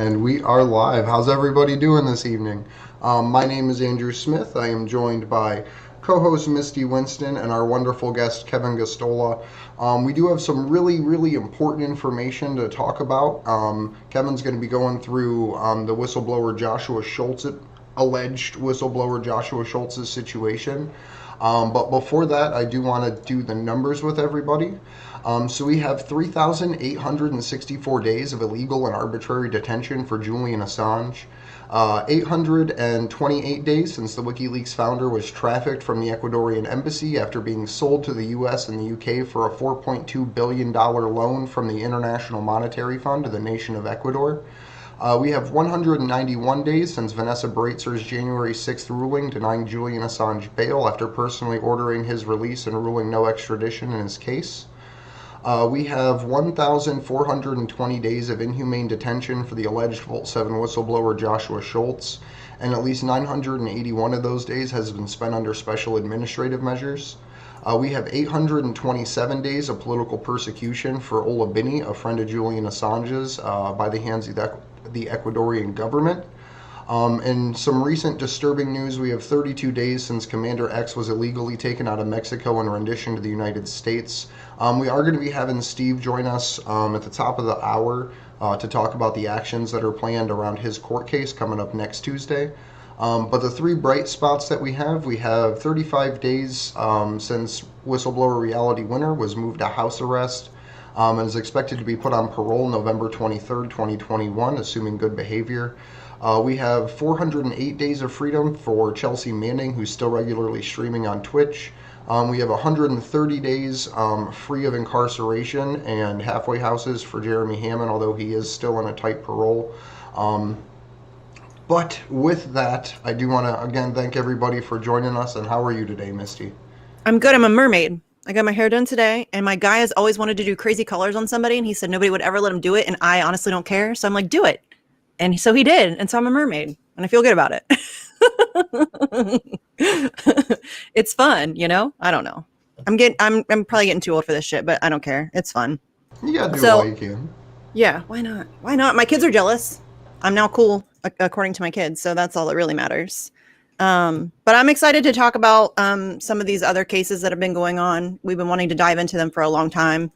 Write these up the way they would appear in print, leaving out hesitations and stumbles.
And we are live. How's everybody doing this evening? My name is Andrew Smith. I am joined by co-host Misty Winston and our wonderful guest Kevin Gasztola. We do have some really important information to talk about. Kevin's going to be going through the whistleblower Joshua Schultz, alleged whistleblower Joshua Schultz's situation. But before that, I do want to do the numbers with everybody. So we have 3,864 days of illegal and arbitrary detention for Julian Assange. 828 days since the WikiLeaks founder was trafficked from the Ecuadorian embassy after being sold to the US and the UK for a $4.2 billion loan from the International Monetary Fund to the nation of Ecuador. We have 191 days since Vanessa Breitzer's January 6th ruling denying Julian Assange bail after personally ordering his release and ruling no extradition in his case. We have 1,420 days of inhumane detention for the alleged Vault 7 whistleblower Joshua Schultz, and at least 981 of those days has been spent under special administrative measures. We have 827 days of political persecution for Ola Binney, a friend of Julian Assange's, by the hands of the Ecuadorian government. In some recent disturbing news, we have 32 days since Commander X was illegally taken out of Mexico in rendition to the United States. We are going to be having Steve join us at the top of the hour to talk about the actions that are planned around his court case coming up next Tuesday. But the three bright spots that we have 35 days since whistleblower Reality Winner was moved to house arrest and is expected to be put on parole November 23rd, 2021, assuming good behavior. We have 408 days of freedom for Chelsea Manning, who's still regularly streaming on Twitch. We have 130 days free of incarceration and halfway houses for Jeremy Hammond, although he is still on a tight parole. But with that, I do want to, again, thank everybody for joining us. And how are you today, Misty? I'm good. I'm a mermaid. I got my hair done today, and my guy has always wanted to do crazy colors on somebody, and he said nobody would ever let him do it, and I honestly don't care. So I'm like, do it. And so he did, and so I'm a mermaid, and I feel good about it. It's fun, you know? I don't know. I'm probably getting too old for this shit, but I don't care. It's fun. You gotta do all you can. Yeah, why not? Why not? My kids are jealous. I'm now cool, according to my kids, so that's all that really matters. But I'm excited to talk about some of these other cases that have been going on. We've been wanting to dive into them for a long time.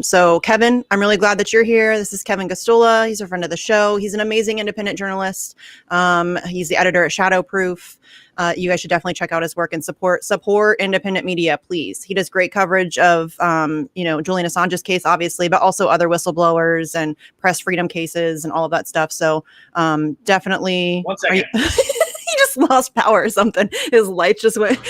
So Kevin, I'm really glad that you're here. This is Kevin Gasztola. He's a friend of the show. He's an amazing independent journalist. He's the editor at Shadowproof. You guys should definitely check out his work and support independent media, please. He does great coverage of, Julian Assange's case, obviously, but also other whistleblowers and press freedom cases and all of that stuff. So definitely. 1 second. He just lost power or something. His lights just went.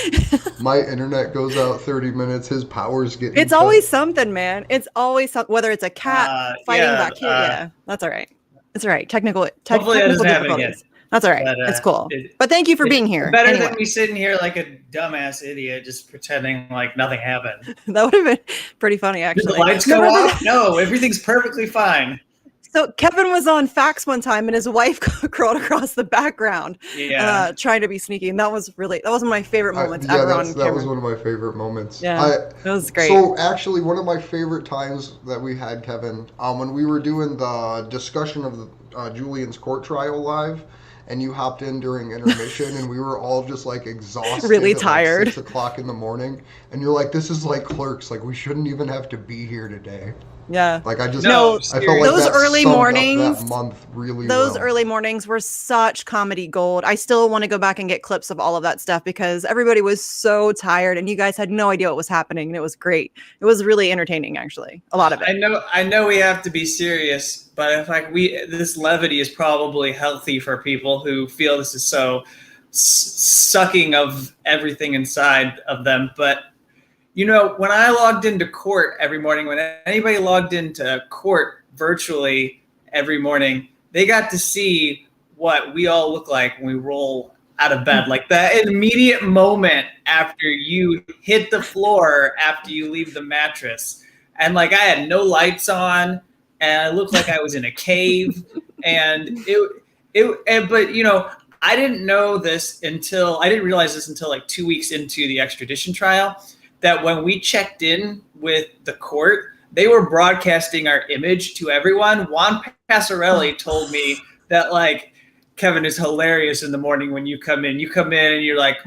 My internet goes out 30 minutes. His power's getting It's cut. always something, man. It's always something. Whether it's a cat fighting back here. Yeah, that's all right. It's all right. Technical difficulties. That's all right. It's cool. But thank you for being here. Better than me sitting here like a dumbass idiot just pretending like nothing happened. That would have been pretty funny, actually. Did the lights go off? No, everything's perfectly fine. So Kevin was on fax one time and his wife crawled across the background trying to be sneaky. And that was one of my favorite moments ever on camera. That was one of my favorite moments. Yeah, it was great. So actually one of my favorite times that we had, Kevin, when we were doing the discussion of Julian's court trial live, and you hopped in during intermission and we were all just like exhausted, really tired, like 6 o'clock in the morning, and you're like, this is like Clerks, like we shouldn't even have to be here today. Yeah. Like I just, no, I felt like those early mornings, that month really those early mornings were such comedy gold. I still want to go back and get clips of all of that stuff because everybody was so tired and you guys had no idea what was happening. And it was great. It was really entertaining, actually. A lot of it. I know we have to be serious, but I feel like this levity is probably healthy for people who feel this is so sucking of everything inside of them. But you know, when I logged into court every morning, when anybody logged into court virtually every morning, they got to see what we all look like when we roll out of bed. Like that immediate moment after you hit the floor, after you leave the mattress. And like I had no lights on and I looked like I was in a cave. And but you know, I didn't realize this until like 2 weeks into the extradition trial, that when we checked in with the court, they were broadcasting our image to everyone. Juan Passarelli told me that like Kevin is hilarious in the morning when you come in. You come in and you're like,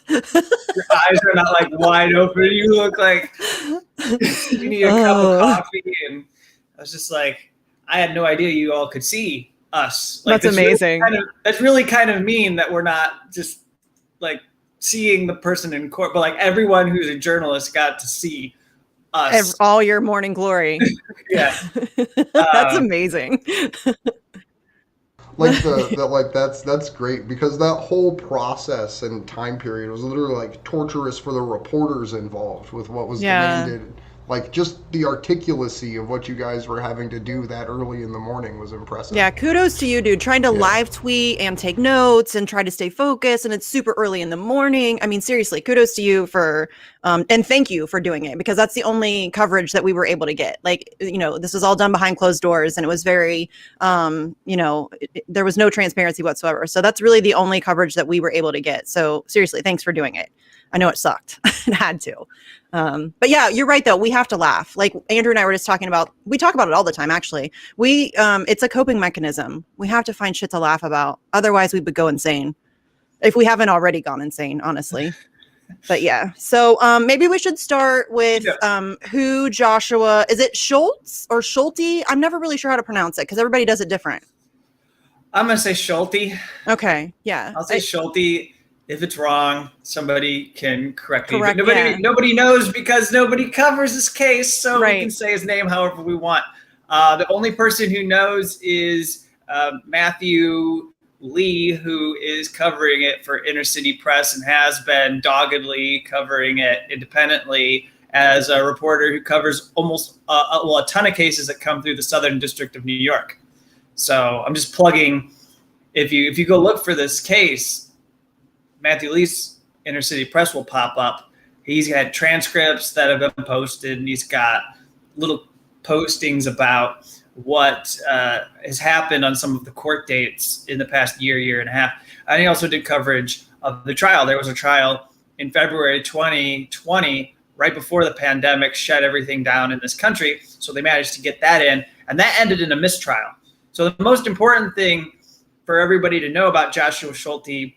your eyes are not like wide open. You look like you need a cup of coffee. And I was just like, I had no idea you all could see us. Like, that's amazing. That's really kind of mean that we're not just like seeing the person in court, but like everyone who's a journalist got to see us. All your morning glory. Yeah. That's amazing. That's great, because that whole process and time period was literally like torturous for the reporters involved with what was demanded. Like, just the articulacy of what you guys were having to do that early in the morning was impressive. Yeah, kudos to you, dude. Trying to live tweet and take notes and try to stay focused, and it's super early in the morning. I mean, seriously, kudos to you for, and thank you for doing it, because that's the only coverage that we were able to get. Like, you know, this was all done behind closed doors, and it was very, you know, there was no transparency whatsoever. So that's really the only coverage that we were able to get. So seriously, thanks for doing it. I know it sucked. It had to. But yeah, you're right though. We have to laugh. Like Andrew and I were just talking about, we talk about it all the time, actually. It's a coping mechanism. We have to find shit to laugh about. Otherwise we would go insane, if we haven't already gone insane, honestly. But yeah, so maybe we should start with who Joshua, is it Schultz or Schulte? I'm never really sure how to pronounce it because everybody does it different. I'm going to say Schulte. Okay. Yeah. I'll say Schulte. If it's wrong, somebody can correct me. But nobody knows because nobody covers this case, so we can say his name however we want. The only person who knows is Matthew Lee, who is covering it for Inner City Press and has been doggedly covering it independently as a reporter who covers almost a ton of cases that come through the Southern District of New York. So I'm just plugging. If you go look for this case, Matthew Lee's Inner City Press will pop up. He's got transcripts that have been posted, and he's got little postings about what has happened on some of the court dates in the past year and a half. And he also did coverage of the trial. There was a trial in February 2020, right before the pandemic shut everything down in this country. So they managed to get that in, and that ended in a mistrial. So the most important thing for everybody to know about Joshua Schulte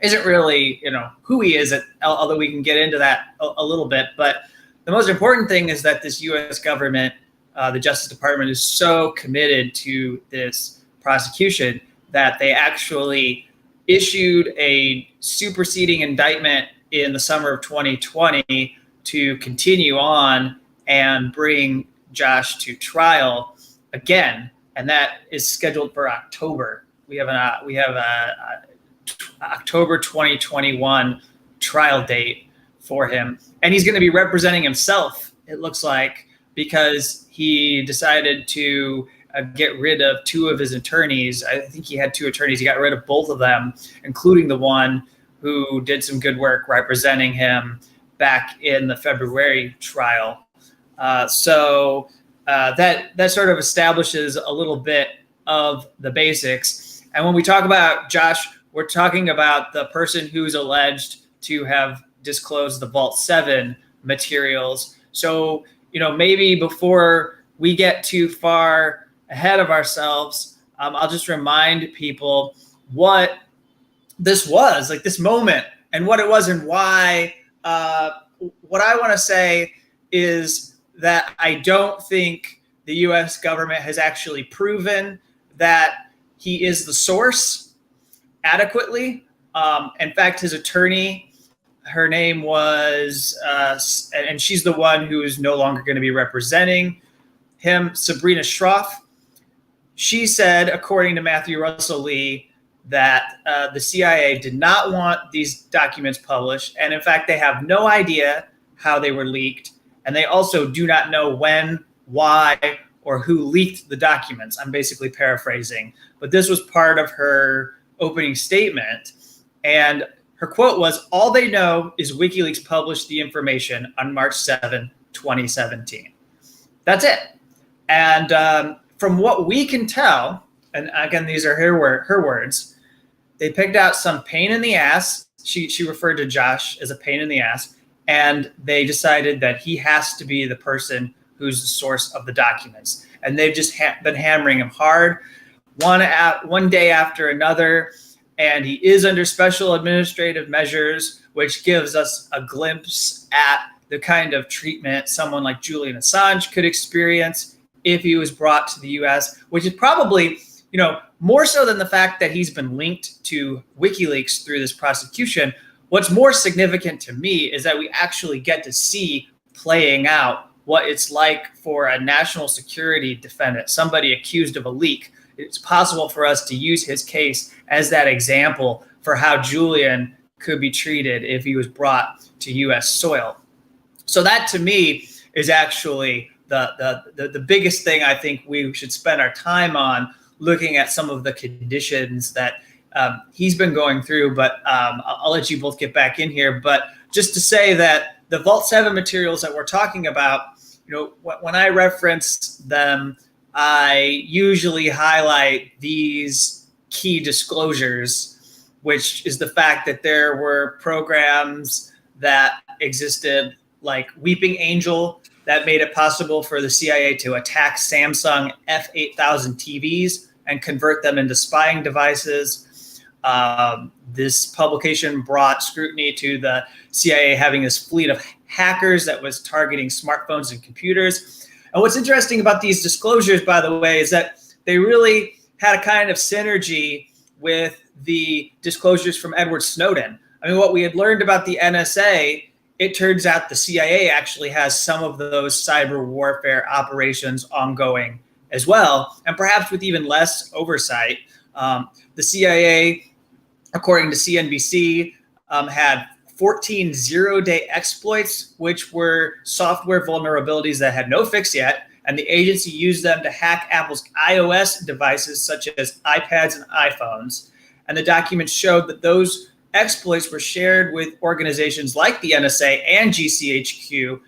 isn't really, you know, who he is, although we can get into that a little bit. But the most important thing is that this U.S. government, the Justice Department, is so committed to this prosecution that they actually issued a superseding indictment in the summer of 2020 to continue on and bring Josh to trial again. And that is scheduled for October. We have a October 2021 trial date for him. And he's going to be representing himself, it looks like, because he decided to get rid of two of his attorneys. I think he had two attorneys. He got rid of both of them, including the one who did some good work representing him back in the February trial. So that sort of establishes a little bit of the basics. And when we talk about Josh, we're talking about the person who's alleged to have disclosed the Vault 7 materials. So, you know, maybe before we get too far ahead of ourselves, I'll just remind people what this was, like this moment, and what it was and why. What I want to say is that I don't think the U.S. government has actually proven that he is the source adequately. In fact, his attorney, her name was, and she's the one who is no longer going to be representing him, Sabrina Schroff. She said, according to Matthew Russell Lee, that the CIA did not want these documents published. And in fact, they have no idea how they were leaked. And they also do not know when, why, or who leaked the documents. I'm basically paraphrasing. But this was part of her opening statement. And her quote was, "All they know is WikiLeaks published the information on March 7, 2017. That's it. And from what we can tell, and again, these are her words, they picked out some pain in the ass. She referred to Josh as a pain in the ass. And they decided that he has to be the person who's the source of the documents. and they've just been hammering him hard one day after another. And he is under special administrative measures, which gives us a glimpse at the kind of treatment someone like Julian Assange could experience if he was brought to the US, which is probably, more so than the fact that he's been linked to WikiLeaks through this prosecution. What's more significant to me is that we actually get to see playing out what it's like for a national security defendant, somebody accused of a leak. It's possible for us to use his case as that example for how Julian could be treated if he was brought to US soil. So that, to me, is actually the biggest thing I think we should spend our time on, looking at some of the conditions that he's been going through. But I'll let you both get back in here. But just to say that the Vault 7 materials that we're talking about, when I reference them, I usually highlight these key disclosures, which is the fact that there were programs that existed like Weeping Angel that made it possible for the CIA to attack Samsung F8000 TVs and convert them into spying devices. This publication brought scrutiny to the CIA having this fleet of hackers that was targeting smartphones and computers. And what's interesting about these disclosures, by the way, is that they really had a kind of synergy with the disclosures from Edward Snowden. I mean, what we had learned about the NSA, it turns out the CIA actually has some of those cyber warfare operations ongoing as well, and perhaps with even less oversight. The CIA, according to CNBC, had 14 zero-day exploits, which were software vulnerabilities that had no fix yet, and the agency used them to hack Apple's iOS devices, such as iPads and iPhones. And the documents showed that those exploits were shared with organizations like the NSA and GCHQ,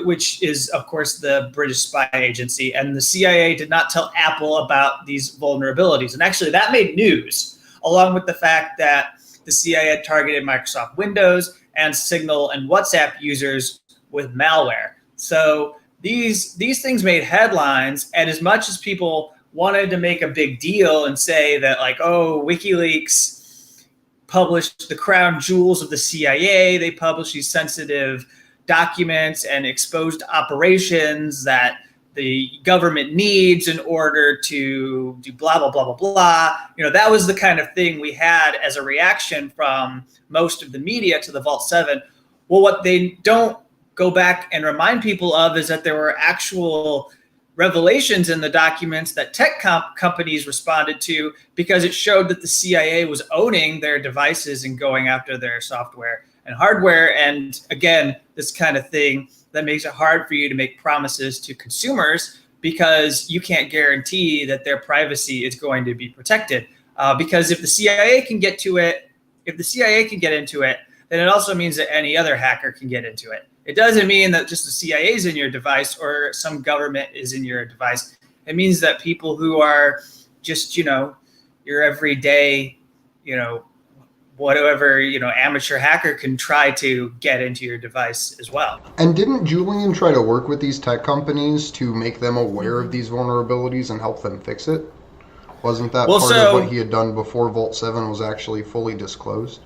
which is, of course, the British spy agency. And the CIA did not tell Apple about these vulnerabilities. And actually, that made news, along with the fact that the CIA had targeted Microsoft Windows and Signal and WhatsApp users with malware. So these things made headlines. And as much as people wanted to make a big deal and say that, like, oh, WikiLeaks published the crown jewels of the CIA, they published these sensitive documents and exposed operations that the government needs in order to do blah, blah, blah, blah, blah. That was the kind of thing we had as a reaction from most of the media to the Vault 7. Well, what they don't go back and remind people of is that there were actual revelations in the documents that tech companies responded to, because it showed that the CIA was owning their devices and going after their software and hardware. And again, this kind of thing that makes it hard for you to make promises to consumers, because you can't guarantee that their privacy is going to be protected. Because if the CIA can get into it, then it also means that any other hacker can get into it. It doesn't mean that just the CIA is in your device or some government is in your device. It means that people who are just, your everyday, whatever, amateur hacker can try to get into your device as well. And didn't Julian try to work with these tech companies to make them aware of these vulnerabilities and help them fix it? Wasn't that part of what he had done before Vault 7 was actually fully disclosed?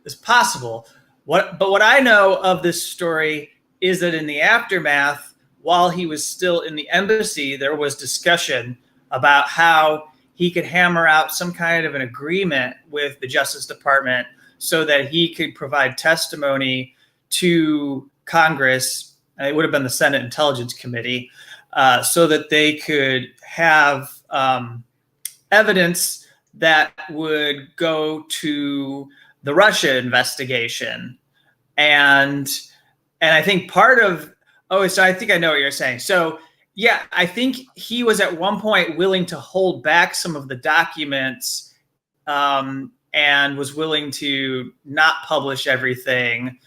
It's possible. But what I know of this story is that in the aftermath, while he was still in the embassy, there was discussion about how he could hammer out some kind of an agreement with the Justice Department so that he could provide testimony to Congress. It would have been the Senate Intelligence Committee, so that they could have evidence that would go to the Russia investigation. And I think part of, so I think I know what you're saying. So yeah, I think he was at one point willing to hold back some of the documents and was willing to not publish everything.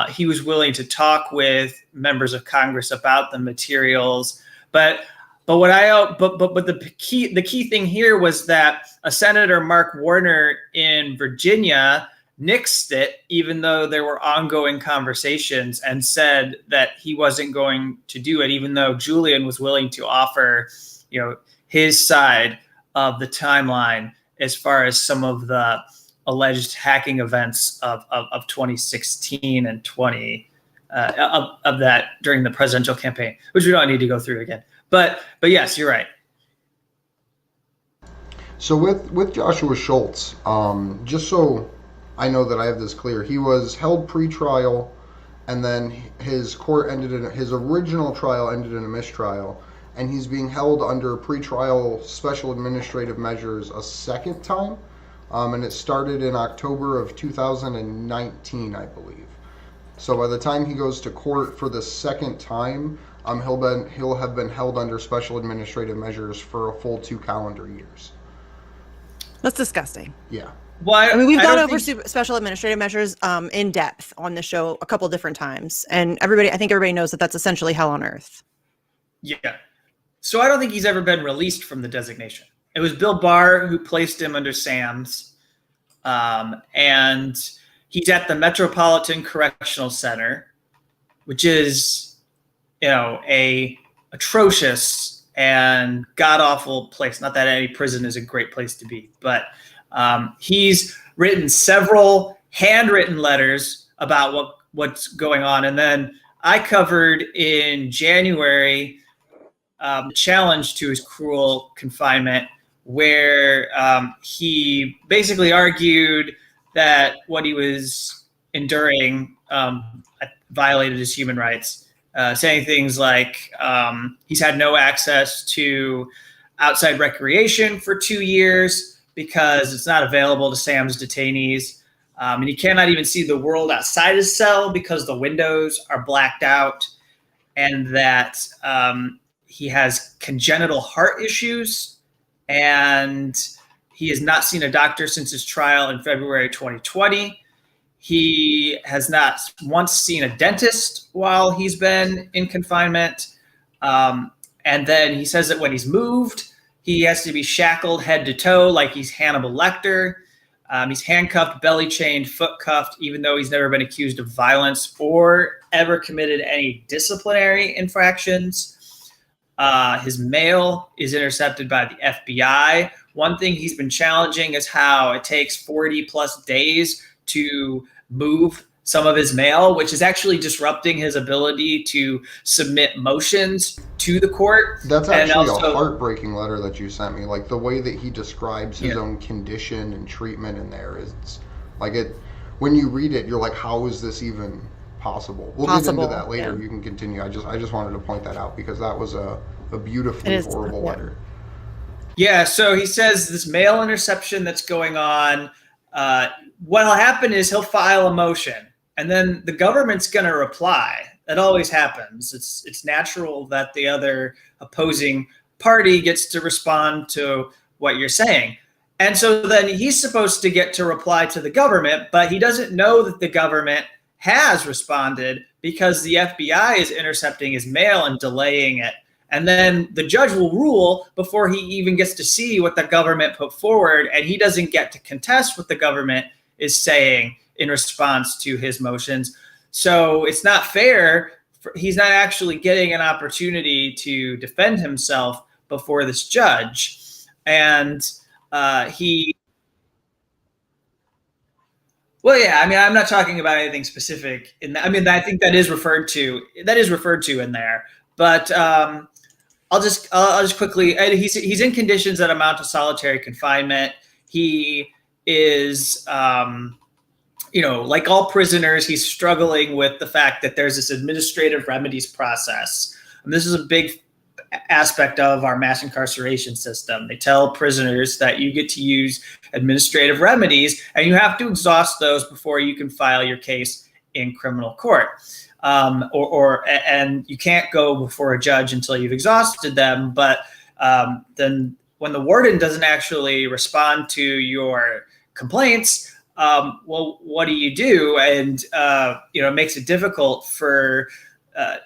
He was willing to talk with members of Congress about the materials. But the key thing here was that a Senator Mark Warner in Virginia nixed it, even though there were ongoing conversations, and said that he wasn't going to do it, even though Julian was willing to offer, his side of the timeline as far as some of the alleged hacking events of 2016 and 20 of that during the presidential campaign, which we don't need to go through again. But yes, you're right. So with Joshua Schultz, just so I know that I have this clear, he was held pre-trial, and then his original trial ended in a mistrial, and he's being held under pre-trial special administrative measures a second time, and it started in October of 2019, I believe. So by the time he goes to court for the second time, he'll have been held under special administrative measures for a full 2 calendar years. That's disgusting. Yeah. Well, we've gone over special administrative measures in depth on the show a couple different times, and I think everybody knows that that's essentially hell on earth. Yeah. So I don't think he's ever been released from the designation. It was Bill Barr who placed him under SAMS, and he's at the Metropolitan Correctional Center, which is, a atrocious and god-awful place. Not that any prison is a great place to be, but he's written several handwritten letters about what's going on. And then I covered in January the challenge to his cruel confinement, where he basically argued that what he was enduring violated his human rights. Saying things like he's had no access to outside recreation for 2 years because it's not available to SAM's detainees. And he cannot even see the world outside his cell because the windows are blacked out, and that he has congenital heart issues, and he has not seen a doctor since his trial in February 2020. He has not once seen a dentist while he's been in confinement. And then he says that when he's moved, he has to be shackled head to toe like he's Hannibal Lecter. He's handcuffed, belly chained, foot cuffed, even though he's never been accused of violence or ever committed any disciplinary infractions. His mail is intercepted by the FBI. One thing he's been challenging is how it takes 40 plus days to move some of his mail, which is actually disrupting his ability to submit motions to the court. That's actually a heartbreaking letter that you sent me. Like the way that he describes his own condition and treatment in there is like it. When you read it, you're like, how is this even possible? We'll get into that later. Yeah. You can continue. I just wanted to point that out because that was a beautifully horrible letter. Yeah. So he says this mail interception that's going on. What'll happen is he'll file a motion, and then the government's going to reply. That always happens. It's natural that the other opposing party gets to respond to what you're saying. And so then he's supposed to get to reply to the government, but he doesn't know that the government has responded because the FBI is intercepting his mail and delaying it. And then the judge will rule before he even gets to see what the government put forward, and he doesn't get to contest what the government is saying in response to his motions. So it's not fair. He's not actually getting an opportunity to defend himself before this judge. And I'm not talking about anything specific I think that is referred to in there, but I'll just quickly, he's in conditions that amount to solitary confinement. He is, like all prisoners, he's struggling with the fact that there's this administrative remedies process. And this is a big aspect of our mass incarceration system. They tell prisoners that you get to use administrative remedies, and you have to exhaust those before you can file your case in criminal court. And you can't go before a judge until you've exhausted them. But then when the warden doesn't actually respond to your complaints, what do you do? And it makes it difficult for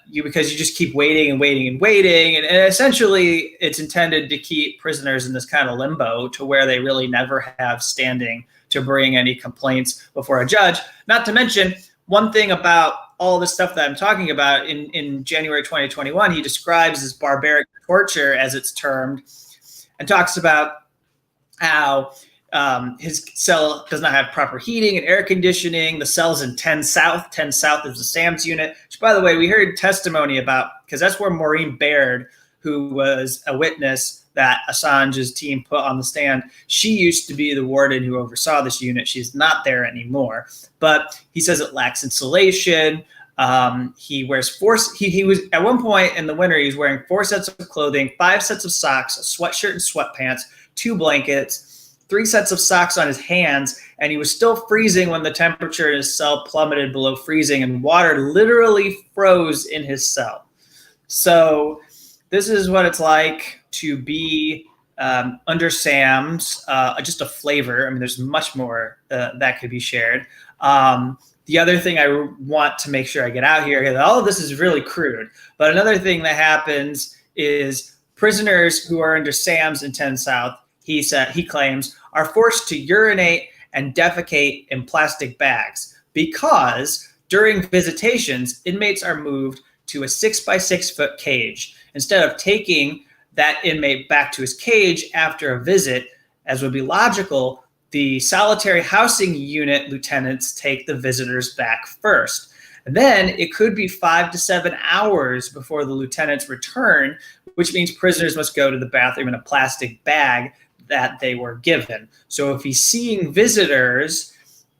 you because you just keep waiting and waiting and waiting. And essentially, it's intended to keep prisoners in this kind of limbo to where they really never have standing to bring any complaints before a judge. Not to mention, one thing about all the stuff that I'm talking about in January 2021, he describes as barbaric torture, as it's termed, and talks about how his cell does not have proper heating and air conditioning. The cell's in 10 South. 10 South is the SAMS unit, which, by the way, we heard testimony about, because that's where Maureen Baird, who was a witness that Assange's team put on the stand, she used to be the warden who oversaw this unit. She's not there anymore. But he says it lacks insulation. He wears he was at one point in the winter, he was wearing 4 sets of clothing, 5 sets of socks, a sweatshirt and sweatpants, 2 blankets, 3 sets of socks on his hands, and he was still freezing when the temperature in his cell plummeted below freezing, and water literally froze in his cell. So this is what it's like to be under SAMS, just a flavor. I mean, there's much more that could be shared. The other thing I want to make sure I get out here, all of this is really crude, but another thing that happens is prisoners who are under SAMS in 10 South, he claims, are forced to urinate and defecate in plastic bags because during visitations, inmates are moved to a 6-by-6 foot cage. Instead of taking that inmate back to his cage after a visit, as would be logical, the solitary housing unit lieutenants take the visitors back first. And then it could be 5 to 7 hours before the lieutenants return, which means prisoners must go to the bathroom in a plastic bag that they were given. So if he's seeing visitors,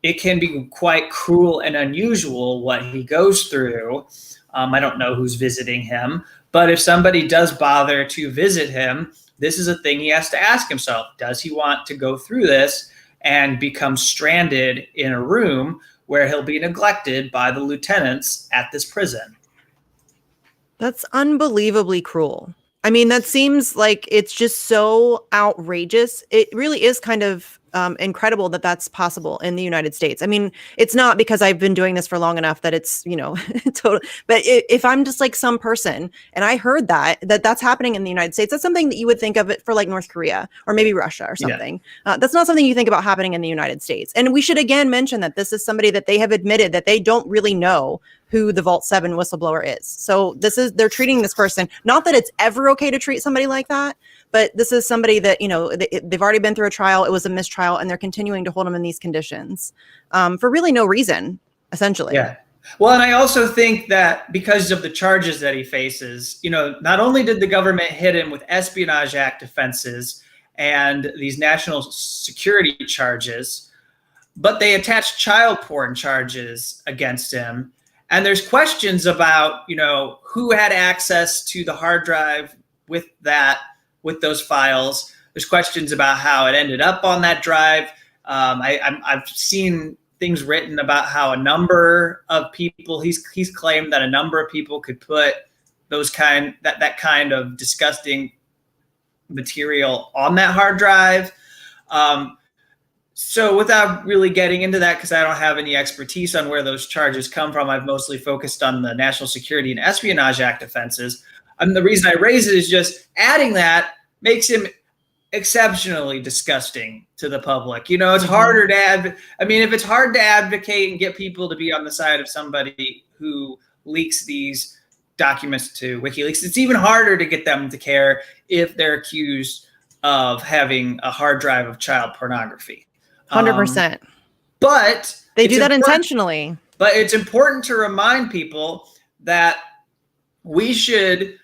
it can be quite cruel and unusual what he goes through. I don't know who's visiting him, but if somebody does bother to visit him, this is a thing he has to ask himself. Does he want to go through this and become stranded in a room where he'll be neglected by the lieutenants at this prison? That's unbelievably cruel. I mean, that seems like it's just so outrageous. It really is kind of incredible that that's possible in the United States. I mean, it's not because I've been doing this for long enough that it's, total. But if I'm just like some person and I heard that's happening in the United States, that's something that you would think of it for like North Korea or maybe Russia or something. Yeah. That's not something you think about happening in the United States. And we should again mention that this is somebody that they have admitted that they don't really know who the Vault 7 whistleblower is. So they're treating this person, not that it's ever okay to treat somebody like that, but this is somebody that, they've already been through a trial. It was a mistrial, and they're continuing to hold them in these conditions for really no reason, essentially. Yeah. Well, and I also think that because of the charges that he faces, not only did the government hit him with Espionage Act offenses and these national security charges, but they attached child porn charges against him. And there's questions about, who had access to the hard drive with those files. There's questions about how it ended up on that drive. I've seen things written about how a number of people, he's claimed that a number of people could put that kind of disgusting material on that hard drive. So without really getting into that, because I don't have any expertise on where those charges come from, I've mostly focused on the National Security and Espionage Act offenses. And the reason I raise it is just adding that makes him exceptionally disgusting to the public. It's harder to if it's hard to advocate and get people to be on the side of somebody who leaks these documents to WikiLeaks, it's even harder to get them to care if they're accused of having a hard drive of child pornography. 100%. But they do that intentionally. But it's important to remind people that we should,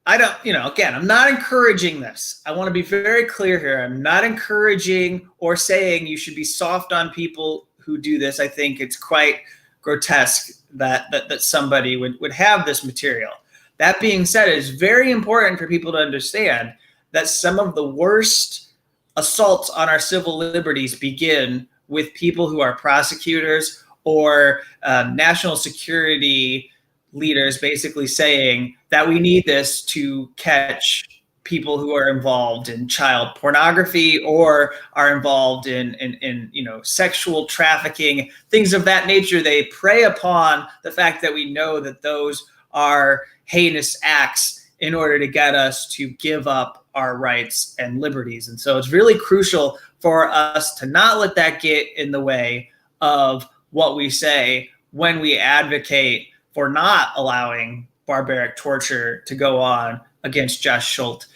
again, I'm not encouraging this. I want to be very clear here. I'm not encouraging or saying you should be soft on people who do this. I think it's quite grotesque that somebody would have this material. That being said, it's very important for people to understand that some of the worst assaults on our civil liberties begin with people who are prosecutors or national security leaders basically saying that we need this to catch people who are involved in child pornography or are involved in sexual trafficking, things of that nature. They prey upon the fact that we know that those are heinous acts in order to get us to give up our rights and liberties. And so it's really crucial for us to not let that get in the way of what we say when we advocate for not allowing barbaric torture to go on against Josh Schulte.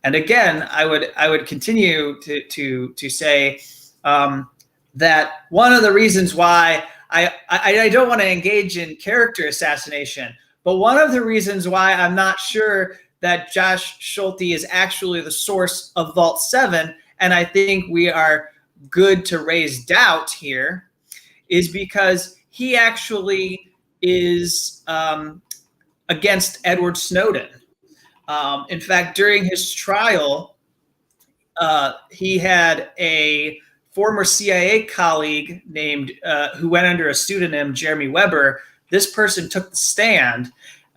And again, I would continue to say that one of the reasons why I don't want to engage in character assassination, but one of the reasons why I'm not sure that Josh Schulte is actually the source of Vault 7, and I think we are good to raise doubt here, is because he actually is against Edward Snowden. In fact, during his trial, he had a former CIA colleague named who went under a pseudonym, Jeremy Weber. This person took the stand,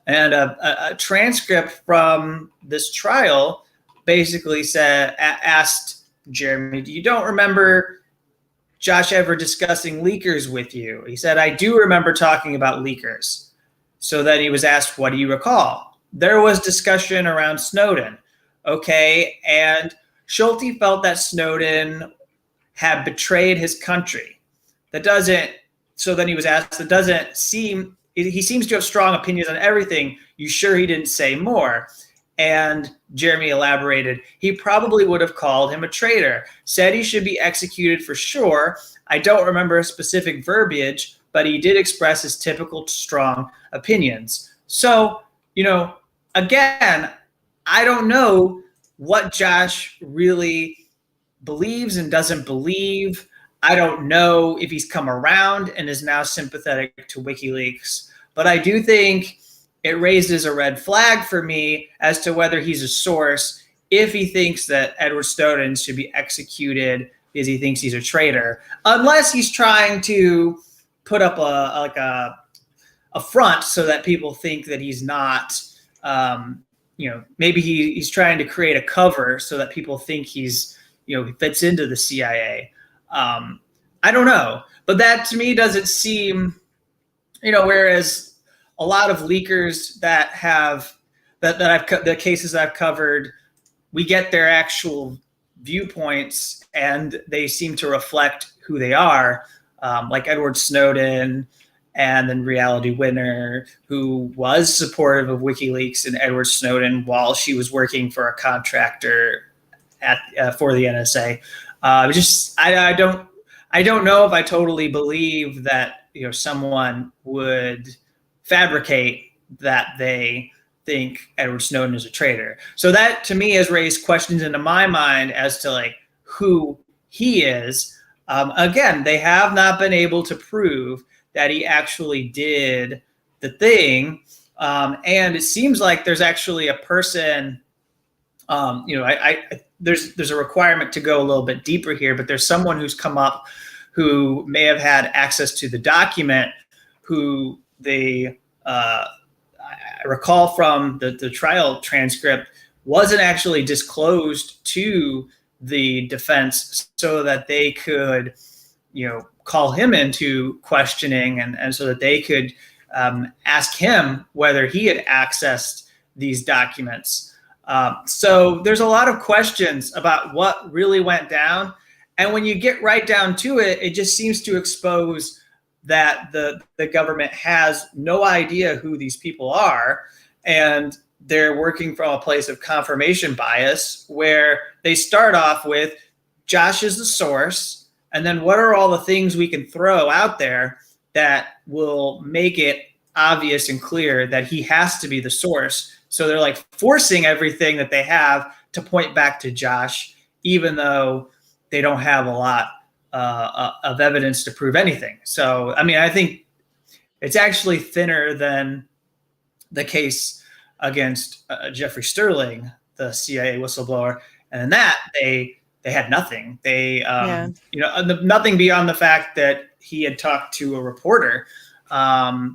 and a transcript from this trial basically asked Jeremy, "You don't remember Josh ever discussing leakers with you?" He said, "I do remember talking about leakers." So then he was asked, "What do you recall?" There was discussion around Snowden. Okay, and Schulte felt that Snowden had betrayed his country. So then he was asked, he seems to have strong opinions on everything. You sure he didn't say more? And Jeremy elaborated, he probably would have called him a traitor, said he should be executed for sure. I don't remember specific verbiage, but he did express his typical strong opinions. So, again, I don't know what Josh really believes and doesn't believe. I don't know if he's come around and is now sympathetic to WikiLeaks, but I do think it raises a red flag for me as to whether he's a source if he thinks that Edward Snowden should be executed because he thinks he's a traitor, unless he's trying to put up a front so that people think that he's not, maybe he's trying to create a cover so that people think he's, he fits into the CIA. I don't know, but that to me doesn't seem, whereas a lot of leakers that have the cases I've covered, we get their actual viewpoints and they seem to reflect who they are, like Edward Snowden and then Reality Winner, who was supportive of WikiLeaks and Edward Snowden while she was working for a contractor for the NSA. I don't know if I totally believe that someone would fabricate that they think Edward Snowden is a traitor. So that to me has raised questions into my mind as to who he is. Again, they have not been able to prove that he actually did the thing, and it seems like there's actually a person. There's a requirement to go a little bit deeper here, but there's someone who's come up who may have had access to the document, who I recall from the trial transcript wasn't actually disclosed to the defense so that they could, call him into questioning and so that they could ask him whether he had accessed these documents. So there's a lot of questions about what really went down. And when you get right down to it, it just seems to expose that the government has no idea who these people are. And they're working from a place of confirmation bias where they start off with Josh is the source. And then what are all the things we can throw out there that will make it obvious and clear that he has to be the source? So they're forcing everything that they have to point back to Josh, even though they don't have a lot of evidence to prove anything. So, I think it's actually thinner than the case against Jeffrey Sterling, the CIA whistleblower. And in that, they had nothing. They, nothing beyond the fact that he had talked to a reporter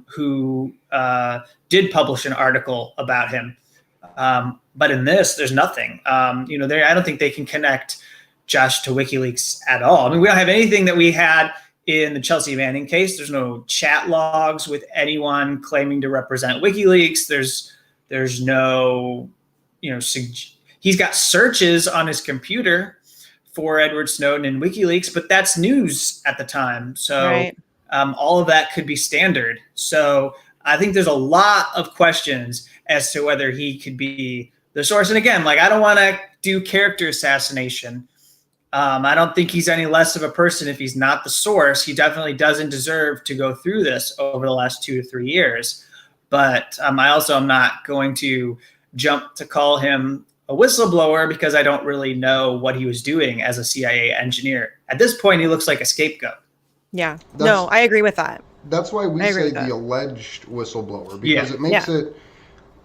who did publish an article about him. But in this, there's nothing. I don't think they can connect Josh to WikiLeaks at all. We don't have anything that we had in the Chelsea Manning case. There's no chat logs with anyone claiming to represent WikiLeaks. There's no, he's got searches on his computer for Edward Snowden and WikiLeaks, but that's news at the time. So Right. all of that could be standard. So I think there's a lot of questions as to whether he could be the source. And again, like, I don't want to do character assassination. I don't think he's any less of a person if he's not the source. He definitely doesn't deserve to go through this over the last 2 to 3 years. But I also am not going to jump to call him a whistleblower because I don't really know what he was doing as a CIA engineer. At this point, he looks like a scapegoat. Yeah. No, I agree with that. That's why we I agree say with that. the alleged whistleblower, because Yeah. it makes it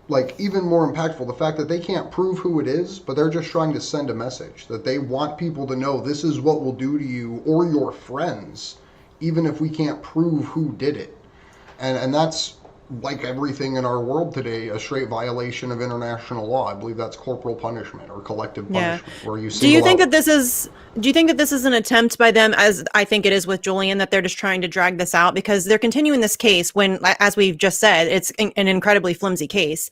like even more impactful. The fact that they can't prove who it is, but they're just trying to send a message that they want people to know this is what we'll do to you or your friends, even if we can't prove who did it. And that's, like everything in our world today, a straight violation of international law. I believe that's corporal punishment or collective punishment, where you Do you single think out- that this is? Do you think that this is an attempt by them, as I think it is with Julian, that they're just trying to drag this out because they're continuing this case when, as we've just said, it's an incredibly flimsy case.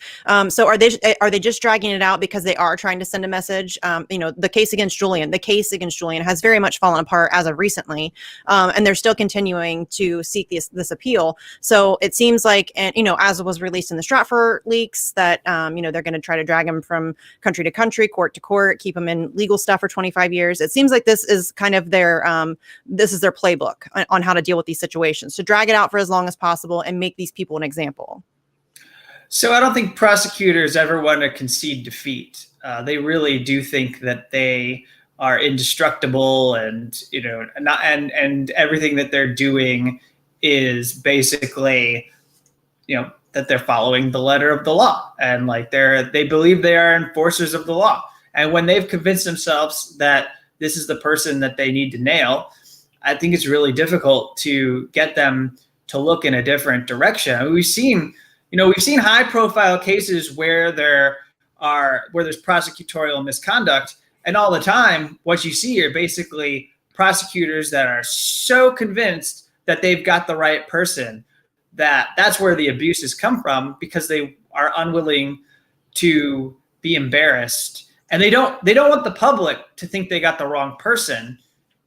So are they just dragging it out because they are trying to send a message? The case against Julian has very much fallen apart as of recently, and they're still continuing to seek this appeal. So it seems like, and as was released in the Stratfor leaks, that they're going to try to drag him from country to country, court to court, keep him in legal stuff for 25 years. It seems like this is kind of their playbook on how to deal with these situations, to drag it out for as long as possible and make these people an example. So I don't think prosecutors ever want to concede defeat. They really do think that they are indestructible, and and everything that they're doing is basically, that they're following the letter of the law, and like they believe they are enforcers of the law. And when they've convinced themselves that this is the person that they need to nail, I think it's really difficult to get them to look in a different direction. I mean, we've seen high profile cases where there's prosecutorial misconduct, and all the time what you see are basically prosecutors that are so convinced that they've got the right person that's where the abuses come from, because they are unwilling to be embarrassed, and they don't want the public to think they got the wrong person,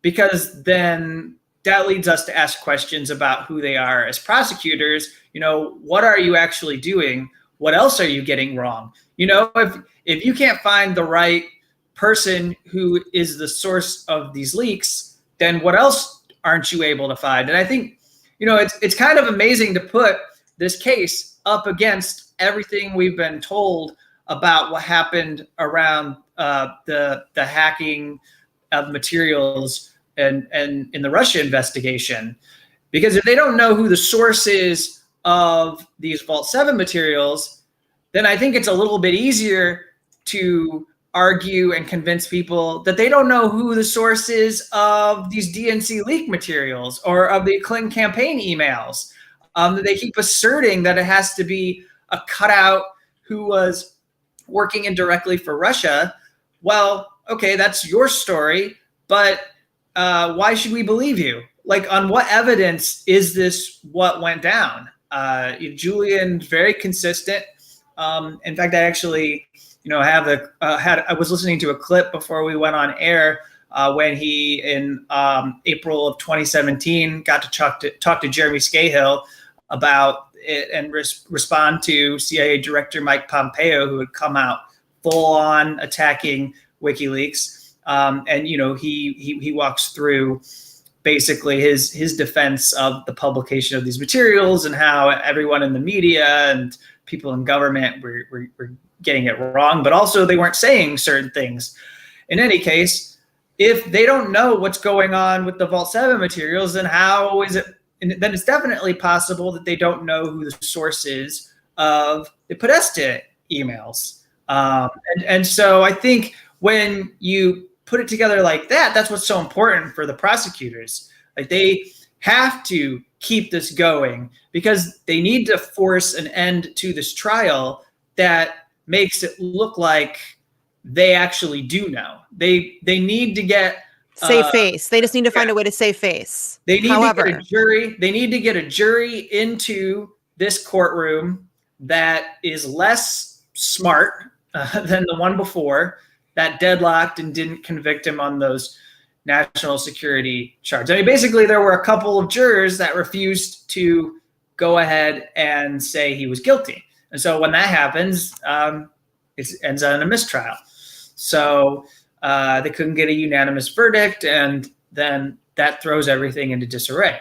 because then that leads us to ask questions about who they are as prosecutors. What are you actually doing? What else are you getting wrong? If you can't find the right person who is the source of these leaks, then what else aren't you able to find? And I think, it's kind of amazing to put this case up against everything we've been told about what happened around the hacking of materials and in the Russia investigation. Because if they don't know who the source is of these Vault 7 materials, then I think it's a little bit easier to argue and convince people that they don't know who the source is of these DNC leak materials or of the Clinton campaign emails. They keep asserting that it has to be a cutout who was working indirectly for Russia. Well, okay, that's your story, but why should we believe you? Like, on what evidence is this what went down? Julian's very consistent. In fact, I actually, I was listening to a clip before we went on air when he, in April of 2017, got to talk to Jeremy Scahill about it and respond to CIA Director Mike Pompeo, who had come out full on attacking WikiLeaks. And he walks through basically his defense of the publication of these materials and how everyone in the media and people in government were getting it wrong, but also they weren't saying certain things. In any case, if they don't know what's going on with the Vault 7 materials, then how is it? And then it's definitely possible that they don't know who the source is of the Podesta emails. And so I think when you put it together like that, that's what's so important for the prosecutors. Like, they have to keep this going because they need to force an end to this trial that makes it look like they actually do know. They need to get save face. They just need to find a way to save face. They need to get a jury. They need to get a jury into this courtroom that is less smart than the one before, that deadlocked and didn't convict him on those national security charges. I mean, basically, there were a couple of jurors that refused to go ahead and say he was guilty. And so when that happens, it ends on a mistrial. So they couldn't get a unanimous verdict, and then that throws everything into disarray.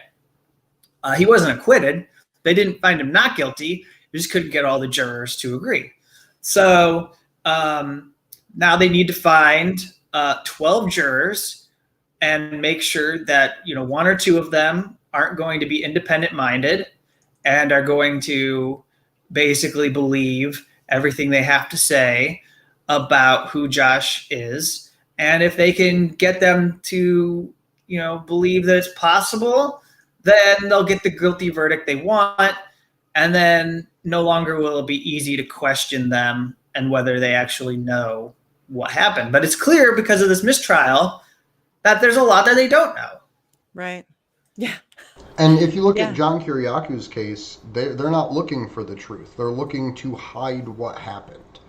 He wasn't acquitted. They didn't find him not guilty. They just couldn't get all the jurors to agree. So now they need to find 12 jurors and make sure that, you know, one or two of them aren't going to be independent-minded and are going to basically believe everything they have to say about who Josh is. And if they can get them to, you know, believe that it's possible, then they'll get the guilty verdict they want. And then no longer will it be easy to question them and whether they actually know what happened. But it's clear because of this mistrial that there's a lot that they don't know. Right. Yeah. And if you look at John Kiriaku's case, they're not looking for the truth. They're looking to hide what happened.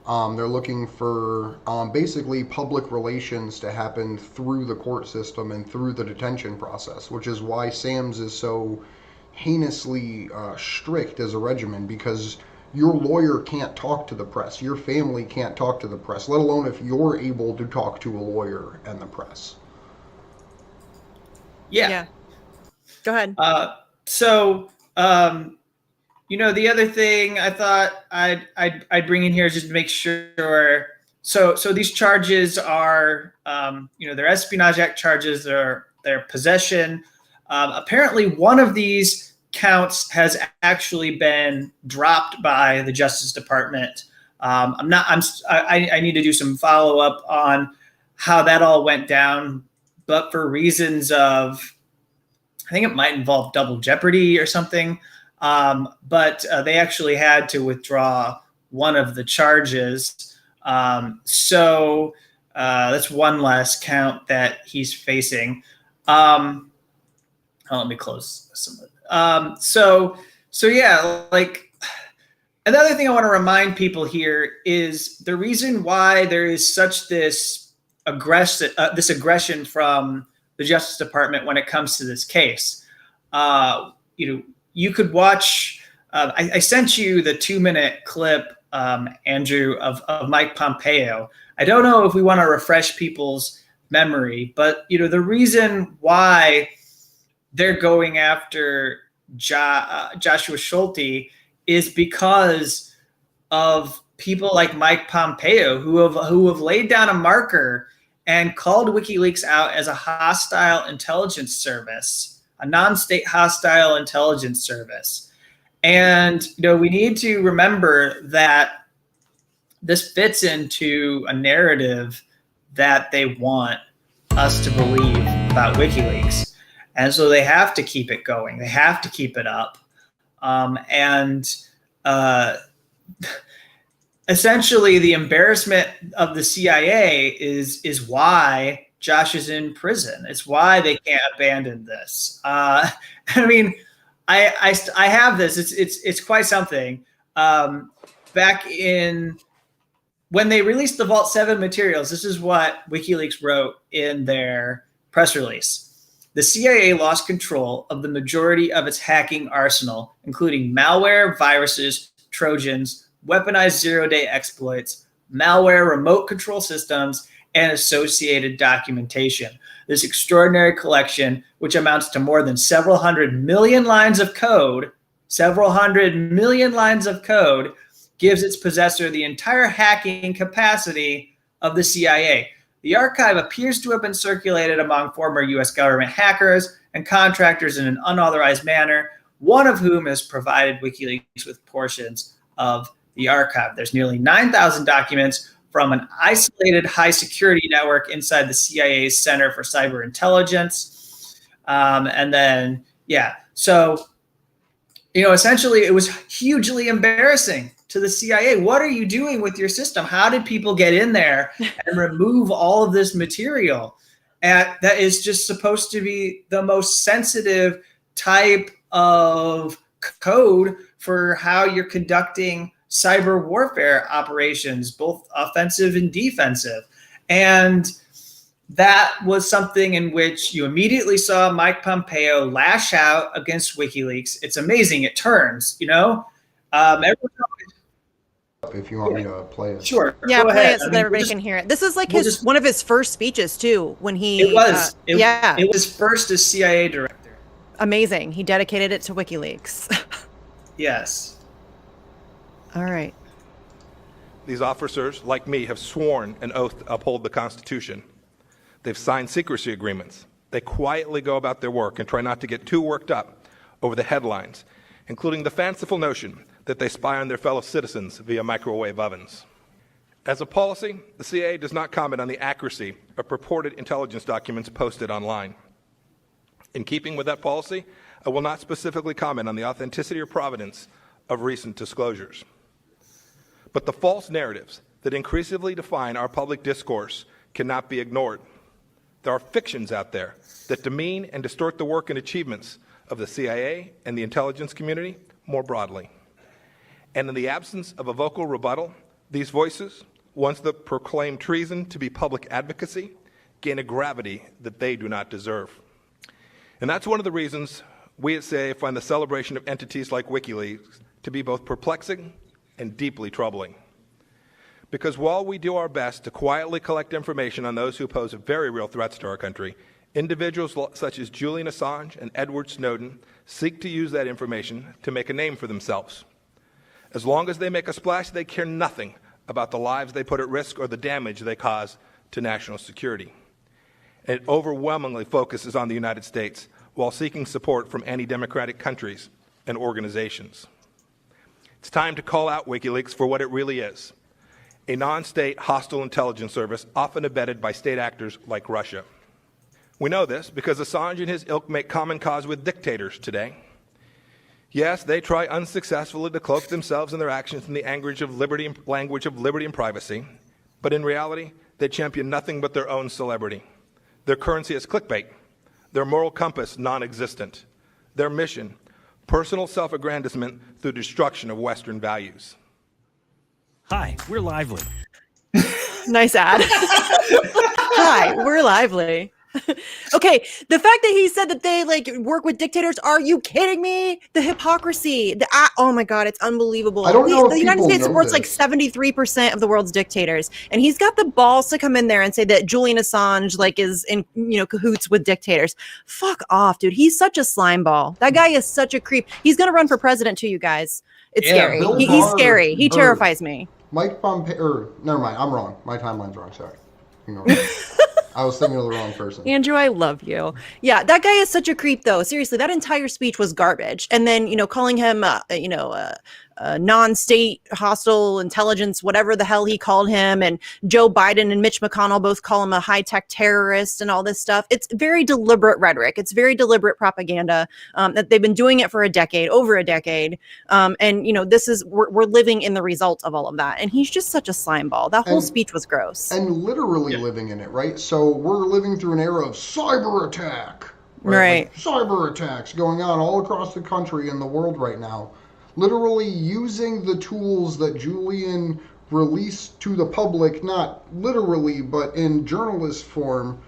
They're looking for basically public relations to happen through the court system and through the detention process, which is why Sam's is so heinously strict as a regimen, because your lawyer can't talk to the press. Your family can't talk to the press, let alone if you're able to talk to a lawyer and the press. Yeah. Go ahead. You know, the other thing I thought I'd bring in here is just to make sure. So these charges are, you know, they're Espionage Act charges. They're possession. Apparently, one of these counts has actually been dropped by the Justice Department. I need to do some follow up on how that all went down, but for reasons of, I think it might involve double jeopardy or something. But they actually had to withdraw one of the charges. So that's one less count that he's facing. Let me close some of it. So yeah, like, another thing I want to remind people here is the reason why there is such this aggression from the Justice Department when it comes to this case. You know, you could watch, I sent you the 2-minute clip, Andrew, of Mike Pompeo. I don't know if we want to refresh people's memory, but, you know, the reason why they're going after Joshua Schulte is because of people like Mike Pompeo who have laid down a marker and called WikiLeaks out as a hostile intelligence service, a non-state hostile intelligence service. And, you know, we need to remember that this fits into a narrative that they want us to believe about WikiLeaks. And so they have to keep it going. They have to keep it up. Essentially, the embarrassment of the CIA is why Josh is in prison. It's why they can't abandon this. I mean, I have this. It's quite something. Back in when they released the Vault 7 materials, this is what WikiLeaks wrote in their press release. The CIA lost control of the majority of its hacking arsenal, including malware, viruses, Trojans, weaponized zero-day exploits, malware, remote control systems, and associated documentation. This extraordinary collection, which amounts to more than several hundred million lines of code, gives its possessor the entire hacking capacity of the CIA. The archive appears to have been circulated among former U.S. government hackers and contractors in an unauthorized manner, one of whom has provided WikiLeaks with portions of the archive. There's nearly 9,000 documents from an isolated high-security network inside the CIA's Center for Cyber Intelligence. So, you know, essentially it was hugely embarrassing to the CIA. What are you doing with your system? How did people get in there and remove all of this material? And that is just supposed to be the most sensitive type of code for how you're conducting cyber warfare operations, both offensive and defensive. And that was something in which you immediately saw Mike Pompeo lash out against WikiLeaks. It's amazing. It turns, everyone, If you want me to play it. sure. Yeah, go play ahead. it so that everybody can hear it. This is like we'll one of his first speeches too, when he It was. yeah, It was first as CIA director. amazing. He dedicated it to WikiLeaks. Yes. All right. These officers, like me, have sworn an oath to uphold the Constitution. They've signed secrecy agreements. They quietly go about their work and try not to get too worked up over the headlines, including the fanciful notion that they spy on their fellow citizens via microwave ovens. As a policy, the CIA does not comment on the accuracy of purported intelligence documents posted online. In keeping with that policy, I will not specifically comment on the authenticity or provenance of recent disclosures. But the false narratives that increasingly define our public discourse cannot be ignored. There are fictions out there that demean and distort the work and achievements of the CIA and the intelligence community more broadly. And in the absence of a vocal rebuttal, these voices, once that proclaim treason to be public advocacy, gain a gravity that they do not deserve. And that's one of the reasons we at CIA find the celebration of entities like WikiLeaks to be both perplexing and deeply troubling. Because while we do our best to quietly collect information on those who pose very real threats to our country, individuals such as Julian Assange and Edward Snowden seek to use that information to make a name for themselves. As long as they make a splash, they care nothing about the lives they put at risk or the damage they cause to national security. And it overwhelmingly focuses on the United States while seeking support from anti-democratic countries and organizations. It's time to call out WikiLeaks for what it really is: a non-state hostile intelligence service often abetted by state actors like Russia. We know this because Assange and his ilk make common cause with dictators today. Yes, they try unsuccessfully to cloak themselves and their actions in the language of liberty and privacy, but in reality, they champion nothing but their own celebrity. Their currency is clickbait, their moral compass non-existent, their mission, personal self-aggrandizement through destruction of Western values. Hi, we're Lively. Nice ad. Hi, we're Lively. Okay, the fact that he said that they work with dictators, are you kidding me? The hypocrisy. Oh my God, it's unbelievable. I don't know if the United people States know supports this. 73% of the world's dictators, and he's got the balls to come in there and say that Julian Assange is in cahoots with dictators. Fuck off, dude. He's such a slime ball. That guy is such a creep. He's gonna run for president too, you guys. It's scary. He's scary. He terrifies me. Mike Pompeo, never mind, I'm wrong. My timeline's wrong, sorry. I was thinking of the wrong person. Andrew, I love you. Yeah, that guy is such a creep, though. Seriously, that entire speech was garbage. And then, calling him, non-state hostile intelligence, whatever the hell he called him, and Joe Biden and Mitch McConnell both call him a high-tech terrorist and all this stuff. It's very deliberate rhetoric. It's very deliberate propaganda that they've been doing it for over a decade. We're living in the result of all of that. And he's just such a slime ball. That whole speech was gross. And literally living in it, right? So we're living through an era of cyber attack. Right. Cyber attacks going on all across the country and the world right now. Literally using the tools that Julian released to the public, not literally, but in journalist form,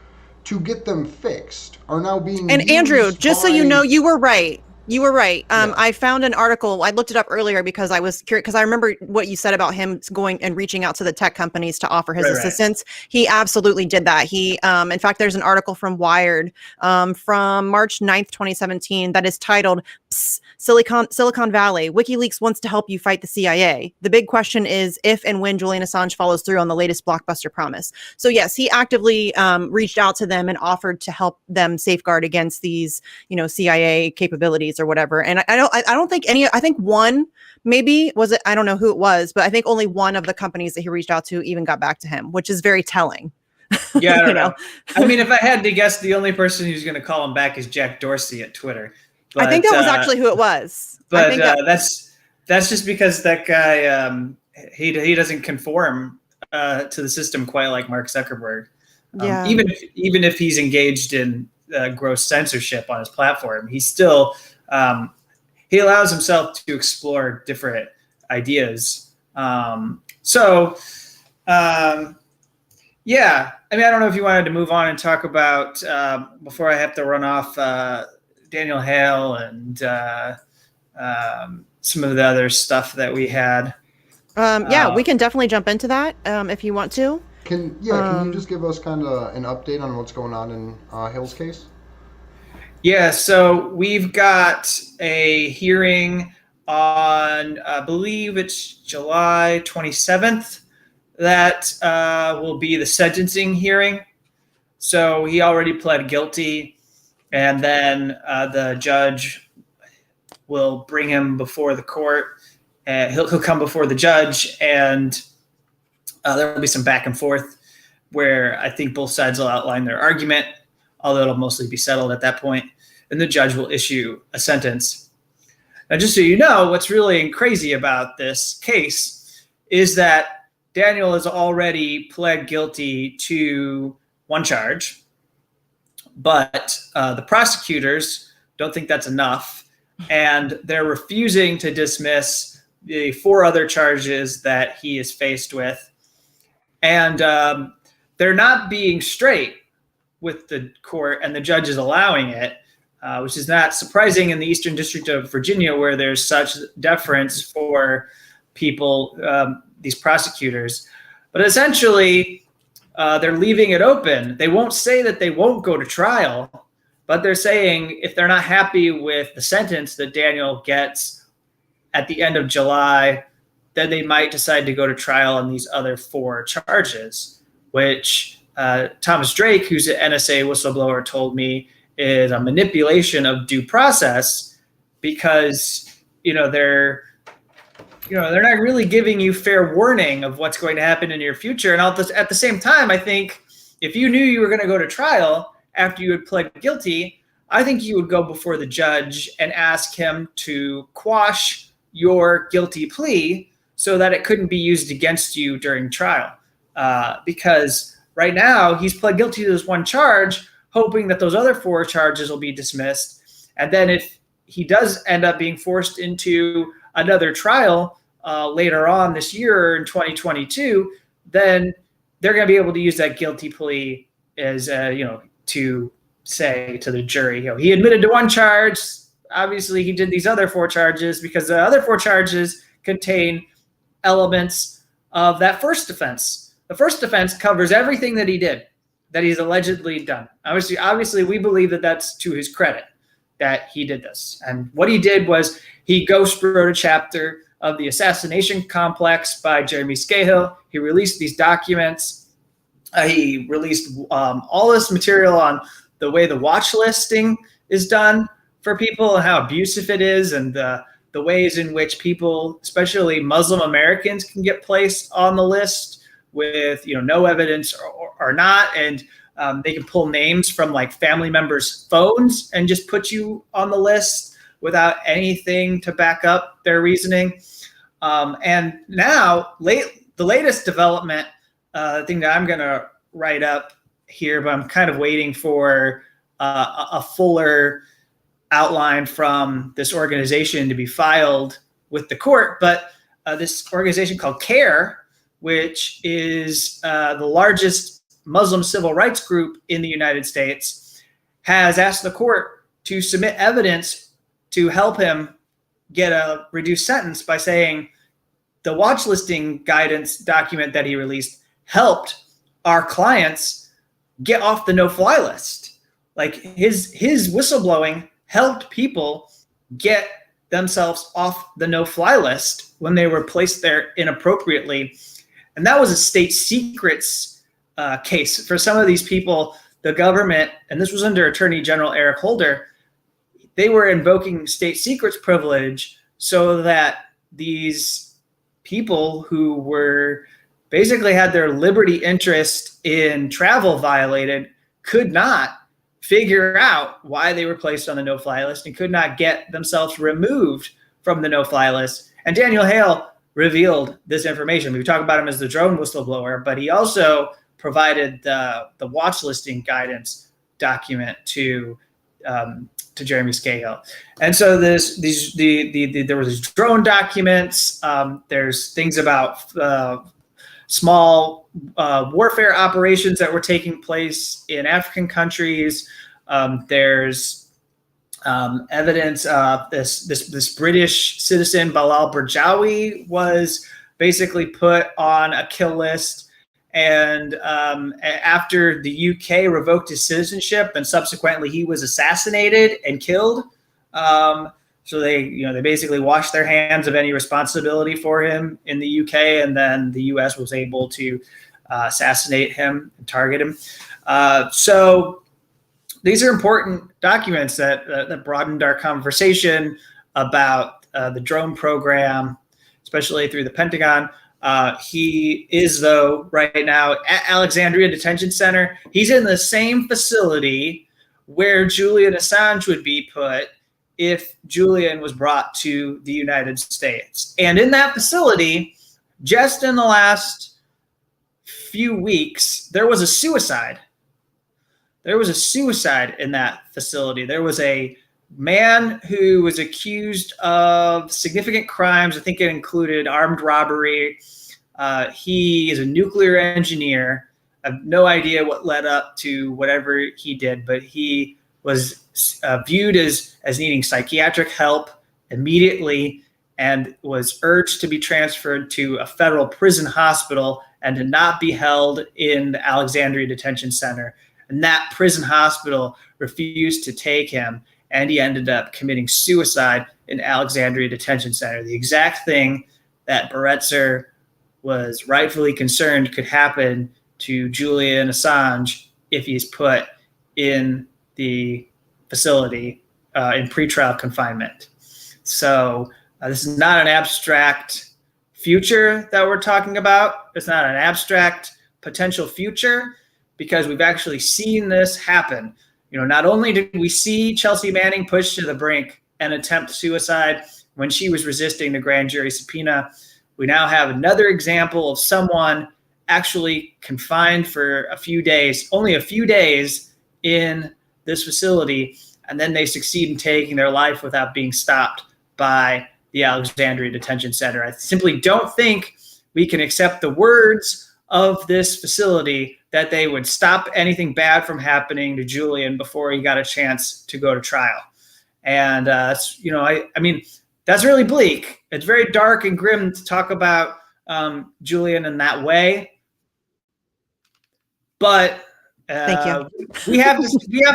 to get them fixed, are now being And used Andrew, just so you know, you were right. You were right. Yeah. I found an article. I looked it up earlier because I was curious, because I remember what you said about him going and reaching out to the tech companies to offer his assistance. Right. He absolutely did that. He, in fact, there's an article from Wired from March 9th, 2017 that is titled Silicon Valley, WikiLeaks wants to help you fight the CIA. The big question is if and when Julian Assange follows through on the latest blockbuster promise. So yes, he actively reached out to them and offered to help them safeguard against these, CIA capabilities or whatever. And I don't think I think one, maybe was it, I don't know who it was, but I think only one of the companies that he reached out to even got back to him, which is very telling. Yeah, I don't know. I mean, if I had to guess, the only person who's going to call him back is Jack Dorsey at Twitter. But, I think that was actually who it was. But I think that's just because that guy he doesn't conform to the system quite like Mark Zuckerberg. Yeah. Even if he's engaged in gross censorship on his platform, he's still he allows himself to explore different ideas. Yeah, I mean, I don't know if you wanted to move on and talk about before I have to run off Daniel Hale and some of the other stuff that we had. Yeah, we can definitely jump into that if you want to. Can you just give us kind of an update on what's going on in Hill's case? Yeah, so we've got a hearing on, I believe it's July 27th. That will be the sentencing hearing. So he already pled guilty, and then the judge will bring him before the court. He'll come before the judge, and there will be some back and forth where I think both sides will outline their argument, although it'll mostly be settled at that point, and the judge will issue a sentence. Now, just so you know, what's really crazy about this case is that Daniel has already pled guilty to one charge, but the prosecutors don't think that's enough, and they're refusing to dismiss the 4 other charges that he is faced with. And they're not being straight with the court, and the judge is allowing it, which is not surprising in the Eastern District of Virginia, where there's such deference for people, these prosecutors. But essentially, they're leaving it open. They won't say that they won't go to trial, but they're saying if they're not happy with the sentence that Daniel gets at the end of July, then they might decide to go to trial on these other 4 charges, which Thomas Drake, who's an NSA whistleblower, told me is a manipulation of due process, because they're not really giving you fair warning of what's going to happen in your future. And at the same time, I think if you knew you were going to go to trial after you had pled guilty, I think you would go before the judge and ask him to quash your guilty plea so that it couldn't be used against you during trial. Because right now he's pled guilty to this one charge, hoping that those other 4 charges will be dismissed. And then if he does end up being forced into another trial later on this year in 2022, then they're going to be able to use that guilty plea as to say to the jury, he admitted to one charge. Obviously, he did these other 4 charges because the other 4 charges contain elements of that first offense. The first offense covers everything that he did, that he's allegedly done. Obviously, we believe that that's to his credit that he did this. And what he did was he ghost wrote a chapter of the assassination complex by Jeremy Scahill. He released these documents. He released all this material on the way the watch listing is done for people and how abusive it is, and the ways in which people, especially Muslim Americans, can get placed on the list with no evidence or not. And they can pull names from like family members' phones and just put you on the list without anything to back up their reasoning. And now, the latest development thing that I'm going to write up here, but I'm kind of waiting for a fuller outline from this organization to be filed with the court. But this organization called CARE, which is the largest Muslim civil rights group in the United States, has asked the court to submit evidence to help him get a reduced sentence by saying the watch listing guidance document that he released helped our clients get off the no-fly list. Like his whistleblowing helped people get themselves off the no-fly list when they were placed there inappropriately. And that was a state secrets case. For some of these people, the government, and this was under Attorney General Eric Holder, they were invoking state secrets privilege so that these people who were basically had their liberty interest in travel violated could not figure out why they were placed on the no-fly list and could not get themselves removed from the no-fly list. And Daniel Hale revealed this information. We talk about him as the drone whistleblower, but he also provided the watch listing guidance document to Jeremy Scahill. And so there was these drone documents. There's things about small warfare operations that were taking place in African countries. There's evidence this British citizen Bilal Burjawi was basically put on a kill list, and after the UK revoked his citizenship, and subsequently he was assassinated and killed. So they basically washed their hands of any responsibility for him in the UK, and then the US was able to assassinate him and target him. So these are important documents that broadened our conversation about the drone program, especially through the Pentagon. He is, though, right now at Alexandria Detention Center. He's in the same facility where Julian Assange would be put if Julian was brought to the United States. And in that facility, just in the last few weeks, there was a suicide. There was a suicide in that facility. There was a man who was accused of significant crimes. I think it included armed robbery. He is a nuclear engineer. I have no idea what led up to whatever he did, but he was viewed as needing psychiatric help immediately and was urged to be transferred to a federal prison hospital and to not be held in the Alexandria Detention Center. And that prison hospital refused to take him, and he ended up committing suicide in Alexandria Detention Center. The exact thing that Baretzer was rightfully concerned could happen to Julian Assange if he's put in the facility in pretrial confinement. So this is not an abstract future that we're talking about. It's not an abstract potential future, because we've actually seen this happen. Not only did we see Chelsea Manning pushed to the brink and attempt suicide when she was resisting the grand jury subpoena, we now have another example of someone actually confined for a few days, only a few days in this facility, and then they succeed in taking their life without being stopped by the Alexandria Detention Center. I simply don't think we can accept the words of this facility that they would stop anything bad from happening to Julian before he got a chance to go to trial. And that's really bleak. It's very dark and grim to talk about Julian in that way. But Thank you. we have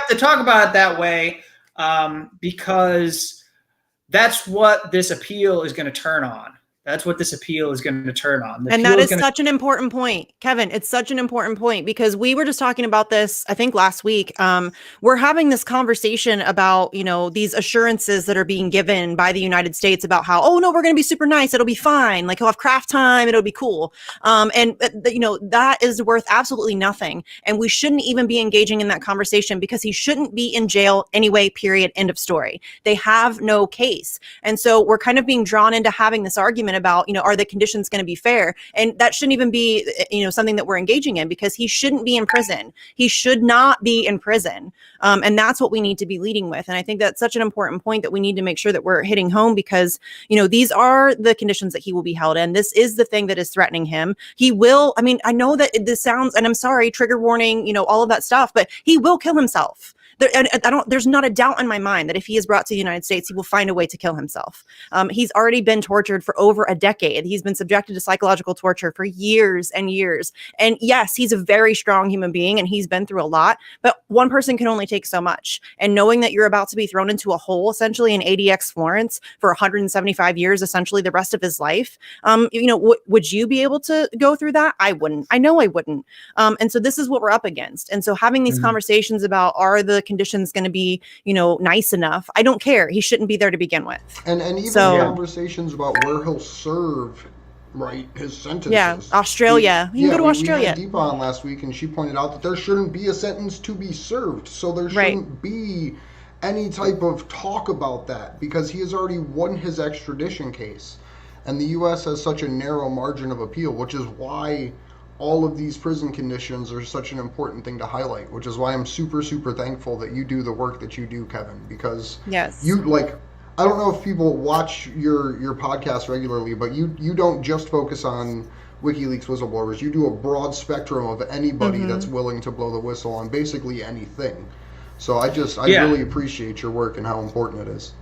to talk about it that way because that's what this appeal is going to turn on. That's what this appeal is going to turn on. And that is such an important point, Kevin. It's such an important point because we were just talking about this, I think last week. We're having this conversation about, these assurances that are being given by the United States about how, oh no, we're going to be super nice. It'll be fine. Like he'll have craft time. It'll be cool. That is worth absolutely nothing. And we shouldn't even be engaging in that conversation because he shouldn't be in jail anyway, period, end of story. They have no case. And so we're kind of being drawn into having this argument about, are the conditions going to be fair? And that shouldn't even be, something that we're engaging in because he shouldn't be in prison. He should not be in prison. And that's what we need to be leading with. And I think that's such an important point that we need to make sure that we're hitting home because, these are the conditions that he will be held in. This is the thing that is threatening him. He will, I know that this sounds, and I'm sorry, trigger warning, all of that stuff, but he will kill himself. There's not a doubt in my mind that if he is brought to the United States, he will find a way to kill himself. He's already been tortured for over a decade. He's been subjected to psychological torture for years and years. And yes, he's a very strong human being and he's been through a lot, but one person can only take so much. And knowing that you're about to be thrown into a hole, essentially in ADX Florence for 175 years, essentially the rest of his life, would you be able to go through that? I wouldn't. I know I wouldn't. And so this is what we're up against. And so having these conversations about are the conditions going to be, nice enough. I don't care. He shouldn't be there to begin with. And even conversations about where he'll serve, right, his sentences. Yeah, Australia. He can go to Australia. We had Deepa on last week, and she pointed out that there shouldn't be a sentence to be served. So there shouldn't be any type of talk about that because he has already won his extradition case. And the U.S. has such a narrow margin of appeal, which is why all of these prison conditions are such an important thing to highlight, which is why I'm super, super thankful that you do the work that you do, Kevin, because I don't know if people watch your podcast regularly, but you don't just focus on WikiLeaks whistleblowers. You do a broad spectrum of anybody that's willing to blow the whistle on basically anything. So I really appreciate your work and how important it is.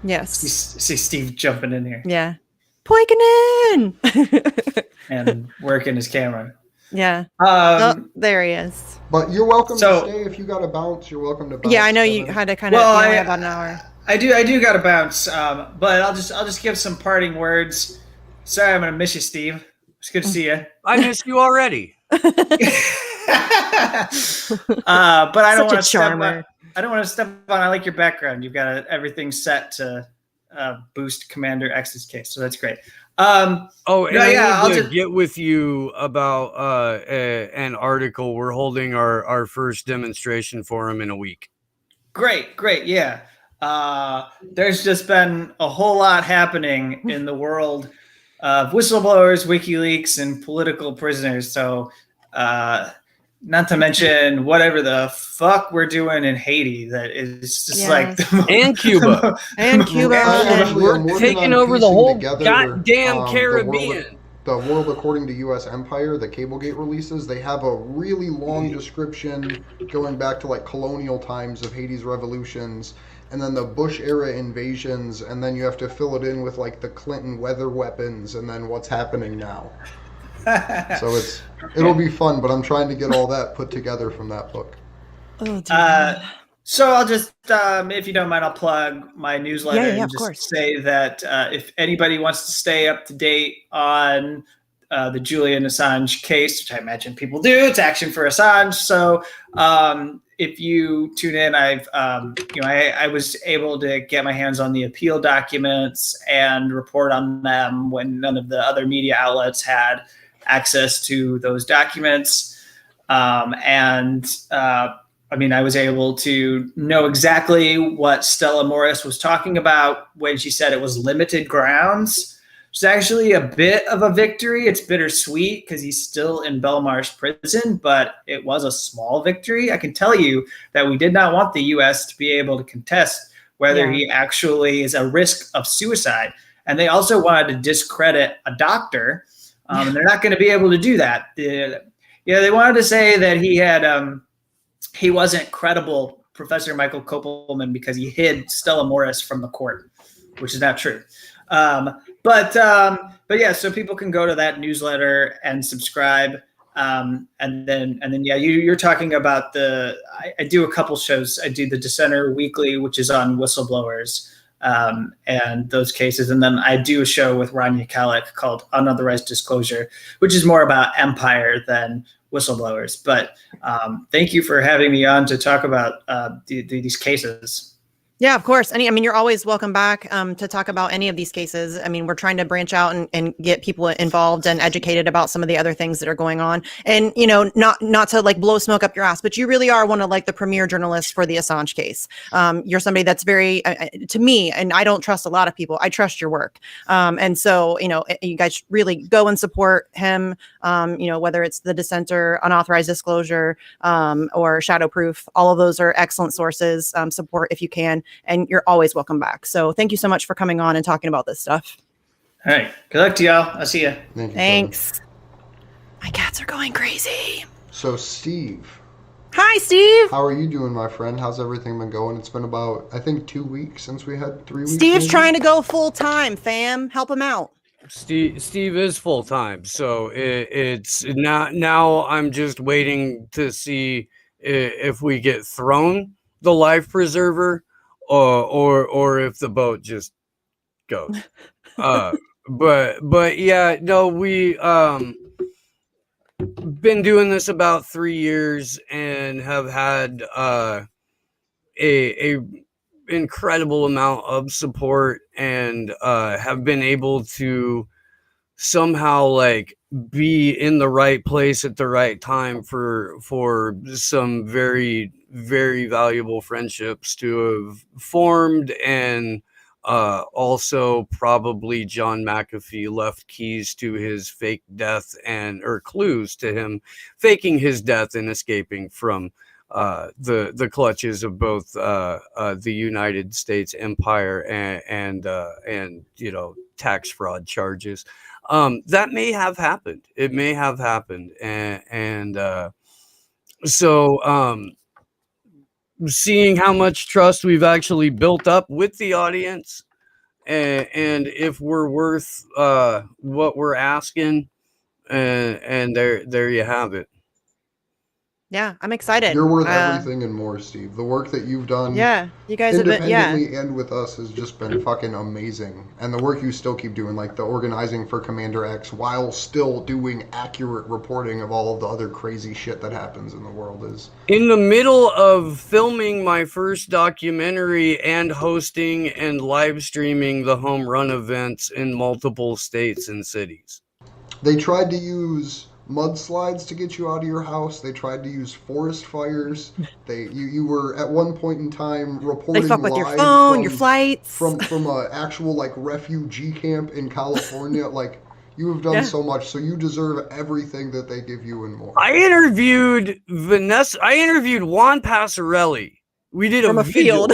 Yes. You see Steve jumping in here. Yeah. Poiking in. And working his camera. Yeah. There he is. But you're welcome to stay if you got to bounce. You're welcome to bounce. Yeah, I know you had to kind of. Well, you about an hour. I do got to bounce. But I'll just give some parting words. Sorry, I'm gonna miss you, Steve. It's good to see you. I miss you already. But I don't want to step on. I don't want to step on. I like your background. You've got everything set to boost Commander X's case, so that's great. I need to get with you about an article. We're holding our first demonstration for him in a week. Great, yeah. There's just been a whole lot happening in the world of whistleblowers, WikiLeaks, and political prisoners. So, not to mention whatever the fuck we're doing in Haiti. That is just like and Cuba and Cuba. We're taking over the whole goddamn Caribbean. The World According to U.S. Empire, the Cablegate releases, they have a really long description going back to like colonial times of Haiti's revolutions, and then the Bush era invasions, and then you have to fill it in with like the Clinton weather weapons, and then what's happening now. So it'll be fun, but I'm trying to get all that put together from that book. Oh, dear. So I'll just, if you don't mind, I'll plug my newsletter and just say that if anybody wants to stay up to date on the Julian Assange case, which I imagine people do, it's Action for Assange. So if you tune in, I was able to get my hands on the appeal documents and report on them when none of the other media outlets had access to those documents. I was able to know exactly what Stella Morris was talking about when she said it was limited grounds. It's actually a bit of a victory. It's bittersweet because he's still in Belmarsh prison, but it was a small victory. I can tell you that we did not want the U.S. to be able to contest whether he actually is a risk of suicide. And they also wanted to discredit a doctor, and they're not going to be able to do that. They wanted to say that he wasn't credible, Professor Michael Kopelman, because he hid Stella Morris from the court, which is not true. But so people can go to that newsletter and subscribe. You're talking about I do a couple shows. I do the Dissenter Weekly, which is on whistleblowers and those cases. And then I do a show with Rania Kalik called Unauthorized Disclosure, which is more about empire than whistleblowers. But thank you for having me on to talk about these cases. Yeah, of course. You're always welcome back to talk about any of these cases. We're trying to branch out and get people involved and educated about some of the other things that are going on. And, not to like blow smoke up your ass, but you really are one of like the premier journalists for the Assange case. You're somebody that's very, to me, and I don't trust a lot of people, I trust your work. And so, you guys really go and support him, whether it's the Dissenter, Unauthorized Disclosure, or Shadowproof. All of those are excellent sources. Support if you can. And you're always welcome back. So thank you so much for coming on and talking about this stuff. All right. Good luck to y'all. I'll see you. Thanks. My cats are going crazy. So, Steve. Hi, Steve. How are you doing, my friend? How's everything been going? It's been about, I think, 2 weeks since we had 3 weeks. Steve's trying to go full time, fam. Help him out. Steve is full time. So it's now I'm just waiting to see if we get thrown the life preserver or if the boat just goes. But yeah, no, we been doing this about 3 years and have had a incredible amount of support and have been able to somehow like be in the right place at the right time for some very, very valuable friendships to have formed. And also probably John McAfee left keys to his fake death or clues to him faking his death and escaping from the clutches of both the United States empire and tax fraud charges. That may have happened. It may have happened, and so seeing how much trust we've actually built up with the audience, and if we're worth what we're asking, and there you have it. Yeah, I'm excited. You're worth everything and more, Steve. The work that you've done Yeah, you guys have been, independently and with us has just been fucking amazing. And the work you still keep doing, like the organizing for Commander X, while still doing accurate reporting of all of the other crazy shit that happens in the world, is... In the middle of filming my first documentary and hosting and live streaming the home run events in multiple states and cities. They tried to use mudslides to get you out of your house. They tried to use forest fires. You were at one point in time reporting they fuck with live your phone, from, your flights, from a actual like refugee camp in California. Like, you have done so much, so you deserve everything that they give you and more. I interviewed Juan Passarelli. We did from a Vigil, field,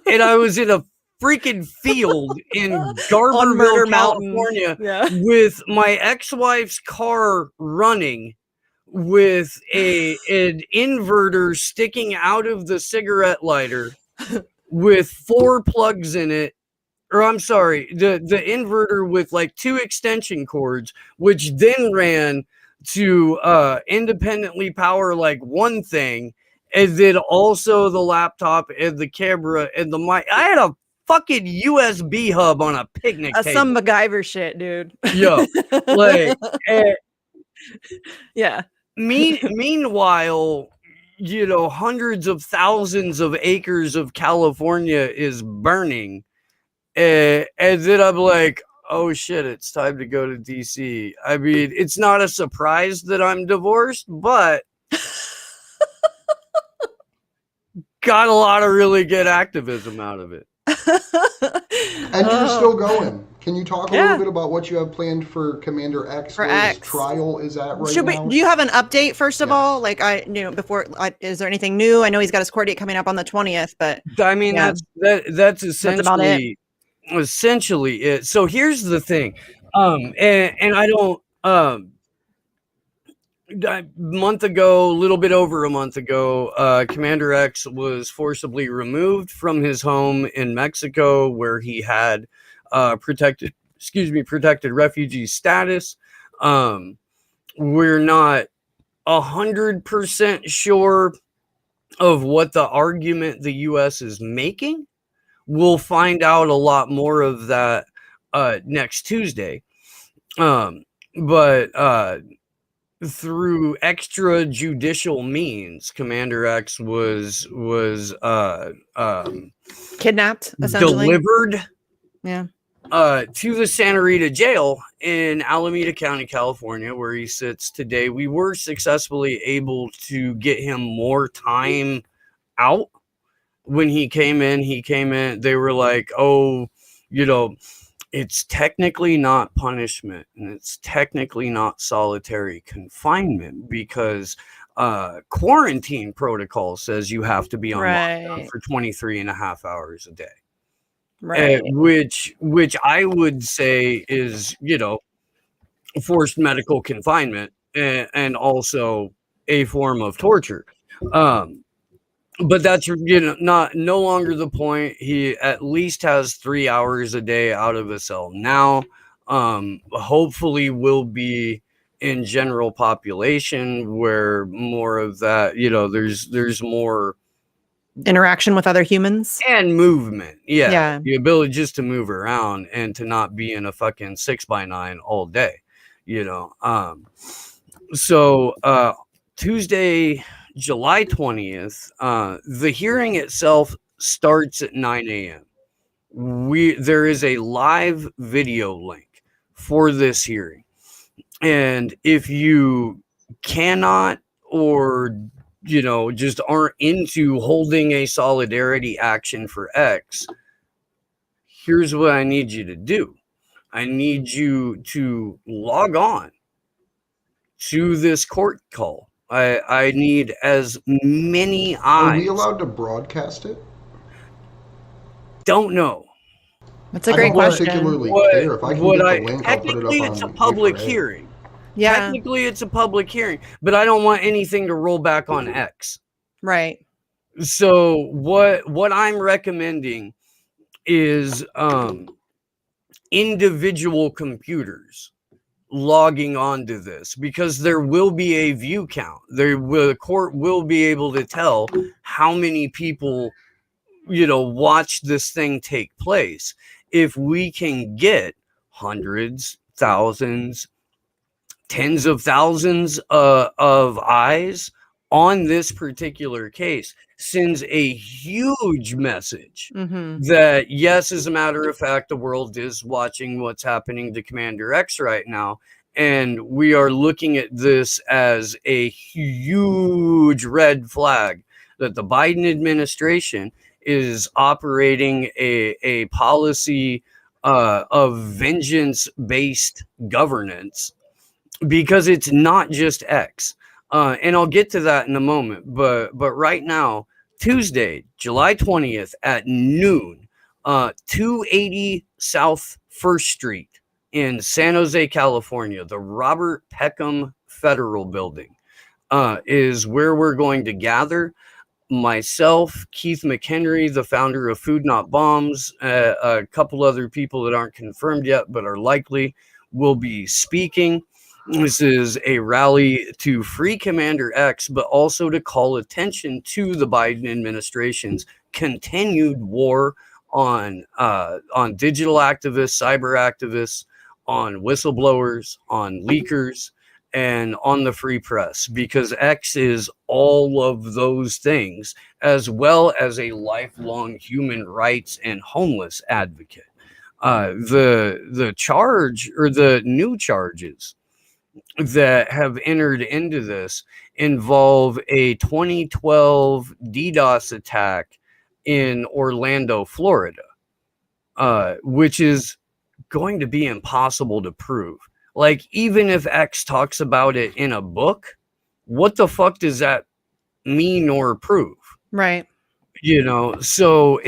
and I was in a freaking field in Garberville, California, with my ex-wife's car running, with an inverter sticking out of the cigarette lighter, with 4 plugs in it. Or I'm sorry, the inverter with like 2 extension cords, which then ran to independently power like one thing, and then also the laptop and the camera and the mic. I had a fucking USB hub on a picnic table. Some MacGyver shit, dude. Yo, like, yeah. Meanwhile, hundreds of thousands of acres of California is burning. And then I'm like, oh shit, it's time to go to DC. I mean, it's not a surprise that I'm divorced, but got a lot of really good activism out of it. And you're still going. Can you talk a little bit about what you have planned for Commander X? For where X. His trial is at right now? Do you have an update first of all? Like, is there anything new? I know he's got his court date coming up on the 20th, but I mean, that's essentially it. So here's the thing. And I don't, a little bit over a month ago, Commander X was forcibly removed from his home in Mexico, where he had protected refugee status. We're not 100% sure of what the argument the U.S. is making. We'll find out a lot more of that next Tuesday. But through extrajudicial means, Commander X was kidnapped, essentially, delivered to the Santa Rita jail in Alameda County, California, where he sits today. We were successfully able to get him more time out. When he came in, they were like, oh, it's technically not punishment, and it's technically not solitary confinement, because quarantine protocol says you have to be on lockdown for 23 and a half hours a day. Right. Which I would say is, forced medical confinement, and also a form of torture. But that's no longer the point. He at least has 3 hours a day out of a cell now. Hopefully will be in general population, where more of that, there's more interaction with other humans and movement. Yeah. The ability just to move around and to not be in a fucking 6x9 all day, So Tuesday, July 20th, the hearing itself starts at 9 a.m. There is a live video link for this hearing. And if you cannot, or just aren't into holding a solidarity action for X, here's what I need you to do. I need you to log on to this court call I need as many Are we eyes. allowed to broadcast it? Don't know. That's a I great don't question. particularly What care. If I can what get the I link, I'll put it up technically it's a on public A4A. hearing. Yeah, Technically it's a public hearing, but I don't want anything to roll back on X. right. So what I'm recommending is individual computers logging onto this, because there will be a view count. The court will be able to tell how many people, watch this thing take place. If we can get hundreds, thousands, tens of thousands of eyes on this particular case, sends a huge message Mm-hmm. that, yes, as a matter of fact, the world is watching what's happening to Commander X right now. And we are looking at this as a huge red flag that the Biden administration is operating a policy of vengeance-based governance, because it's not just X. And I'll get to that in a moment. But right now, Tuesday, July 20th at noon, 280 South First Street in San Jose, California, the Robert Peckham Federal Building, is where we're going to gather. Myself, Keith McHenry, the founder of Food Not Bombs, a couple other people that aren't confirmed yet but are likely, will be speaking. This is a rally to free Commander X, but also to call attention to the Biden administration's continued war on digital activists, cyber activists, on whistleblowers, on leakers, and on the free press, because X is all of those things, as well as a lifelong human rights and homeless advocate. The charge, or the new charges that have entered into this, involve a 2012 DDoS attack in Orlando, Florida, which is going to be impossible to prove. Like, even if X talks about it in a book, what the fuck does that mean or prove? Right. So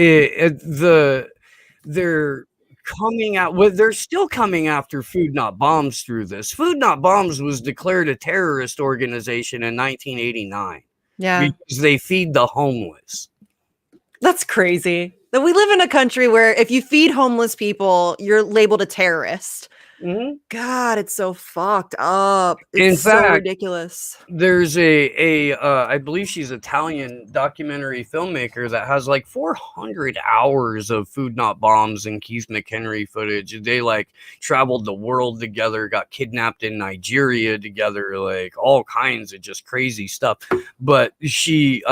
they're coming out. Well, they're still coming after Food Not Bombs through this. Food Not Bombs was declared a terrorist organization in 1989 Yeah. because they feed the homeless. That's crazy. That we live in a country where if you feed homeless people, you're labeled a terrorist. Mm-hmm. God, it's so fucked up. It's In so fact, ridiculous. There's I believe she's Italian documentary filmmaker that has like 400 hours of Food Not Bombs and Keith McHenry footage. They like traveled the world together, got kidnapped in Nigeria together, like all kinds of just crazy stuff. But she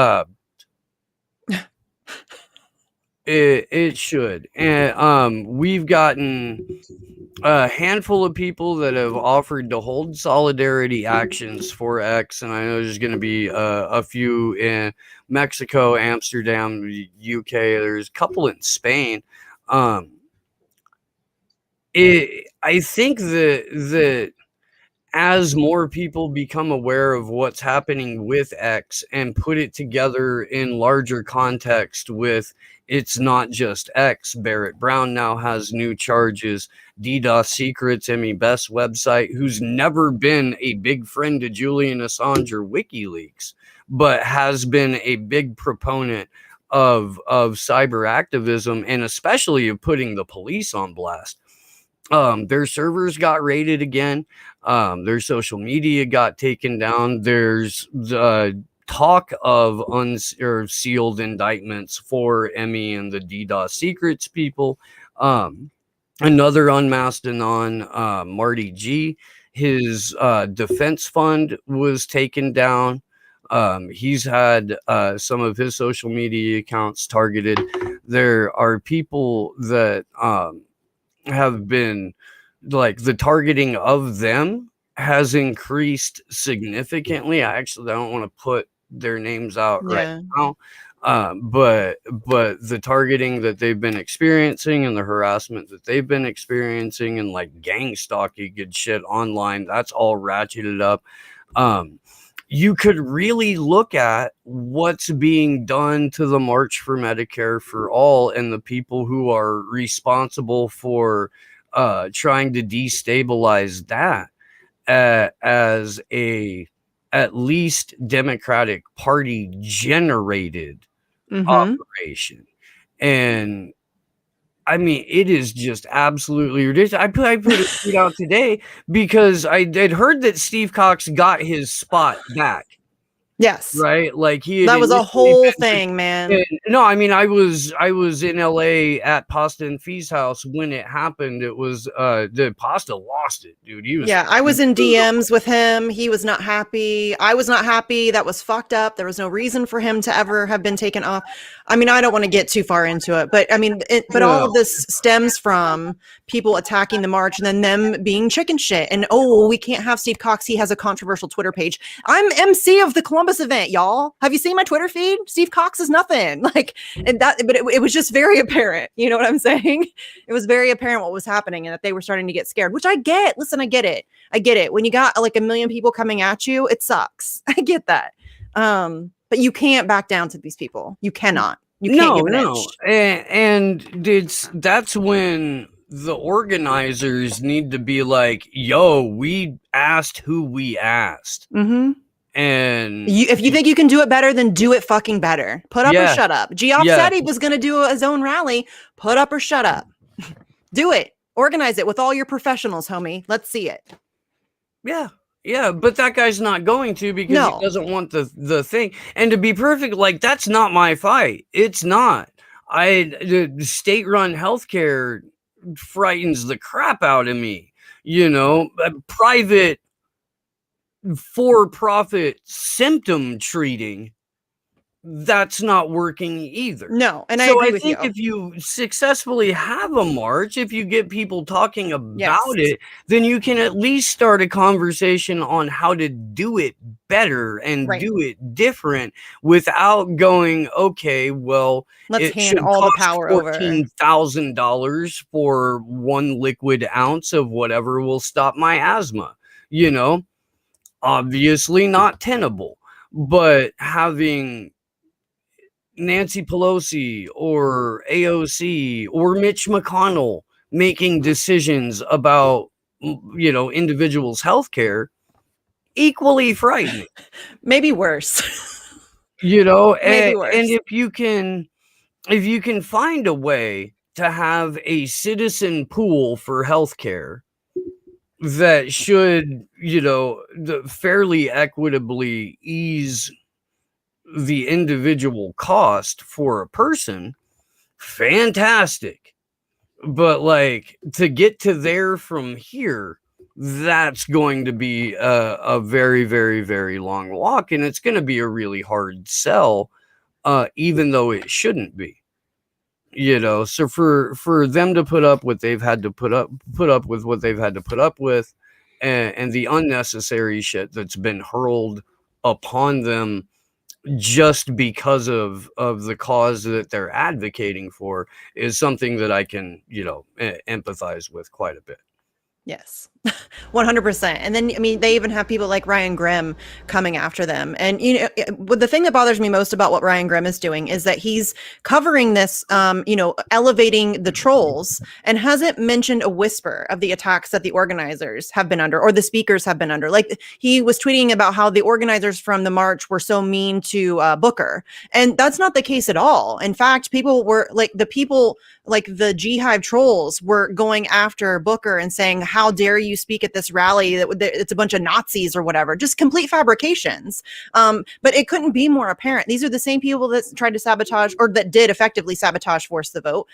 it should. And we've gotten a handful of people that have offered to hold solidarity actions for X, and I know there's going to be a few in Mexico, Amsterdam, UK. There's a couple in Spain. I think that as more people become aware of what's happening with X and put it together in larger context with, it's not just X. Barrett Brown now has new charges. DDoS Secrets, Emmy Best's website, who's never been a big friend to Julian Assange or WikiLeaks, but has been a big proponent of cyber activism, and especially of putting the police on blast. Their servers got raided again. Their social media got taken down. There's talk of sealed indictments for Emmy and the DDoS Secrets people. Another unmasked anon, Marty G. His defense fund was taken down. He's had some of his social media accounts targeted. There are people that have been, like, the targeting of them has increased significantly. I don't want to put their names out right now, but the targeting that they've been experiencing and the harassment that they've been experiencing and like gang stalking good shit online, that's all ratcheted up. you could really look at what's being done to the March for Medicare for All and the people who are responsible for trying to destabilize that as a at least Democratic Party generated operation. And I mean, it is just absolutely ridiculous. I put a tweet out today because I had heard that Steve Cox got his spot back. Yes. Right? Like that was a whole thing, man. No, I mean, I was in LA at Pasta and Fee's house when it happened. It was the Pasta lost it, dude. I was in DMs with him. He was not happy. I was not happy. That was fucked up. There was no reason for him to ever have been taken off. I mean, I don't want to get too far into it, but I mean, all of this stems from people attacking the march and then them being chicken shit. And we can't have Steve Cox. He has a controversial Twitter page. I'm MC of the Columbus event, y'all. Have you seen my Twitter feed? Steve Cox is nothing. Like, and that, but it was just very apparent. You know what I'm saying? It was very apparent what was happening and that they were starting to get scared, which I get. Listen, I get it. When you got like 1 million people coming at you, it sucks. I get that. But you can't back down to these people. You cannot. You can't get bitched. And that's when the organizers need to be like, yo, we asked who we asked. Mm-hmm. And if you think you can do it better, then do it fucking better. Put up or shut up. Geoff said he was going to do his own rally. Put up or shut up. Do it. Organize it with all your professionals, homie. Let's see it. Yeah, but that guy's not going to because he doesn't want the thing. And to be perfect, like, that's not my fight. It's not. The state-run healthcare frightens the crap out of me. You know, private for-profit symptom treating, that's not working either. No, and I think if you successfully have a march, if you get people talking about it, then you can at least start a conversation on how to do it better and do it different without going, okay, well, let's hand all the power over. $14,000 for 1 liquid ounce of whatever will stop my asthma. You know, obviously not tenable, but having Nancy Pelosi or AOC or Mitch McConnell making decisions about, you know, individuals' healthcare, equally frightening. Maybe worse. You know, Maybe worse. And if you can find a way to have a citizen pool for healthcare that should, you know, fairly equitably ease the individual cost for a person, fantastic. But like, to get to there from here, that's going to be a very, very, very long walk, and it's going to be a really hard sell, even though it shouldn't be. You know, so for them to put up what they've had to put up with what they've had to put up with, and the unnecessary shit that's been hurled upon them just because of the cause that they're advocating for, is something that I can, you know, empathize with quite a bit. Yes, 100%. And then, I mean, they even have people like Ryan Grimm coming after them. And, you know, the thing that bothers me most about what Ryan Grimm is doing is that he's covering this, you know, elevating the trolls, and hasn't mentioned a whisper of the attacks that the organizers have been under, or the speakers have been under. Like, he was tweeting about how the organizers from the march were so mean to Booker. And that's not the case at all. In fact, people were like, the G-Hive trolls were going after Booker and saying, how dare you speak at this rally, that it's a bunch of Nazis or whatever, just complete fabrications. But it couldn't be more apparent. These are the same people that tried to sabotage, or that did effectively sabotage Force the Vote.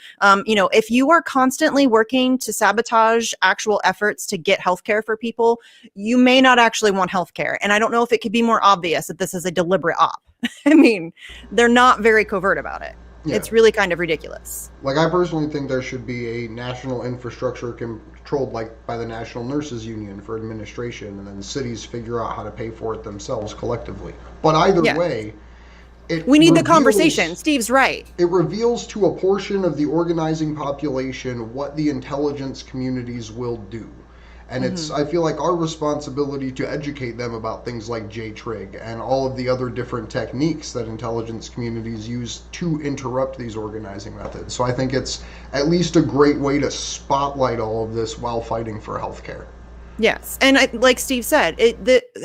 You know, if you are constantly working to sabotage actual efforts to get healthcare for people, you may not actually want healthcare. And I don't know if it could be more obvious that this is a deliberate op. I mean, they're not very covert about it. Yeah. It's really kind of ridiculous. Like, I personally think there should be a national infrastructure controlled, like, by the National Nurses Union for administration, and then cities figure out how to pay for it themselves collectively. But either way, we need the conversation. Steve's right. It reveals to a portion of the organizing population what the intelligence communities will do. And it's, I feel like our responsibility to educate them about things like J-Trig and all of the other different techniques that intelligence communities use to interrupt these organizing methods. So I think it's at least a great way to spotlight all of this while fighting for healthcare. Yes, and like Steve said,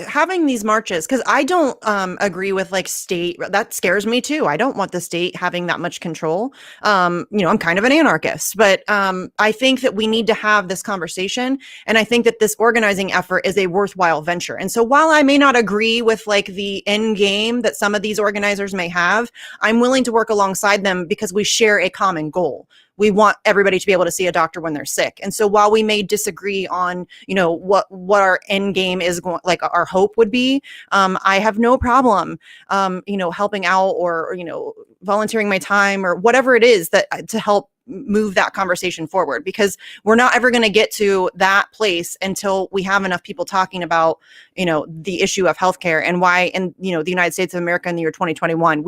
having these marches, because I don't agree with like state, that scares me too. I don't want the state having that much control. I'm kind of an anarchist, but I think that we need to have this conversation, and I think that this organizing effort is a worthwhile venture. And so while I may not agree with like the end game that some of these organizers may have, I'm willing to work alongside them because we share a common goal. We want everybody to be able to see a doctor when they're sick. And so while we may disagree on, what our end game is going, like our hope would be, I have no problem, helping out or, volunteering my time or whatever it is that to help move that conversation forward, because we're not ever going to get to that place until we have enough people talking about, the issue of healthcare and why in, the United States of America in the year 2021,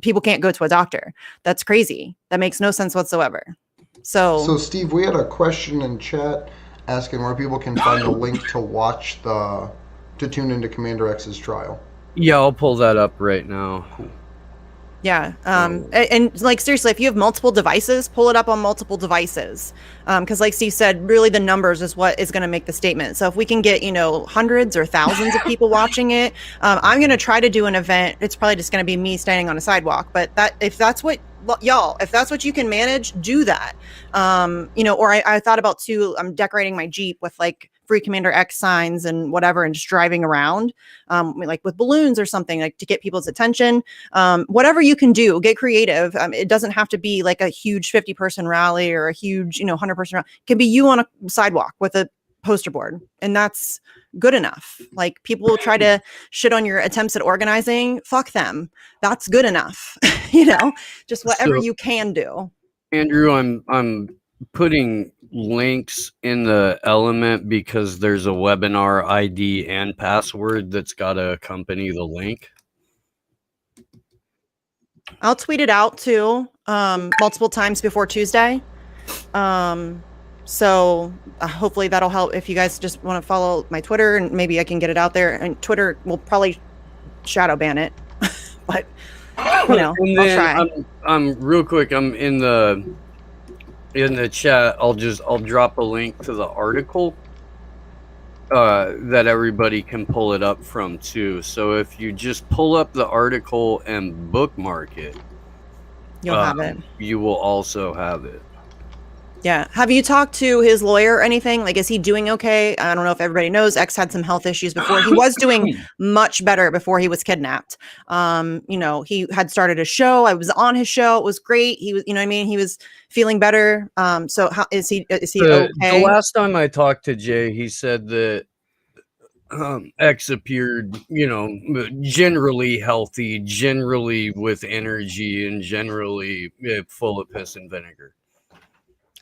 people can't go to a doctor. That's crazy. That makes no sense whatsoever. So Steve, we had a question in chat asking where people can find a link to tune into Commander X's trial. Yeah, I'll pull that up right now. yeah. And like, seriously, if you have multiple devices, pull it up on multiple devices. Because like Steve said, really the numbers is what is going to make the statement. So if we can get, hundreds or thousands of people watching it, I'm going to try to do an event. It's probably just going to be me standing on a sidewalk, but if that's what you can manage, do that. Or I thought about too, I'm decorating my Jeep with like Free Commander X signs and whatever, and just driving around, like with balloons or something, like to get people's attention. Whatever you can do, get creative. It doesn't have to be like a huge 50-person rally or a huge, 100-person rally. It can be you on a sidewalk with a poster board, and that's good enough. Like, people will try to shit on your attempts at organizing. Fuck them. That's good enough. Just whatever you can do. Andrew, I'm putting links in the element because there's a webinar ID and password that's got to accompany the link. I'll tweet it out too, multiple times before Tuesday. So hopefully that'll help if you guys just want to follow my Twitter, and maybe I can get it out there. And Twitter will probably shadow ban it, but I'll try. I'm real quick. I'm in the chat. I'll drop a link to the article that everybody can pull it up from too. So if you just pull up the article and bookmark it, you'll have it. You will also have it. Yeah. Have you talked to his lawyer or anything? Like, is he doing okay? I don't know if everybody knows, X had some health issues before. He was doing much better before he was kidnapped. He had started a show. I was on his show. It was great. He was, he was feeling better. So how is he okay? The last time I talked to Jay, he said that X appeared, generally healthy, generally with energy, and generally full of piss and vinegar.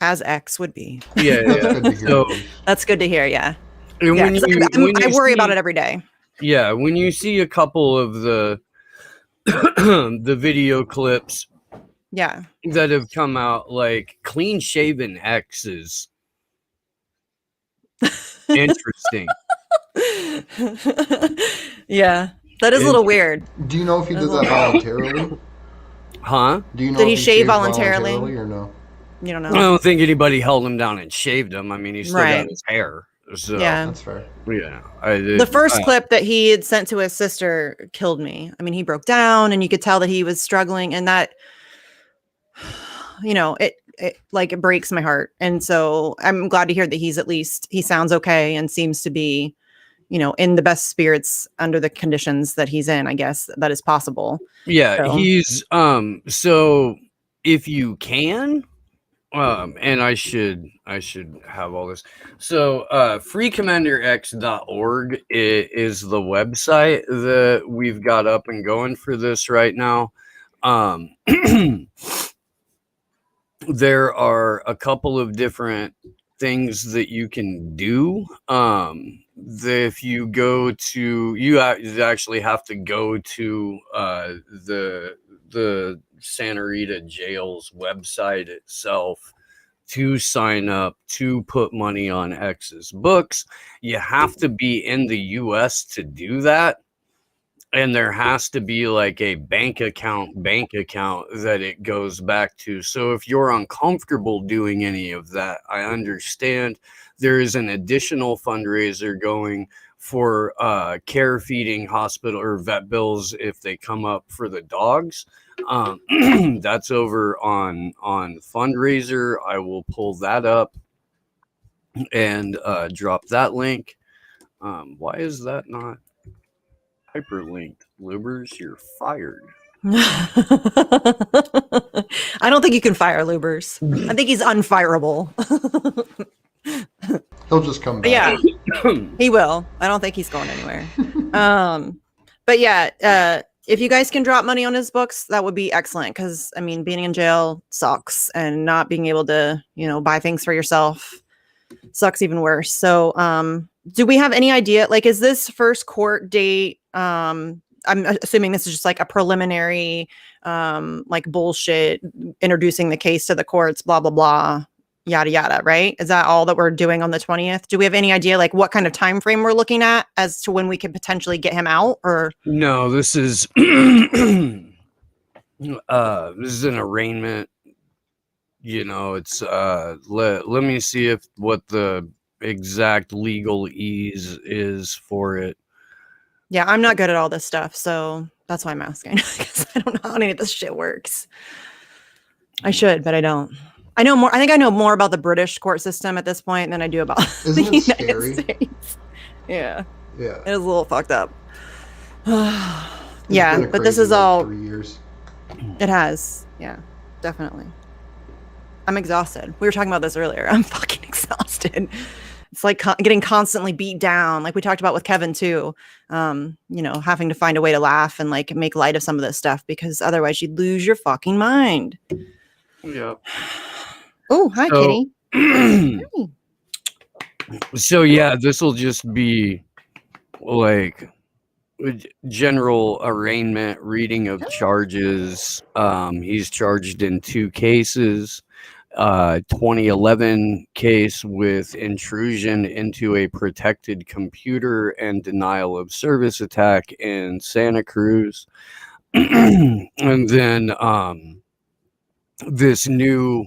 As X would be. Yeah. That's good to hear. Yeah. I worry about it every day. Yeah. When you see a couple of the the video clips that have come out, like clean shaven X is interesting. Yeah. That is a little weird. Do you know if he did that voluntarily? Huh? Do you know did if he shave voluntarily or no? You don't know. I don't think anybody held him down and shaved him. I mean, he still got his hair. So, yeah, that's fair. Yeah. The first clip that he had sent to his sister killed me. I mean, he broke down, and you could tell that he was struggling, and that, it breaks my heart. And so I'm glad to hear that he sounds okay and seems to be, in the best spirits under the conditions that he's in. I guess that is possible. Yeah, he's so if you can. And I should have all this. So freecommanderx.org is the website that we've got up and going for this right now. There are a couple of different things that you can do. If you go to, you actually have to go to the Santa Rita jail's website itself to sign up to put money on X's books. You have to be in the US to do that. And there has to be like a bank account that it goes back to. So if you're uncomfortable doing any of that, I understand. There is an additional fundraiser going for care feeding hospital or vet bills if they come up for the dogs. That's over on fundraiser. I will pull that up and drop that link. Why is that not hyperlinked? Lubers, you're fired. I don't think you can fire Lubers. I think he's unfireable. He'll just come back. Yeah, he will. I don't think he's going anywhere. But yeah, if you guys can drop money on his books, that would be excellent. Because I mean, being in jail sucks, and not being able to, buy things for yourself sucks even worse. So, do we have any idea? Like, is this first court date? I'm assuming this is just like a preliminary, like bullshit, introducing the case to the courts, blah blah blah, yada yada. Right? Is that all that we're doing on the 20th? Do we have any idea like what kind of time frame we're looking at as to when we could potentially get him out? Or no, this is this is an arraignment. It's let me see what the exact legal ease is for it. Yeah, I'm not good at all this stuff, so that's why I'm asking, because I don't know how any of this shit works. I should, but I don't. I know more. I think I know more about the British court system at this point than I do about the United States. Yeah. Yeah. It is a little fucked up. It's Yeah, been a but this crazy, is all. 3 years. It has. Yeah, definitely. I'm exhausted. We were talking about this earlier. I'm fucking exhausted. It's like getting constantly beat down, like we talked about with Kevin too. Having to find a way to laugh and like make light of some of this stuff, because otherwise you'd lose your fucking mind. Yeah. Oh, hi, Kitty. So yeah, this will just be like general arraignment, reading of charges. He's charged in 2 cases. 2011 case with intrusion into a protected computer and denial of service attack in Santa Cruz. And then this new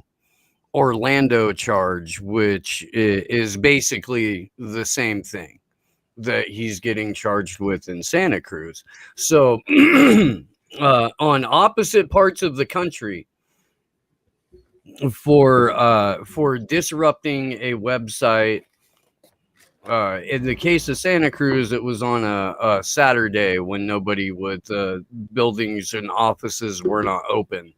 Orlando charge, which is basically the same thing that he's getting charged with in Santa Cruz. So on opposite parts of the country, for disrupting a website. In the case of Santa Cruz, it was on a Saturday when the buildings and offices were not open,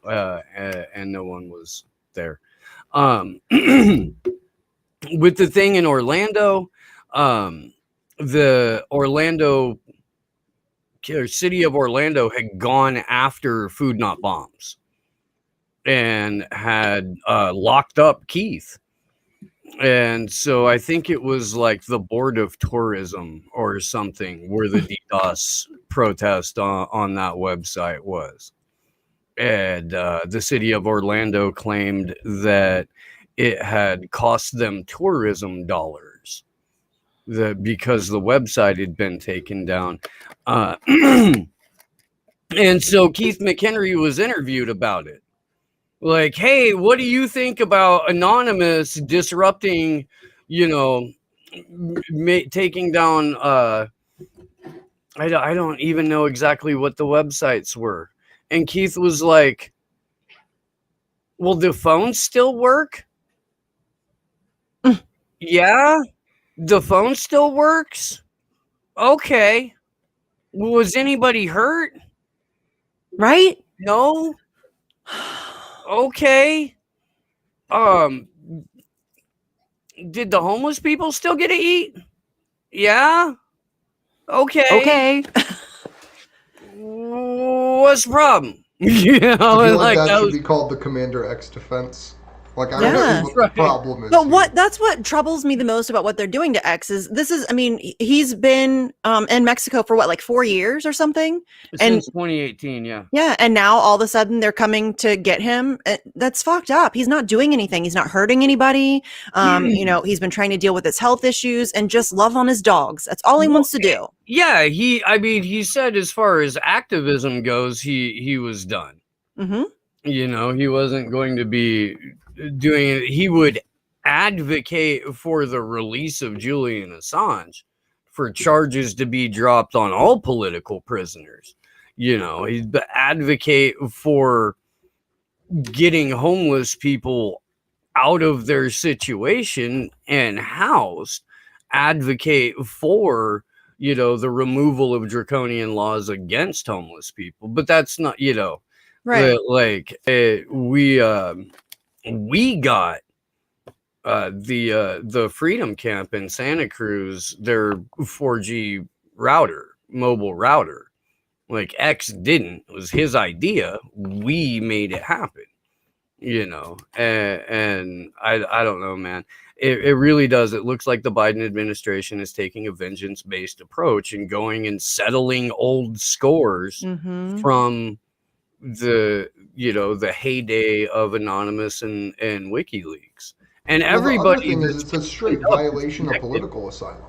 and no one was there. With the thing in Orlando, the city of Orlando had gone after Food Not Bombs and had locked up Keith. And so I think it was like the Board of Tourism or something where the DDoS protest on that website was. And the city of Orlando claimed that it had cost them tourism dollars because the website had been taken down. And so Keith McHenry was interviewed about it. Like, hey, what do you think about Anonymous disrupting, taking down, I don't even know exactly what the websites were. And Keith was like, well, do phones still work? Yeah, the phone still works? Okay. Was anybody hurt? Right? No. Okay. Did the homeless people still get to eat? Yeah. Okay. What's the problem? I feel like that should was... be called the Commander X defense. Like, I Yeah. don't see what Right. the problem is. But that's what troubles me the most about what they're doing to X is I mean, he's been in Mexico for what, like 4 years or something? And Since 2018, yeah. yeah, and now all of a sudden they're coming to get him. That's fucked up. He's not doing anything. He's not hurting anybody. You know, he's been trying to deal with his health issues and just love on his dogs. That's all he wants to do. Yeah, he said as far as activism goes, he was done. Mm-hmm. You know, he wasn't going to be doing it. He would advocate for the release of Julian Assange, for charges to be dropped on all political prisoners. You know, he'd advocate for getting homeless people out of their situation and housed, advocate for, you know, the removal of draconian laws against homeless people. But that's not, you know, Right. like we got the Freedom Camp in Santa Cruz, their 4G router, mobile router. Like, X didn't. It was his idea. We made it happen, you know. And I don't know, man. It really does. It looks like the Biden administration is taking a vengeance-based approach and going and settling old scores from the, you know, the heyday of Anonymous and WikiLeaks. And everybody, the other thing is, it's a straight violation of political asylum.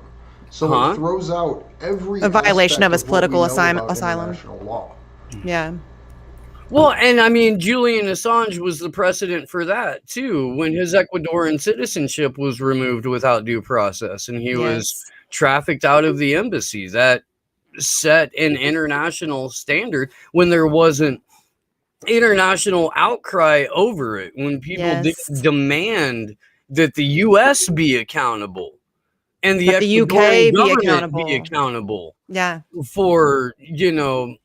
So it throws out every a violation of his political asylum. asylum. Law. Yeah. well, and I mean, Julian Assange was the precedent for that too, when his Ecuadorian citizenship was removed without due process, and he was trafficked out of the embassy. That set an international standard when there wasn't international outcry over it, when people didn't demand that the US be accountable and the UK be accountable for, you know,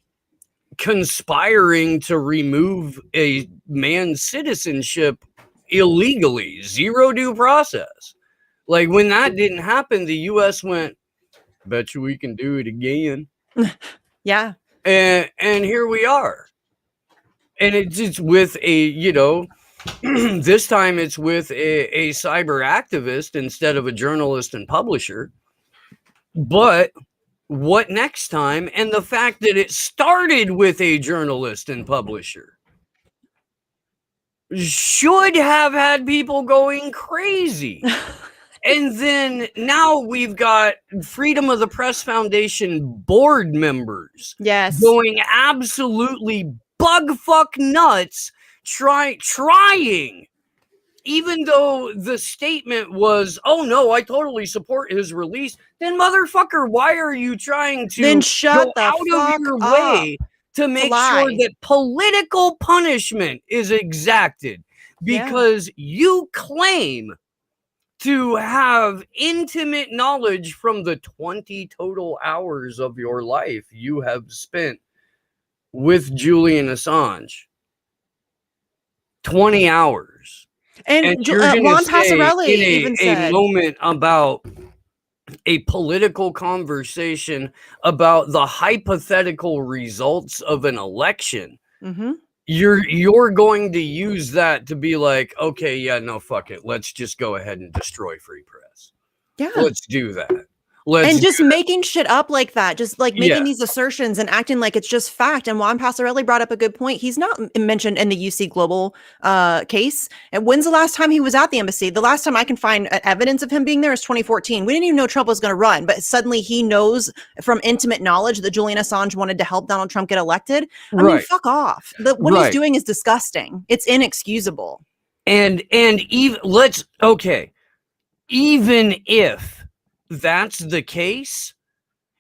conspiring to remove a man's citizenship illegally, zero due process. Like, when that didn't happen, the US went, bet you we can do it again. Yeah. And here we are. And it's with a, you know, this time it's with a cyber activist instead of a journalist and publisher. But what next time? And the fact that it started with a journalist and publisher should have had people going crazy. And then now we've got Freedom of the Press Foundation board members going absolutely bug fuck nuts, trying, even though the statement was, oh no, I totally support his release. Then, motherfucker, why are you trying to then shut go out of your way to make sure that political punishment is exacted? Because you claim to have intimate knowledge from the 20 total hours of your life you have spent with Julian Assange. 20 hours. And Juan Passarelli even said a moment about a political conversation about the hypothetical results of an election. You're going to use that to be like, okay, yeah, no, fuck it. Let's just go ahead and destroy free press. Yeah. Let's do that. And just making shit up like that, just like making these assertions and acting like it's just fact. And Juan Passarelli brought up a good point. He's not mentioned in the UC Global case. And when's the last time he was at the embassy? The last time I can find evidence of him being there is 2014. We didn't even know Trump was going to run, but suddenly he knows from intimate knowledge that Julian Assange wanted to help Donald Trump get elected. I mean, fuck off. What he's doing is disgusting. It's inexcusable. And even even if that's the case,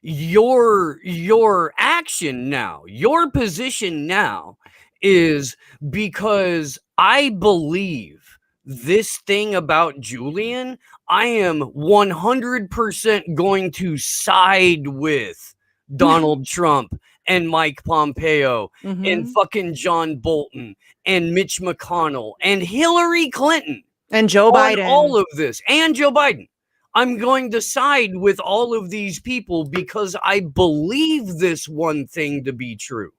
your action now, your position now is because I believe this thing about Julian, I am 100% going to side with Donald Trump and Mike Pompeo and fucking John Bolton and Mitch McConnell and Hillary Clinton and Joe Biden. All of this, and Joe Biden. I'm going to side with all of these people because I believe this one thing to be true.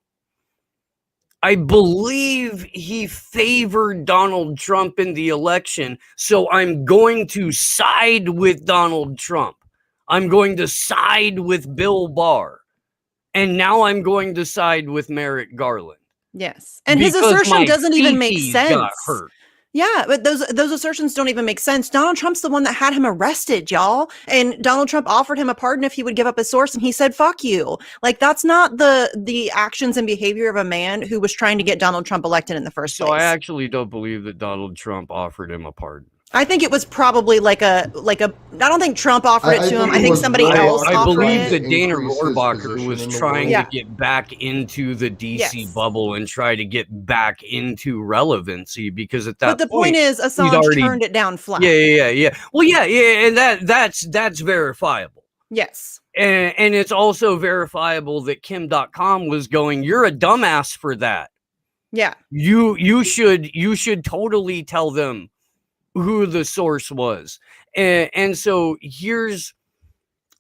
I believe he favored Donald Trump in the election, so I'm going to side with Donald Trump. I'm going to side with Bill Barr. And now I'm going to side with Merrick Garland. Yes. And his Because assertion my doesn't even make feces sense. got hurt. Yeah, but those assertions don't even make sense. Donald Trump's the one that had him arrested, y'all. And Donald Trump offered him a pardon if he would give up his source, and he said, "Fuck you." Like, that's not the actions and behavior of a man who was trying to get Donald Trump elected in the first So place. I actually don't believe that Donald Trump offered him a pardon. I think it was probably like a I don't think Trump offered it to him. I think somebody else I offered believe it. that Dana Increase his Rohrabacher position was in the trying world. to get back into the DC Yes. bubble and try to get back into relevancy, because at that But the point is, Assange already turned it down flat. Yeah. Well, yeah, and that's verifiable. Yes. And it's also verifiable that Kim.com was going, "You're a dumbass for that. Yeah. You should totally tell them who the source was." And so here's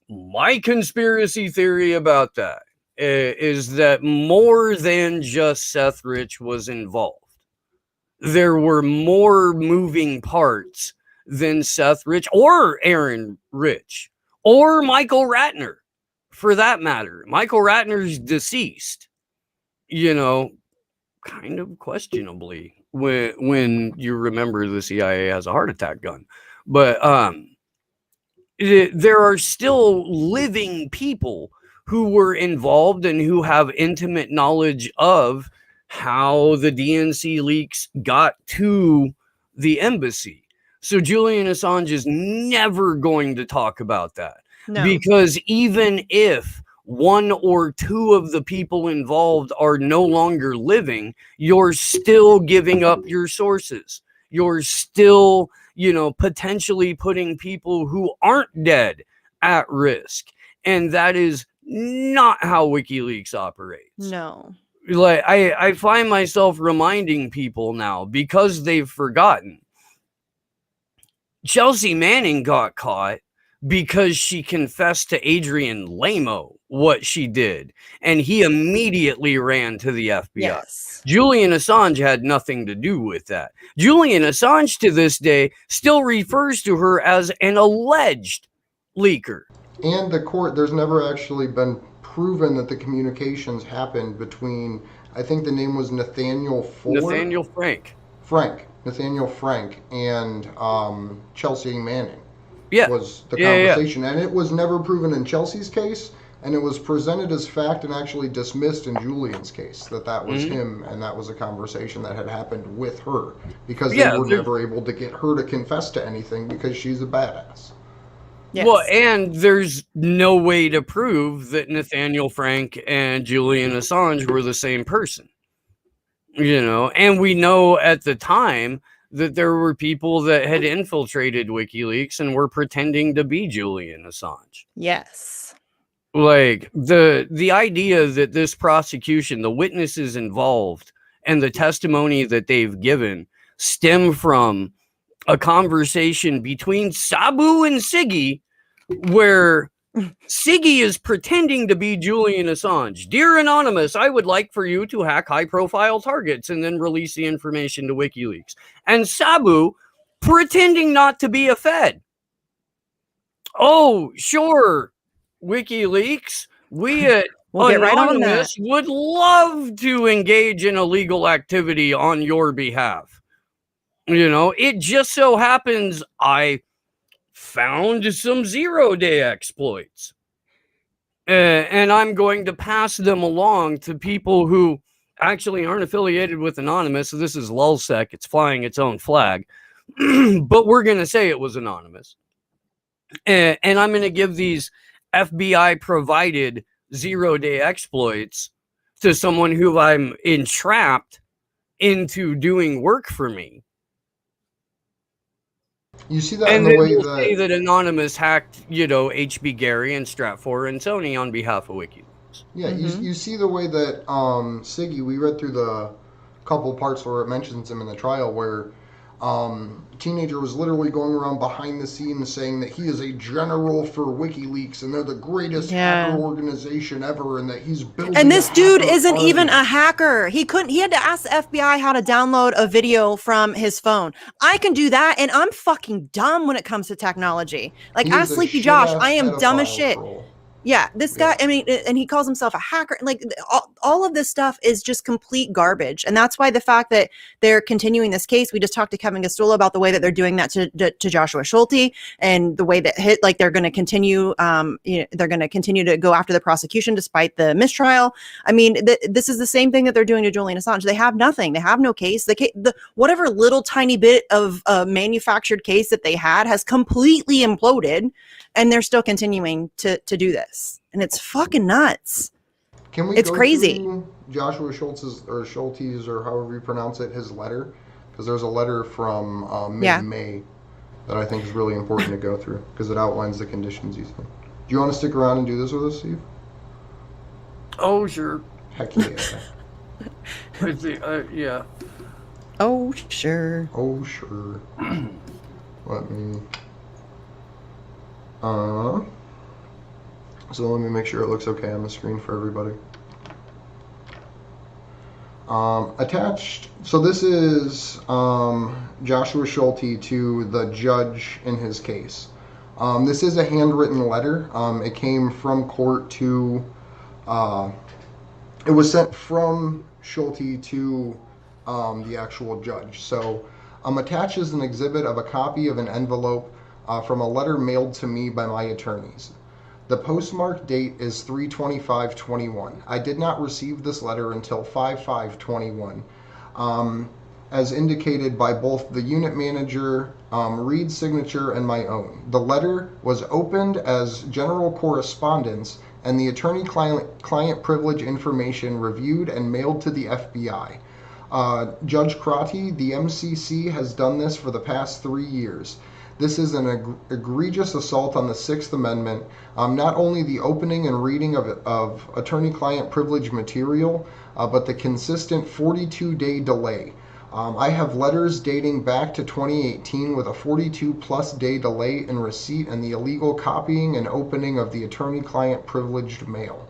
my conspiracy theory about that, is that more than just Seth Rich was involved. There were more moving parts than Seth Rich or Aaron Rich or Michael Ratner, for that matter. Michael Ratner's deceased, kind of questionably, when you remember the CIA has a heart attack gun. But there are still living people who were involved and who have intimate knowledge of how the DNC leaks got to the embassy. So Julian Assange is never going to talk about that. No. Because even if one or two of the people involved are no longer living, you're still giving up your sources. You're still, potentially putting people who aren't dead at risk. And that is not how WikiLeaks operates. No. Like, I find myself reminding people now, because they've forgotten. Chelsea Manning got caught because she confessed to Adrian Lamo what she did, and he immediately ran to the FBI. Yes. Julian Assange had nothing to do with that. Julian Assange to this day still refers to her as an alleged leaker. And the court, there's never actually been proven that the communications happened between, I think the name was Nathaniel Frank and Chelsea Manning. Yeah. Was the conversation. And it was never proven in Chelsea's case, and it was presented as fact and actually dismissed in Julian's case, that was him, and that was a conversation that had happened with her, because they were never able to get her to confess to anything because she's a badass. Yes. Well, and there's no way to prove that Nathaniel Frank and Julian Assange were the same person. And we know at the time that there were people that had infiltrated WikiLeaks and were pretending to be Julian Assange. Yes. Like, the idea that this prosecution, the witnesses involved, and the testimony that they've given stem from a conversation between Sabu and Siggy, where Siggy is pretending to be Julian Assange. "Dear Anonymous, I would like for you to hack high-profile targets and then release the information to WikiLeaks." And Sabu pretending not to be a Fed. "Oh, sure, WikiLeaks, we at We'll get right on Anonymous that. would love to engage in illegal activity on your behalf. It just so happens I found some zero-day exploits. And I'm going to pass them along to people who actually aren't affiliated with Anonymous." So this is LulzSec. It's flying its own flag. But we're going to say it was Anonymous. And I'm going to give these FBI-provided zero-day exploits to someone who I'm entrapped into doing work for me. You see that And in the way then we'll say that Anonymous hacked, HB Gary and Stratfor and Sony on behalf of WikiLeaks. Yeah, you see the way that Siggy, we read through the couple parts where it mentions him in the trial, where Teenager was literally going around behind the scenes saying that he is a general for WikiLeaks and they're the greatest hacker organization ever, and that he's building. And this dude isn't army. even a hacker. He had to ask the FBI how to download a video from his phone. I can do that, and I'm fucking dumb when it comes to technology. Like, ask Sleepy Josh, I am dumb as shit. Yeah, this guy, I mean, and he calls himself a hacker. Like, all of this stuff is just complete garbage. And that's why the fact that they're continuing this case, we just talked to Kevin Gasztola about the way that they're doing that to Joshua Schulte, and the way that they're going to continue, they're going to continue to go after the prosecution despite the mistrial. I mean, this is the same thing that they're doing to Julian Assange. They have nothing. They have no case. The whatever little tiny bit of manufactured case that they had has completely imploded, and they're still continuing to do this. And it's fucking nuts. It's crazy. Joshua Schulte's or however you pronounce it, his letter, because there's a letter from mid-May that I think is really important to go through because it outlines the conditions he's in. Do you want to stick around and do this with us, Steve? Oh, sure. Heck yeah. I think, yeah. Oh, sure. Oh, sure. Let me... So let me make sure it looks okay on the screen for everybody. Attached, so this is Joshua Schulte to the judge in his case. This is a handwritten letter. It came from court to, it was sent from Schulte to the actual judge. So attached is an exhibit of a copy of an envelope from a letter mailed to me by my attorneys. The postmark date is 3/25/21. I did not receive this letter until 5/5/21, as indicated by both the unit manager, Reed's signature, and my own. The letter was opened as general correspondence and the attorney-client privilege information reviewed and mailed to the FBI. Judge Crotty, the MCC has done this for the past 3 years. This is an egregious assault on the Sixth Amendment. Not only the opening and reading of attorney-client privilege material, but the consistent 42-day delay. I have letters dating back to 2018 with a 42-plus day delay in receipt and the illegal copying and opening of the attorney-client privileged mail.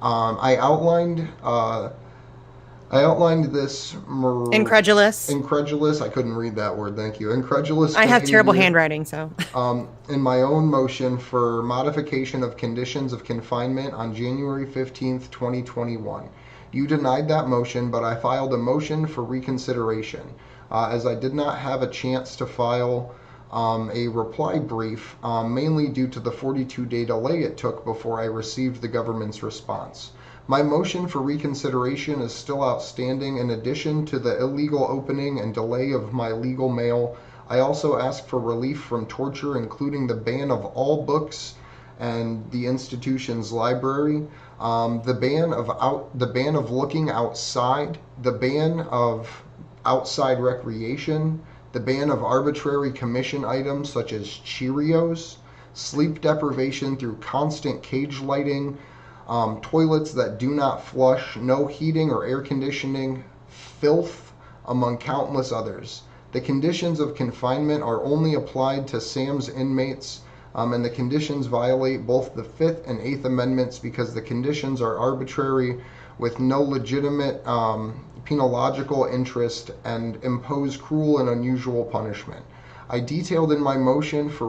I outlined this... Incredulous. I couldn't read that word, thank you. Incredulous. I have terrible handwriting, so. In my own motion for modification of conditions of confinement on January 15th, 2021. You denied that motion, but I filed a motion for reconsideration. As I did not have a chance to file a reply brief, mainly due to the 42-day delay it took before I received the government's response. My motion for reconsideration is still outstanding. In addition to the illegal opening and delay of my legal mail, I also ask for relief from torture, including the ban of all books and the institution's library, the ban of looking outside, the ban of outside recreation, the ban of arbitrary commission items such as Cheerios, sleep deprivation through constant cage lighting, toilets that do not flush, no heating or air conditioning, filth, among countless others. The conditions of confinement are only applied to SAM's inmates, and the conditions violate both the Fifth and Eighth Amendments because the conditions are arbitrary with no legitimate penological interest and impose cruel and unusual punishment. I detailed in my motion for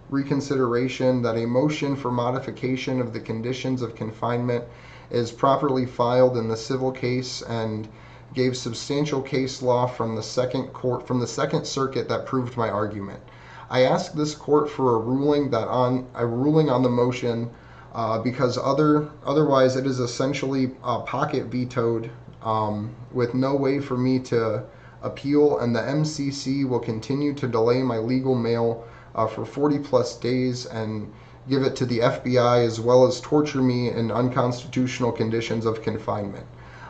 reconsideration that a motion for modification of the conditions of confinement is properly filed in the civil case and gave substantial case law from the Second Circuit that proved my argument. I asked this court for a ruling on the motion because otherwise it is essentially pocket vetoed with no way for me to appeal, and the MCC will continue to delay my legal mail for 40 plus days and give it to the FBI as well as torture me in unconstitutional conditions of confinement.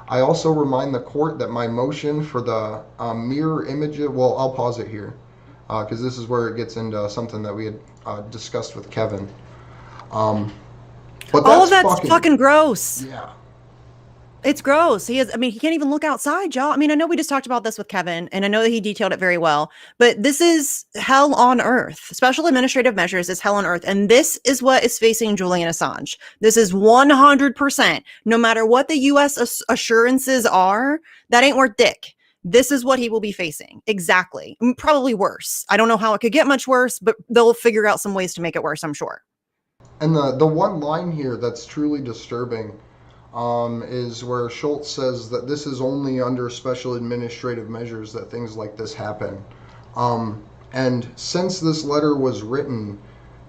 I also remind the court that my motion for the mirror image, well, I'll pause it here because this is where it gets into something that we had discussed with Kevin. But all of that's fucking gross. Yeah. It's gross. He can't even look outside, y'all. I mean, I know we just talked about this with Kevin, and I know that he detailed it very well, but this is hell on earth. Special administrative measures is hell on earth. And this is what is facing Julian Assange. This is 100%, no matter what the U.S. assurances are, that ain't worth dick. This is what he will be facing. Exactly. Probably worse. I don't know how it could get much worse, but they'll figure out some ways to make it worse, I'm sure. And the one line here that's truly disturbing is where Schultz says that this is only under special administrative measures that things like this happen. And since this letter was written,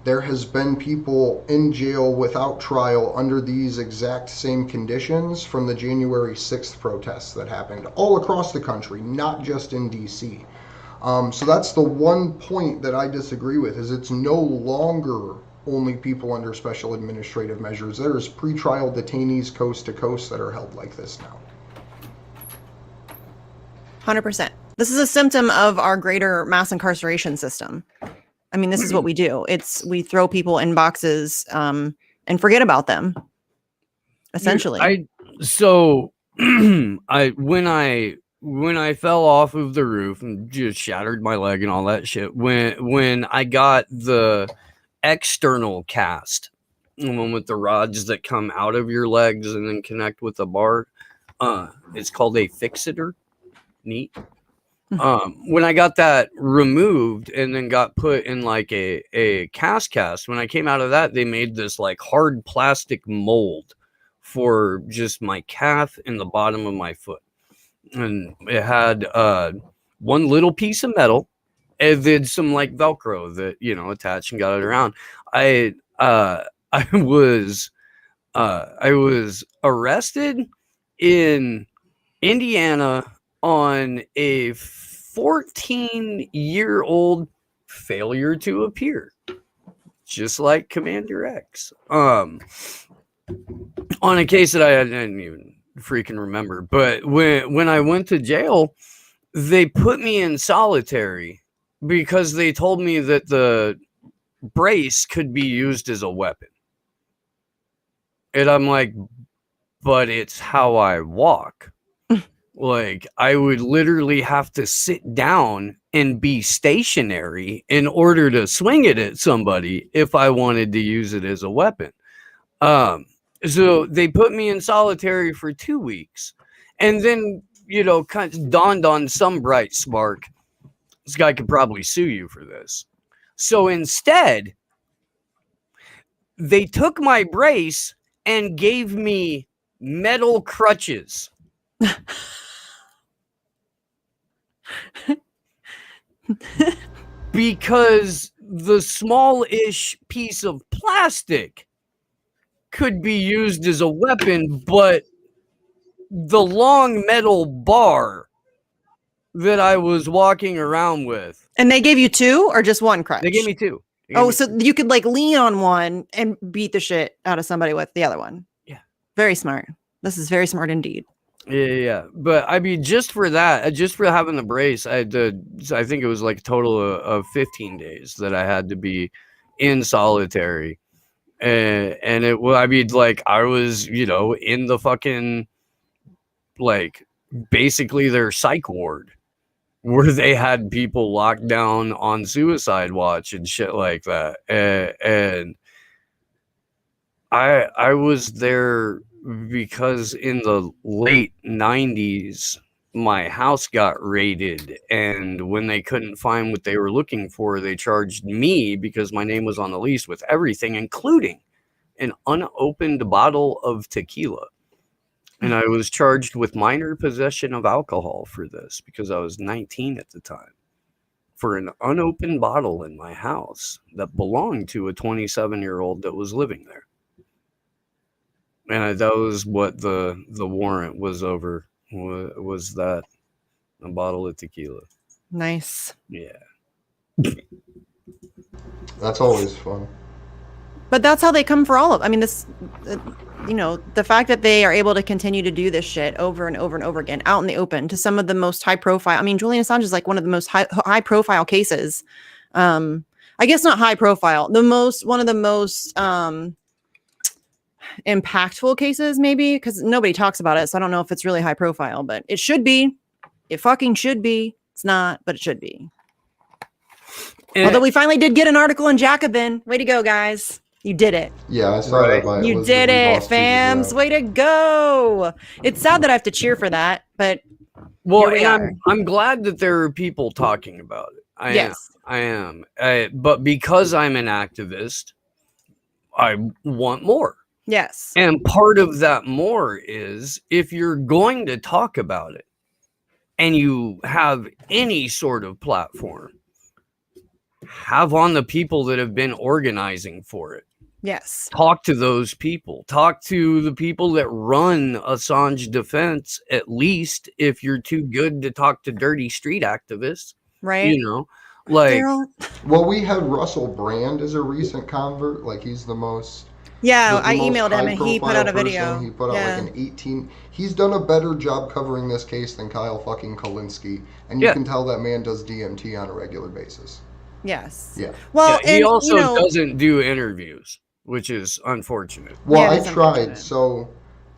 there has been people in jail without trial under these exact same conditions from the January 6th protests that happened all across the country, not just in DC. So that's the one point that I disagree with, is it's no longer only people under special administrative measures. There's pretrial detainees coast to coast that are held like this now. 100%. This is a symptom of our greater mass incarceration system. I mean, this is what we do. We throw people in boxes and forget about them, essentially. When I fell off of the roof and just shattered my leg and all that shit, when I got the external cast, the one with the rods that come out of your legs and then connect with the bar, it's called a fixator. Neat. When I got that removed and then got put in like a cast, when I came out of that, they made this like hard plastic mold for just my calf and the bottom of my foot, and it had one little piece of metal. It did some like Velcro that, attached and got it around. I was arrested in Indiana on a 14-year-old failure to appear, just like Commander X. On a case that I didn't even freaking remember. But when I went to jail, they put me in solitary because they told me that the brace could be used as a weapon. And I'm like, but it's how I walk. Like, I would literally have to sit down and be stationary in order to swing it at somebody if I wanted to use it as a weapon. So they put me in solitary for 2 weeks. And then, kind of dawned on some bright spark, this guy could probably sue you for this. So instead, they took my brace and gave me metal crutches. Because the small-ish piece of plastic could be used as a weapon, but the long metal bar that I was walking around with. And they gave you two or just one crutch? They gave me two. So you could like lean on one and beat the shit out of somebody with the other one. Yeah. Very smart. This is very smart indeed. Yeah. But I mean, just for that, just for having the brace, I think it was like a total of 15 days that I had to be in solitary. And it, well, I mean, like I was, in the fucking, like basically their psych ward where they had people locked down on suicide watch and shit like that. And I was there because in the late 90s, my house got raided. And when they couldn't find what they were looking for, they charged me because my name was on the lease with everything, including an unopened bottle of tequila. And I was charged with minor possession of alcohol for this because I was 19 at the time, for an unopened bottle in my house that belonged to a 27-year-old that was living there. And that was what the warrant was over, was that a bottle of tequila. Nice. Yeah. That's always fun. But that's how they come for all of. I mean, this, the fact that they are able to continue to do this shit over and over and over again, out in the open, to some of the most high profile. I mean, Julian Assange is like one of the most high profile cases. I guess not high profile. One of the most impactful cases, maybe, because nobody talks about it. So I don't know if it's really high profile, but it should be. It fucking should be. It's not, but it should be. Although we finally did get an article in Jacobin. Way to go, guys. You did it. Yeah, I saw that. By You did it, fams. Way to go. It's sad that I have to cheer for that, but well, and I'm glad that there are people talking about it. I am. But because I'm an activist, I want more. Yes. And part of that more is if you're going to talk about it and you have any sort of platform, have on the people that have been organizing for it. Yes. Talk to those people. Talk to the people that run Assange defense, at least if you're too good to talk to dirty street activists. Right. You know, like. Well, we had Russell Brand as a recent convert. Like, he's the most. Yeah, I emailed him and he put out a video. He put out like an 18. He's done a better job covering this case than Kyle fucking Kalinske. And you can tell that man does DMT on a regular basis. Yes. Yeah. Well, he also doesn't do interviews, which is unfortunate. Well, I tried, so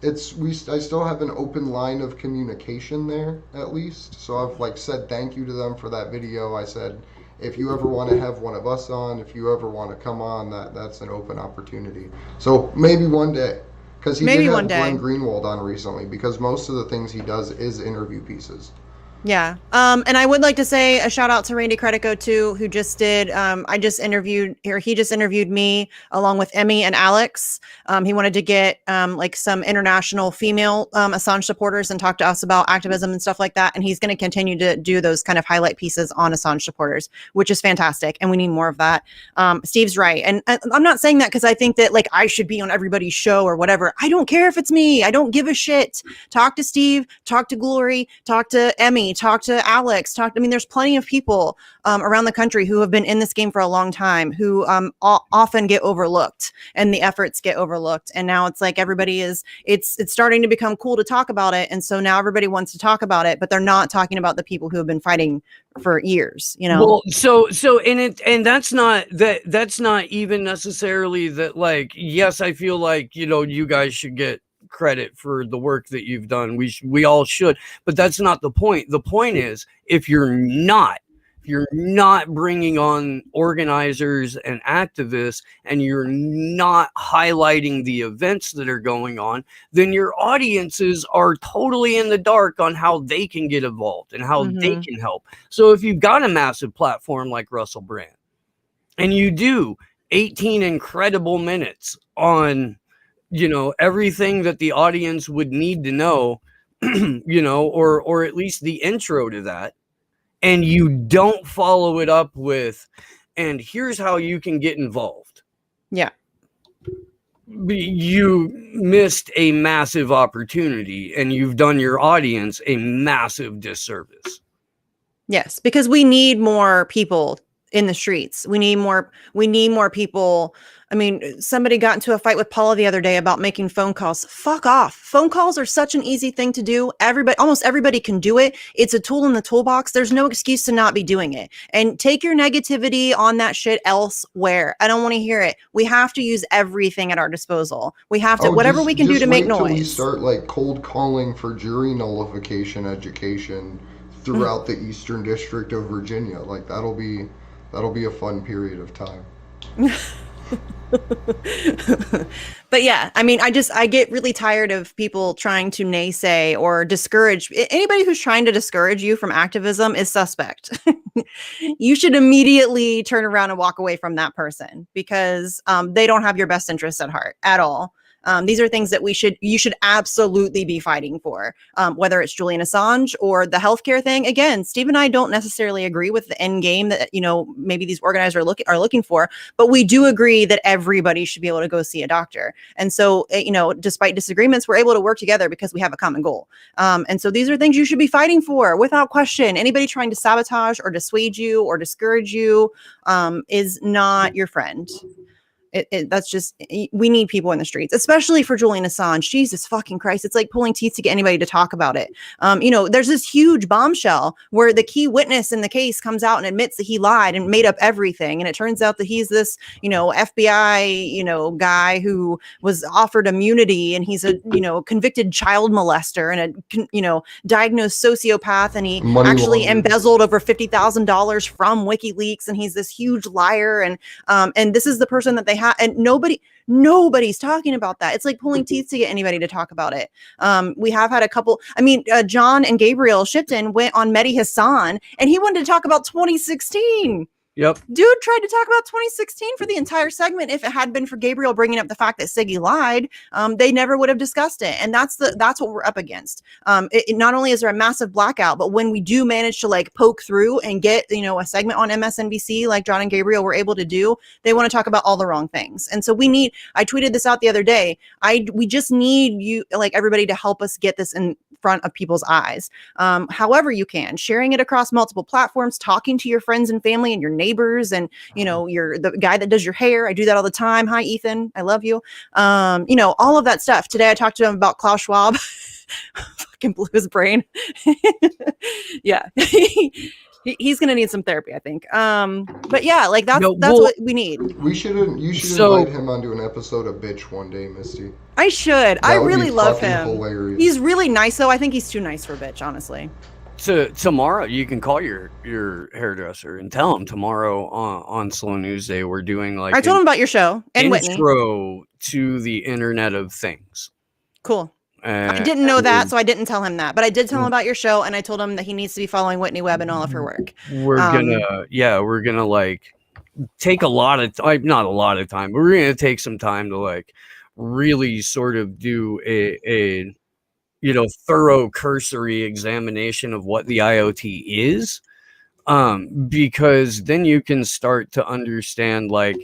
I still have an open line of communication there, at least. So I've like said thank you to them for that video. I said, if you ever want to have one of us on, if you ever want to come on, that's an open opportunity. So maybe one day, because he did have Glenn Greenwald on recently, because most of the things he does is interview pieces. Yeah. And I would like to say a shout out to Randy Credico too, who just did, he just interviewed me along with Emmy and Alex. He wanted to get like some international female Assange supporters and talk to us about activism and stuff like that. And he's going to continue to do those kind of highlight pieces on Assange supporters, which is fantastic. And we need more of that. Steve's right. And I'm not saying that because I think that like I should be on everybody's show or whatever. I don't care if it's me. I don't give a shit. Talk to Steve, talk to Glory, talk to Emmy, talk to Alex, there's plenty of people around the country who have been in this game for a long time who often get overlooked and the efforts get overlooked. And now it's like it's starting to become cool to talk about it. And so now everybody wants to talk about it, but they're not talking about the people who have been fighting for years, you know? Well, so that's not even necessarily that, like, yes, I feel like, you guys should get credit for the work that you've done. We all should, but that's not the point. The point is, if you're not bringing on organizers and activists, and you're not highlighting the events that are going on, then your audiences are totally in the dark on how they can get involved and how they can help. So if you've got a massive platform like Russell Brand and you do 18 incredible minutes on everything that the audience would need to know, or at least the intro to that, and you don't follow it up with, and here's how you can get involved. Yeah. You missed a massive opportunity, and you've done your audience a massive disservice. Yes, because we need more people in the streets. We need more people. I mean, somebody got into a fight with Paula the other day about making phone calls. Fuck off. Phone calls are such an easy thing to do. Almost everybody can do it. It's a tool in the toolbox. There's no excuse to not be doing it. And take your negativity on that shit elsewhere. I don't want to hear it. We have to use everything at our disposal. We have to, whatever we can do to make noise. Till we start like cold calling for jury nullification education throughout the Eastern District of Virginia. Like that'll be a fun period of time. But yeah, I get really tired of people trying to naysay or discourage. Anybody who's trying to discourage you from activism is suspect. You should immediately turn around and walk away from that person because they don't have your best interests at heart at all. These are things that you should absolutely be fighting for, whether it's Julian Assange or the healthcare thing. Again, Steve and I don't necessarily agree with the end game that, maybe these organizers are looking for, but we do agree that everybody should be able to go see a doctor. And so, despite disagreements, we're able to work together because we have a common goal. And so these are things you should be fighting for without question. Anybody trying to sabotage or dissuade you or discourage you is not your friend. That's just, we need people in the streets, especially for Julian Assange. Jesus fucking Christ. It's like pulling teeth to get anybody to talk about it. There's this huge bombshell where the key witness in the case comes out and admits that he lied and made up everything. And it turns out that he's this, FBI, guy who was offered immunity, and he's a, convicted child molester and a, diagnosed sociopath. And he actually embezzled over $50,000 from WikiLeaks. And he's this huge liar. And this is the person that they have. And nobody's talking about that. It's like pulling teeth to get anybody to talk about it. We have had a couple. John and Gabriel Shipton went on Mehdi Hassan, and he wanted to talk about 2016. Yep. Dude tried to talk about 2016 for the entire segment. If it had been for Gabriel bringing up the fact that Siggy lied, they never would have discussed it. And that's what we're up against. It not only is there a massive blackout, but when we do manage to like poke through and get, a segment on MSNBC like John and Gabriel were able to do, they want to talk about all the wrong things. And so I tweeted this out the other day. We just need you, like everybody, to help us get this in front of people's eyes. However you can, sharing it across multiple platforms, talking to your friends and family and your neighbors, and you're the guy that does your hair. I do that all the time. Hi, Ethan, I love you. All of that stuff. Today I talked to him about Klaus Schwab. Fucking blew his brain. Yeah. He's gonna need some therapy, I think. But yeah, like that's what we need. You should invite him onto an episode of Bitch one day, Misty. I should. I really love him. Hilarious. He's really nice, though. I think he's too nice for Bitch, honestly. Tomorrow you can call your hairdresser and tell him tomorrow on Slow News Day we're doing like I told him about your show and Whitney. Intro to the Internet of Things. Cool. I didn't know that, so I didn't tell him that. But I did tell him about your show, and I told him that he needs to be following Whitney Webb and all of her work. We're gonna like take a lot of time, not a lot of time, but we're gonna take some time to like really sort of do a thorough cursory examination of what the IoT is, because then you can start to understand like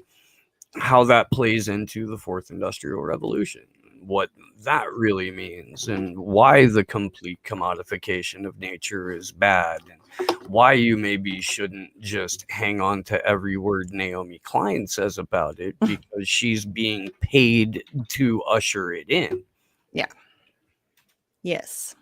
how that plays into the fourth industrial revolution, what that really means, and why the complete commodification of nature is bad, and why you maybe shouldn't just hang on to every word Naomi Klein says about it because she's being paid to usher it in. Yeah. Yes.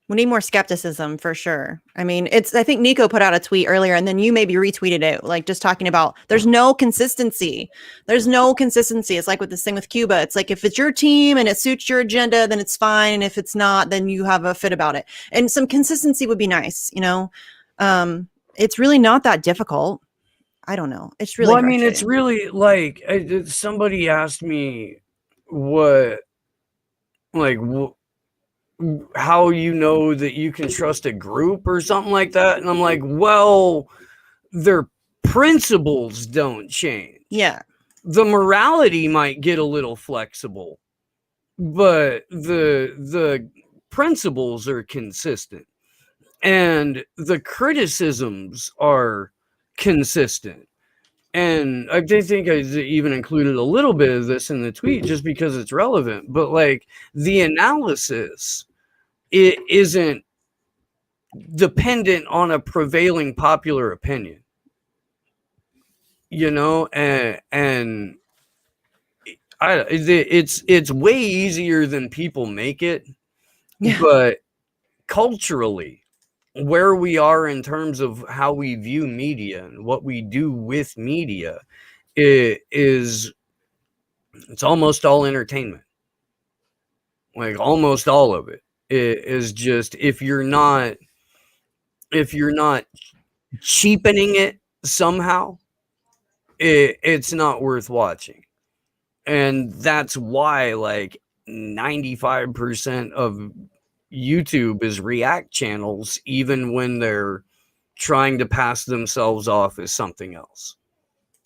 We need more skepticism for sure. I think Nico put out a tweet earlier, and then you maybe retweeted it, like just talking about there's no consistency. There's no consistency. It's like with this thing with Cuba. It's like if it's your team and it suits your agenda, then it's fine. And if it's not, then you have a fit about it. And some consistency would be nice. It's really not that difficult. I don't know. It's really, it's really like somebody asked me how you know that you can trust a group or something like that, and I'm like, well, their principles don't change. Yeah, the morality might get a little flexible, but the principles are consistent, and the criticisms are consistent. And I think I even included a little bit of this in the tweet just because it's relevant, but like the analysis, it isn't dependent on a prevailing popular opinion, and it's way easier than people make it. Yeah. But culturally, where we are in terms of how we view media and what we do with media, it's almost all entertainment. Like almost all of it is just, if you're not cheapening it somehow, it's not worth watching. And that's why like 95% of YouTube is react channels, even when they're trying to pass themselves off as something else.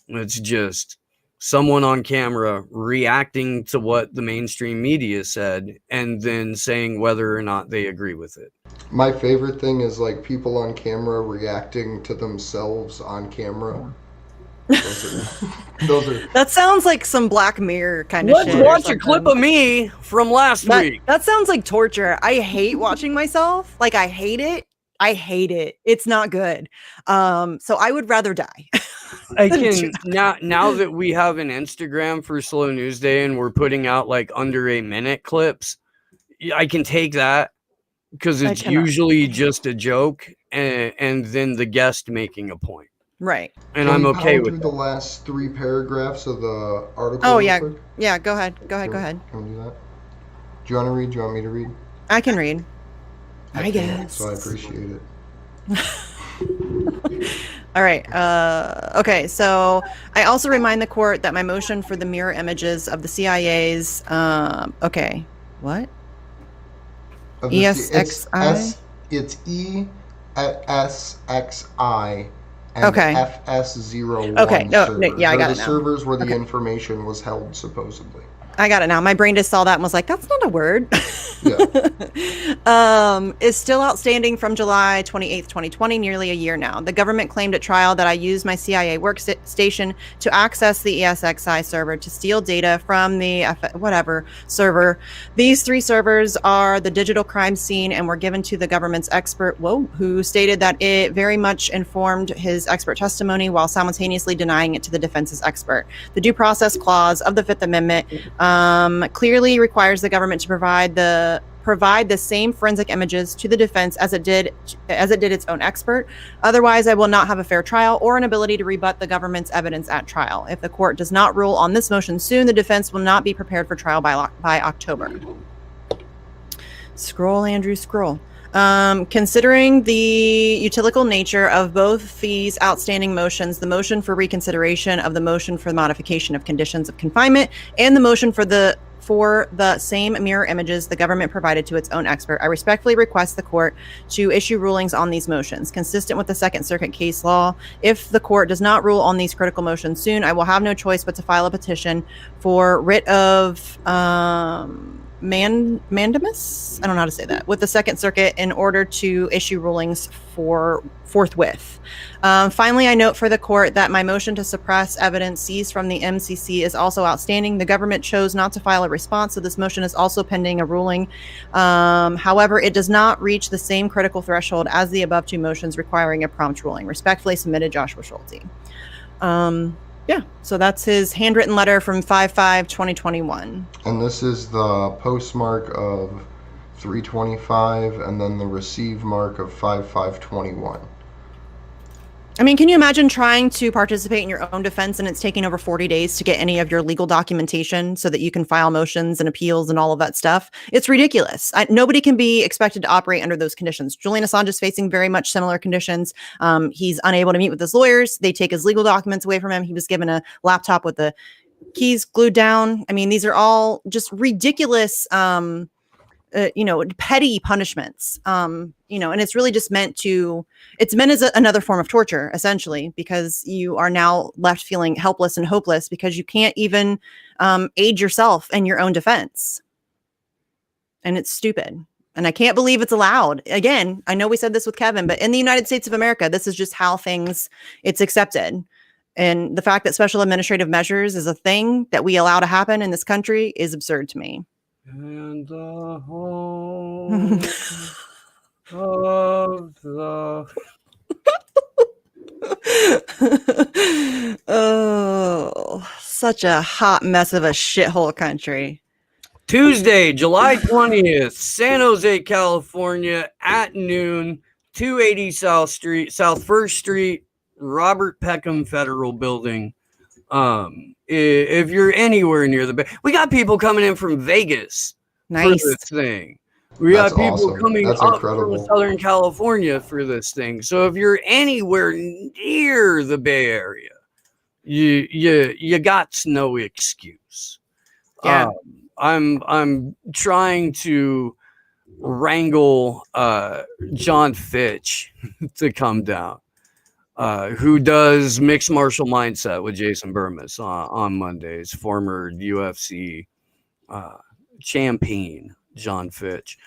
It's just someone on camera reacting to what the mainstream media said and then saying whether or not they agree with it. My favorite thing is like people on camera reacting to themselves on camera. Those are that sounds like some Black Mirror kind of shit. Let's watch a clip of me from last week. That sounds like torture. I hate watching myself. Like I hate it. It's not good. So I would rather die. I can now that we have an Instagram for Slow News Day and we're putting out like under a minute clips, I can take that because it's usually just a joke and then the guest making a point. Right. And Can I'm we okay pound with through that. the last 3 paragraphs of the article. Oh, real yeah. quick? Yeah, go ahead. Go ahead. Can we do that? Do you want to read? Do you want me to read? I can read. I can't, guess. So I appreciate it. All right. Okay. So I also remind the court that my motion for the mirror images of the CIA's. Okay. What? ESXi? It's ESXi and Okay. FS01 Okay. No, servers. yeah, I got They're it the now. servers where the information was held, supposedly. I got it now. My brain just saw that and was like, that's not a word. Yeah. Is still outstanding from July 28th, 2020, nearly a year now. The government claimed at trial that I used my CIA workstation to access the ESXi server to steal data from the whatever server. These 3 servers are the digital crime scene and were given to the government's expert, who stated that it very much informed his expert testimony while simultaneously denying it to the defense's expert. The due process clause of the Fifth Amendment clearly requires the government to provide the same forensic images to the defense as it did its own expert. Otherwise, I will not have a fair trial or an ability to rebut the government's evidence at trial. If the court does not rule on this motion soon, the defense will not be prepared for trial by October. Scroll, Andrew, scroll. Considering the utilical nature of both these outstanding motions, the motion for reconsideration of the motion for the modification of conditions of confinement and the motion for the same mirror images the government provided to its own expert, I respectfully request the court to issue rulings on these motions. Consistent with the Second Circuit case law, if the court does not rule on these critical motions soon, I will have no choice but to file a petition for writ of mandamus? I don't know how to say that. With the Second Circuit in order to issue rulings forthwith. Finally, I note for the court that my motion to suppress evidence seized from the MCC is also outstanding. The government chose not to file a response, so this motion is also pending a ruling. However, it does not reach the same critical threshold as the above 2 motions requiring a prompt ruling. Respectfully submitted, Joshua Schulte. Yeah, so that's his handwritten letter from 5/5/2021. And this is the postmark of 3/25 and then the receive mark of 5/5/21. I mean, can you imagine trying to participate in your own defense and it's taking over 40 days to get any of your legal documentation so that you can file motions and appeals and all of that stuff? It's ridiculous. Nobody can be expected to operate under those conditions. Julian Assange is facing very much similar conditions. He's unable to meet with his lawyers. They take his legal documents away from him. He was given a laptop with the keys glued down. I mean, these are all just ridiculous, petty punishments, and it's really just meant as another form of torture, essentially, because you are now left feeling helpless and hopeless because you can't even aid yourself in your own defense. And it's stupid. And I can't believe it's allowed. Again, I know we said this with Kevin, but in the United States of America, this is just how it's accepted. And the fact that special administrative measures is a thing that we allow to happen in this country is absurd to me. And the home of the oh, such a hot mess of a shithole country. Tuesday, July 20th, San Jose, California, at noon, 280 South 1st Street, Robert Peckham Federal Building. If you're anywhere near the bay, we got people coming in from Vegas for this thing. We got people coming up from Southern California for this thing. So if you're anywhere near the Bay Area, you got no excuse. Yeah. I'm trying to wrangle John Fitch to come down. Who does Mixed Martial Mindset with Jason Burmis on Mondays, former UFC champion John Fitch,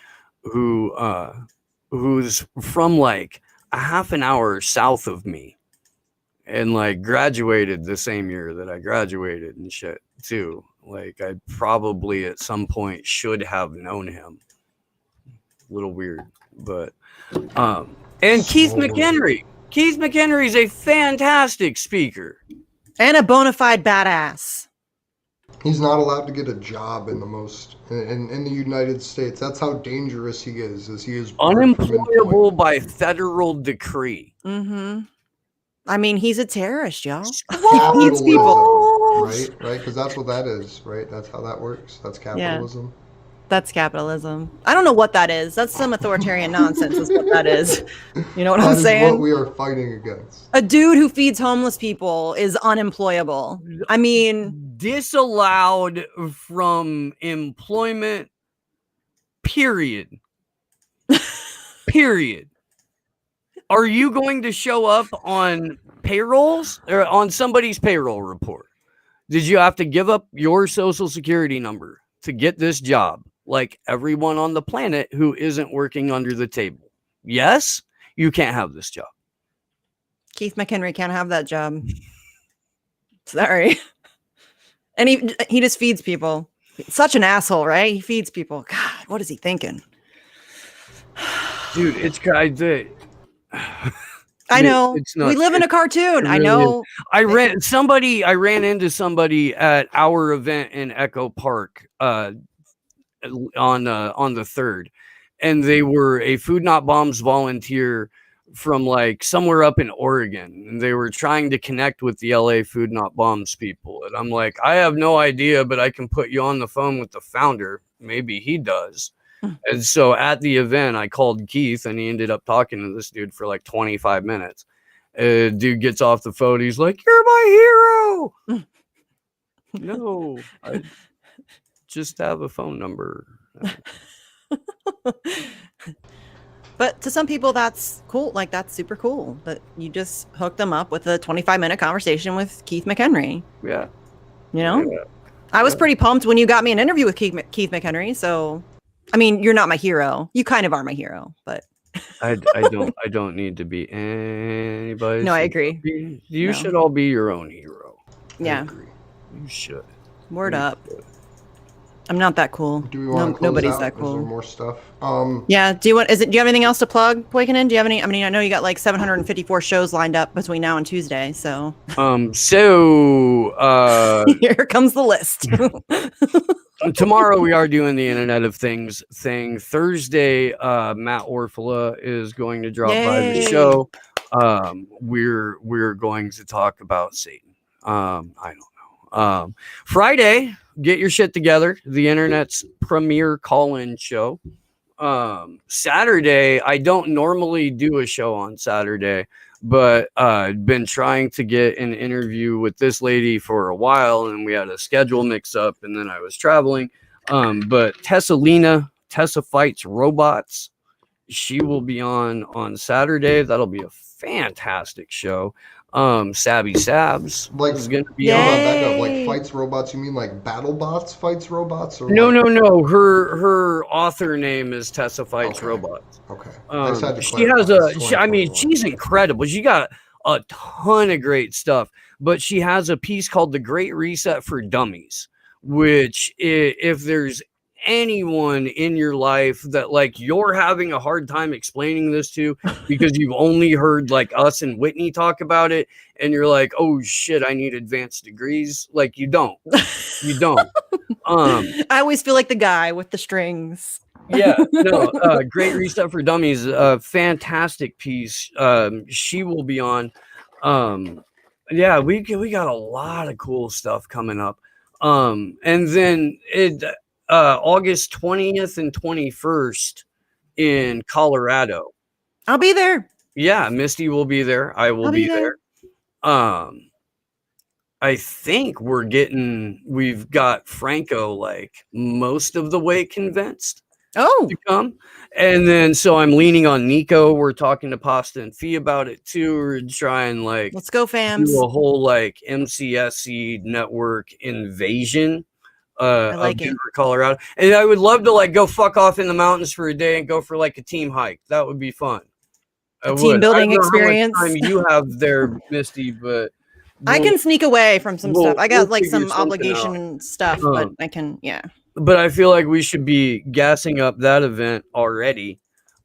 who's from like a half an hour south of me and like graduated the same year that I graduated and shit too. Like I probably at some point should have known him. A little weird, but and Keith McHenry. Keith McHenry is a fantastic speaker. And a bona fide badass. He's not allowed to get a job in the United States. That's how dangerous he is. He is Unemployable by federal decree. Mm-hmm. I mean, he's a terrorist, y'all. Capitalism, He's people. right? Because that's what that is, right? That's how that works. That's capitalism. Yeah. That's capitalism. I don't know what that is. That's some authoritarian nonsense is what that is. You know what I'm saying? That is what we are fighting against. A dude who feeds homeless people is unemployable. I mean, disallowed from employment, period. Period. Are you going to show up on payrolls or on somebody's payroll report? Did you have to give up your social security number to get this job? Like everyone on the planet who isn't working under the table. Yes, you can't have this job. Keith McHenry can't have that job. Sorry. And he just feeds people. Such an asshole, right? He feeds people. God, what is he thinking? Dude, it's kind of... I know. We live in a cartoon. Really I know. I ran into somebody at our event in Echo Park on the 3rd, and they were a Food Not Bombs volunteer from like somewhere up in Oregon, and they were trying to connect with the LA Food Not Bombs people. And I'm like, I have no idea, but I can put you on the phone with the founder. Maybe he does. And so at the event, I called Keith, and he ended up talking to this dude for like 25 minutes. Dude gets off the phone. He's like, "You're my hero." No, I just have a phone number. But to some people, that's cool. Like, that's super cool that you just hooked them up with a 25-minute conversation with Keith McHenry. Yeah. You know, yeah. I was pretty pumped when you got me an interview with Keith McHenry. So, I mean, you're not my hero. You kind of are my hero, but I don't need to be anybody. No, I agree. You should all be your own hero. Yeah. You should. Word up. I'm not that cool. Do we want to close nobody's out? that cool. Is there more stuff? Yeah. Do you have anything else to plug, Poikonen? Do you have any? I mean, I know you got like 754 shows lined up between now and Tuesday. So. Here comes the list. Tomorrow we are doing the Internet of Things thing. Thursday, Matt Orfala is going to drop by the show. We're going to talk about Satan. I don't know. Friday, get your shit together. The internet's premier call-in show. Saturday, I don't normally do a show on Saturday, but I've been trying to get an interview with this lady for a while, and we had a schedule mix-up, and then I was traveling. But Tessa Fights Robots, she will be on Saturday. That'll be a fantastic show. Sabby Sabs is gonna be on. Back up. Like Fights Robots, you mean like BattleBots Fights Robots? Or no. Her author name is Tessa Fights Robots. Okay. She's incredible. She got a ton of great stuff, but she has a piece called The Great Reset for Dummies, which if there's anyone in your life that like you're having a hard time explaining this to because you've only heard like us and Whitney talk about it, and you're like, oh shit, I need advanced degrees. Like you don't. I always feel like the guy with the strings. Great Reset for Dummies, a fantastic piece. She will be on. We got a lot of cool stuff coming up. And then August 20th and 21st in Colorado. I'll be there. Yeah, Misty will be there. I will be there. I think we've got Franco like most of the way convinced to come. And then so I'm leaning on Nico. We're talking to Pasta and Fee about it too. We're trying like let's go fams. Do a whole like MCSC network invasion. I like Denver, Colorado, and I would love to like go fuck off in the mountains for a day and go for like a team hike. That would be fun. Team building experience. How much time you have there, Misty, but I can sneak away from some stuff. I got like some obligation stuff, but I can, yeah. But I feel like we should be gassing up that event already.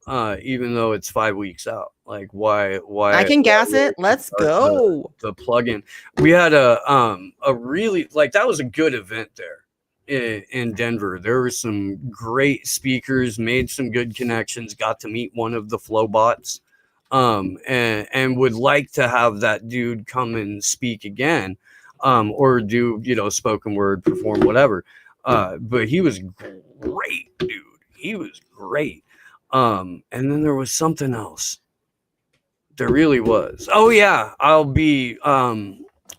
even though it's 5 weeks out. Like, why? I can gas it. Let's go. The plugin. We had a really, like, that was a good event there in Denver. There were some great speakers, made some good connections, got to meet one of the Flowbots, and would like to have that dude come and speak again, or do, spoken word, perform, whatever. But he was great, dude. He was great. And then there was something else. There really was. Oh yeah, I'll be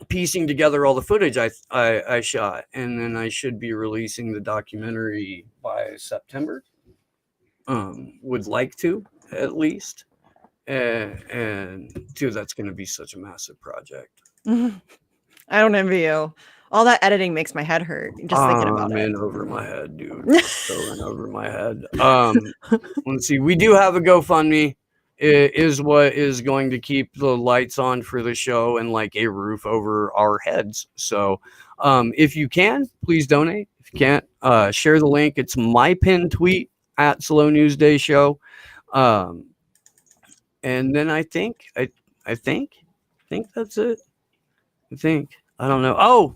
piecing together all the footage I shot, and then I should be releasing the documentary by September. Would like to, at least. And dude, that's going to be such a massive project. I don't envy you. All that editing makes my head hurt just thinking about it. In over my head, dude. Going over my head. Let's see. We do have a GoFundMe. It is what is going to keep the lights on for the show and like a roof over our heads. So if you can, please donate. If you can't, share the link. It's my pinned tweet at Slow News Day Show. And then I think that's it. I don't know.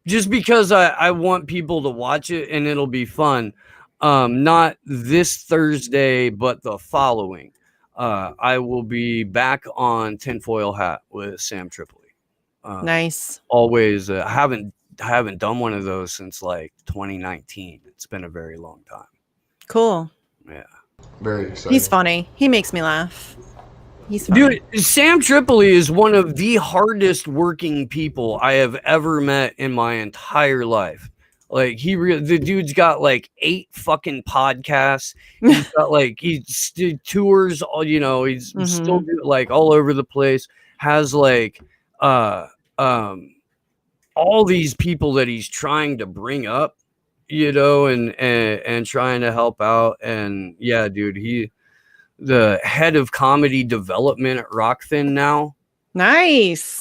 Just because I want people to watch it and it'll be fun. Not this Thursday, but the following. I will be back on Tinfoil Hat with Sam Tripoli. Nice. Always. I haven't done one of those since like 2019. It's been a very long time. Cool. Yeah. Very exciting. He's funny. He makes me laugh. He's funny. Dude, Sam Tripoli is one of the hardest working people I have ever met in my entire life. Like the dude's got like 8 fucking podcasts. He's got like he tours all, he's still like all over the place. Has like all these people that he's trying to bring up, and trying to help out. And yeah, dude, the head of comedy development at Rockfin now. Nice.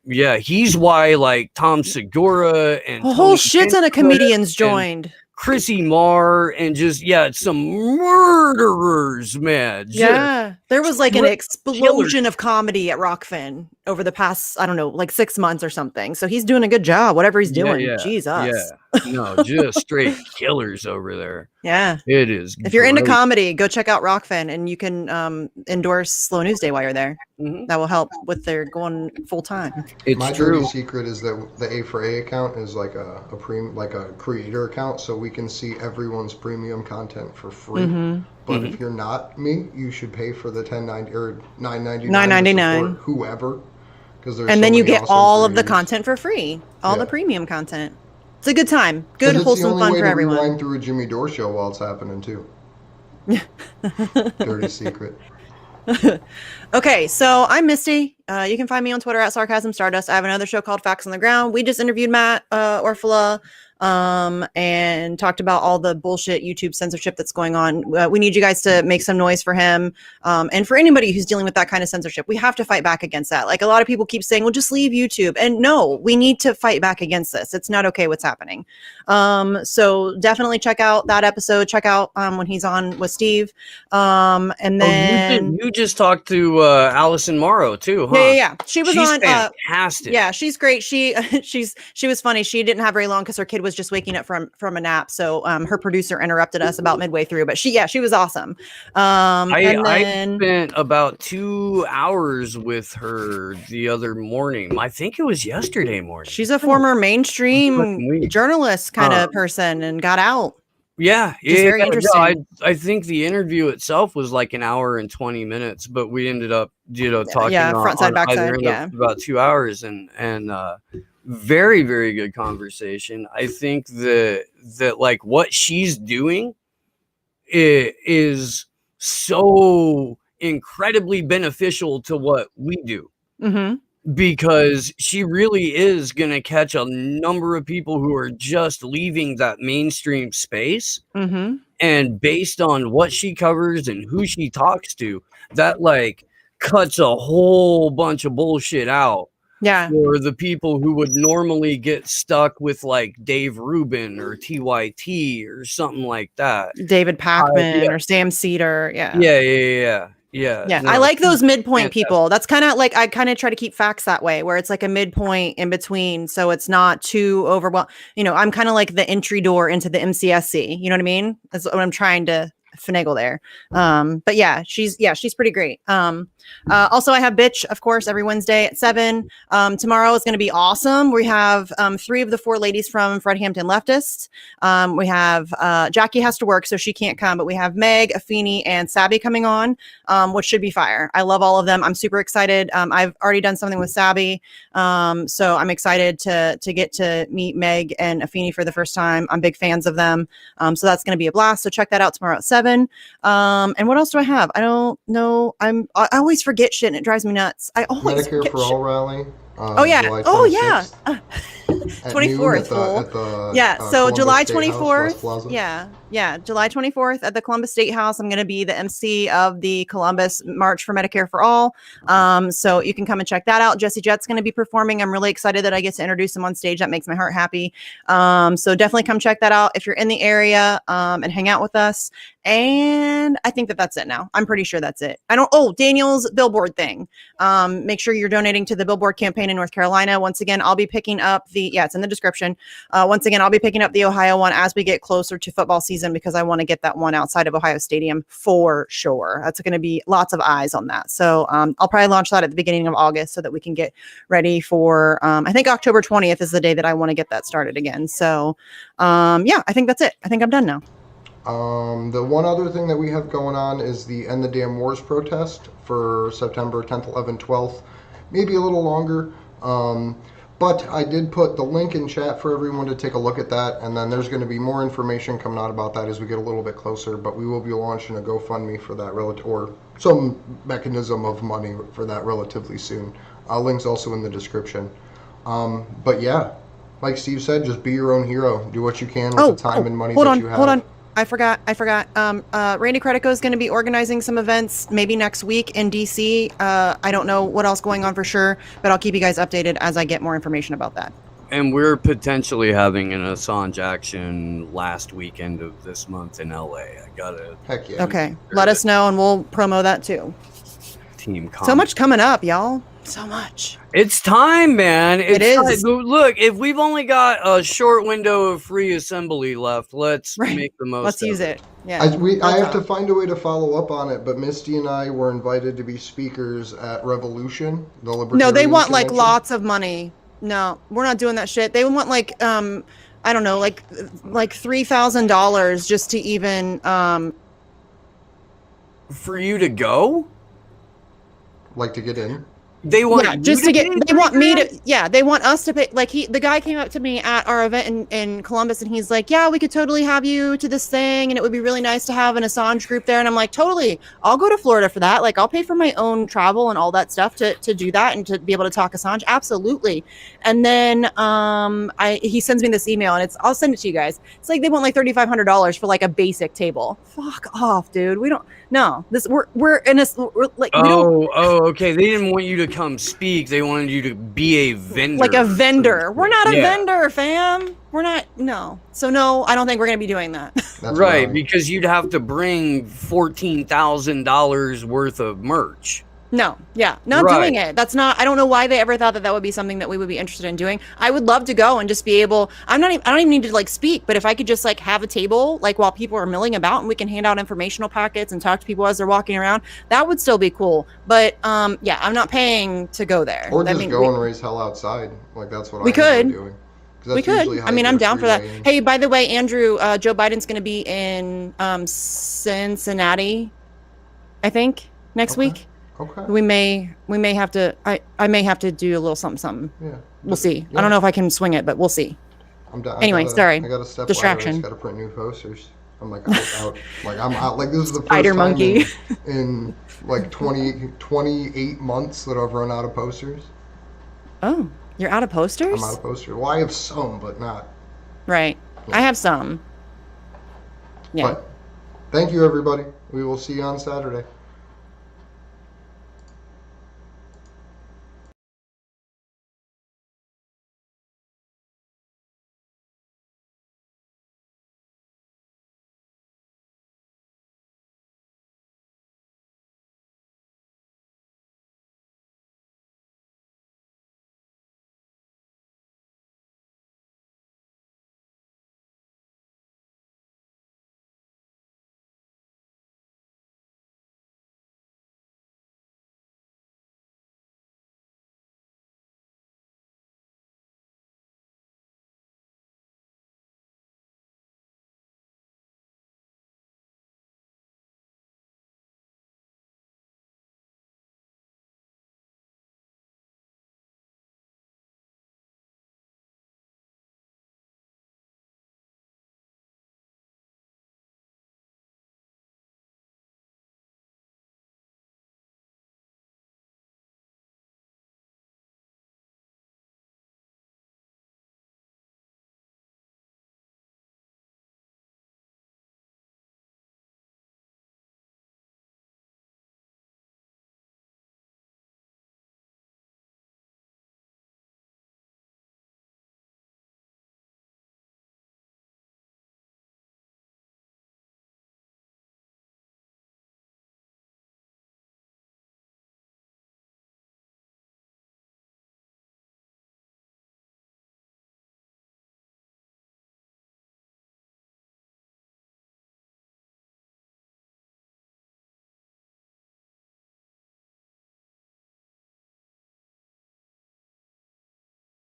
Yeah, he's why like Tom Segura and a whole shit ton of comedians joined. Chrissy Marr and just some murderers, man. Yeah, there was like an explosion of comedy at Rockfin over the past, I don't know, like 6 months or something. So he's doing a good job, whatever he's doing. Jesus. Yeah, no, just straight killers over there. Yeah, it is. If you're into comedy, go check out Rockfin, and you can endorse Slow News Day while you're there. That will help with their going full time. My dirty secret is that the A4A account is like a creator account, so we can see everyone's premium content for free. But if you're not me, you should pay for the $10.90 or $9.99 whoever, because there's then you get all of the content for free, all the premium content. It's a good time, good wholesome fun for everyone. It's the only way to rewind through a Jimmy Dore show while it's happening too. Dirty secret. Okay, so I'm Misty. You can find me on Twitter at Sarcasm Stardust. I have another show called Facts on the Ground. We just interviewed Matt Orfala and talked about all the bullshit YouTube censorship that's going on. We need you guys to make some noise for him. And for anybody who's dealing with that kind of censorship, we have to fight back against that. Like a lot of people keep saying, well, just leave YouTube. And no, we need to fight back against this. It's not okay what's happening. So definitely check out that episode. Check out when he's on with Steve. And then you just talked to Allison Morrow too, huh? Yeah. She was she's on fantastic. Yeah, she's great. She was funny. She didn't have very long because her kid was just waking up from a nap. So her producer interrupted us about midway through, but she was awesome. I spent about 2 hours with her the other morning. I think it was yesterday morning. She's a former mainstream journalist kind of person and got out. Yeah, it's very interesting. I think the interview itself was like an hour and 20 minutes, but we ended up, talking front side, back side, about 2 hours and very, very good conversation. I think that like what she's doing is so incredibly beneficial to what we do. Because she really is going to catch a number of people who are just leaving that mainstream space. And based on what she covers and who she talks to, that like cuts a whole bunch of bullshit out Yeah. for the people who would normally get stuck with like Dave Rubin or TYT or something like that. David Pacman yeah. or Sam Cedar. Yeah. Yeah. I No, like those midpoint fantastic. people. That's kind of like, I kind of try to keep facts that way, where it's like a midpoint in between. So it's not too overwhelming. I'm kind of like the entry door into the MCSC. You know what I mean? That's what I'm trying to finagle there. But yeah, she's pretty great. Also I have Bitch, of course, every Wednesday at 7. Tomorrow is going to be awesome. We have 3 of the 4 ladies from Fred Hampton Leftists. We have Jackie has to work, so she can't come, but we have Meg, Afeni, and Sabby coming on, which should be fire. I love all of them. I'm super excited. I've already done something with Sabby, so I'm excited to get to meet Meg and Afeni for the first time. I'm big fans of them, so that's going to be a blast. So check that out tomorrow at 7. And what else do I have? I don't know. I always forget shit, and it drives me nuts. I always Medicare for All rally. Oh yeah. July Oh yeah. 24th. 24th. So July 24th. Yeah. July 24th at the Columbus State House. I'm going to be the MC of the Columbus March for Medicare for All. So you can come and check that out. Jesse Jett's going to be performing. I'm really excited that I get to introduce him on stage. That makes my heart happy. So definitely come check that out if you're in the area, and hang out with us. And I think that's it now. I'm pretty sure that's it. Daniel's billboard thing. Make sure you're donating to the billboard campaign in North Carolina. Once again, I'll be picking up it's in the description. Once again, I'll be picking up the Ohio one as we get closer to football season, because I want to get that one outside of Ohio Stadium for sure. That's going to be lots of eyes on that. So I'll probably launch that at the beginning of August so that we can get ready for, I think October 20th is the day that I want to get that started again. So I think that's it. I think I'm done now. The one other thing that we have going on is the End the Damn Wars protest for September 10th, 11th, 12th, maybe a little longer. But I did put the link in chat for everyone to take a look at that, and then there's going to be more information coming out about that as we get a little bit closer, but we will be launching a GoFundMe for that, or some mechanism of money for that relatively soon. Link's also in the description. But yeah, like Steve said, just be your own hero. Do what you can with the time and money that you have. Hold on. I forgot. Randy Credico is going to be organizing some events maybe next week in DC. I don't know what else going on for sure, but I'll keep you guys updated as I get more information about that. And we're potentially having an Assange action last weekend of this month in LA. Heck yeah. Okay. Let us know and we'll promo that too. Team So much coming up, y'all. So much. It's time, man. It is. Look, if we've only got a short window of free assembly left, let's make the most. Let's use it. Yeah. I have to find a way to follow up on it, but Misty and I were invited to be speakers at Revolution, the Libertarian No, they want convention. like lots of money. No, we're not doing that shit. They want like I don't know, like $3,000 just to even for you to go? Like to get in? They want just to get. They want me to. Yeah, they want us to pay. Like the guy came up to me at our event in Columbus, and he's like, "Yeah, we could totally have you to this thing, and it would be really nice to have an Assange group there." And I'm like, "Totally, I'll go to Florida for that. Like, I'll pay for my own travel and all that stuff to do that and to be able to talk Assange. Absolutely." And then he sends me this email, and I'll send it to you guys. It's like they want like $3,500 for like a basic table. Fuck off, dude. We don't. No, we're in a like. Okay. They didn't want you to come speak. They wanted you to be a vendor. Like a vendor. We're not a vendor, fam. We're not. No. So no, I don't think we're gonna be doing that. That's right, because you'd have to bring $14,000 worth of merch. No, yeah, not doing it. That's not. I don't know why they ever thought that would be something that we would be interested in doing. I would love to go and just be able. I don't even need to like speak, but if I could just like have a table like while people are milling about and we can hand out informational packets and talk to people as they're walking around, that would still be cool. But yeah, I'm not paying to go there. Or just go and raise hell outside. Like that's what we could. Doing. We could. I mean, I'm down for that. Hey, by the way, Andrew, Joe Biden's going to be in Cincinnati, I think, next week. Okay. We may have to. I may have to do a little something. Yeah. We'll see. Yeah. I don't know if I can swing it, but we'll see. I'm done. Anyway, sorry. I got to step distraction. I just got to print new posters. I'm like out. Like I'm out. Like this is the first Spider time monkey in like 28 months that I've run out of posters. Oh, you're out of posters? I'm out of posters. Well, I have some, but not. Right. Yeah. I have some. Yeah. But thank you, everybody. We will see you on Saturday.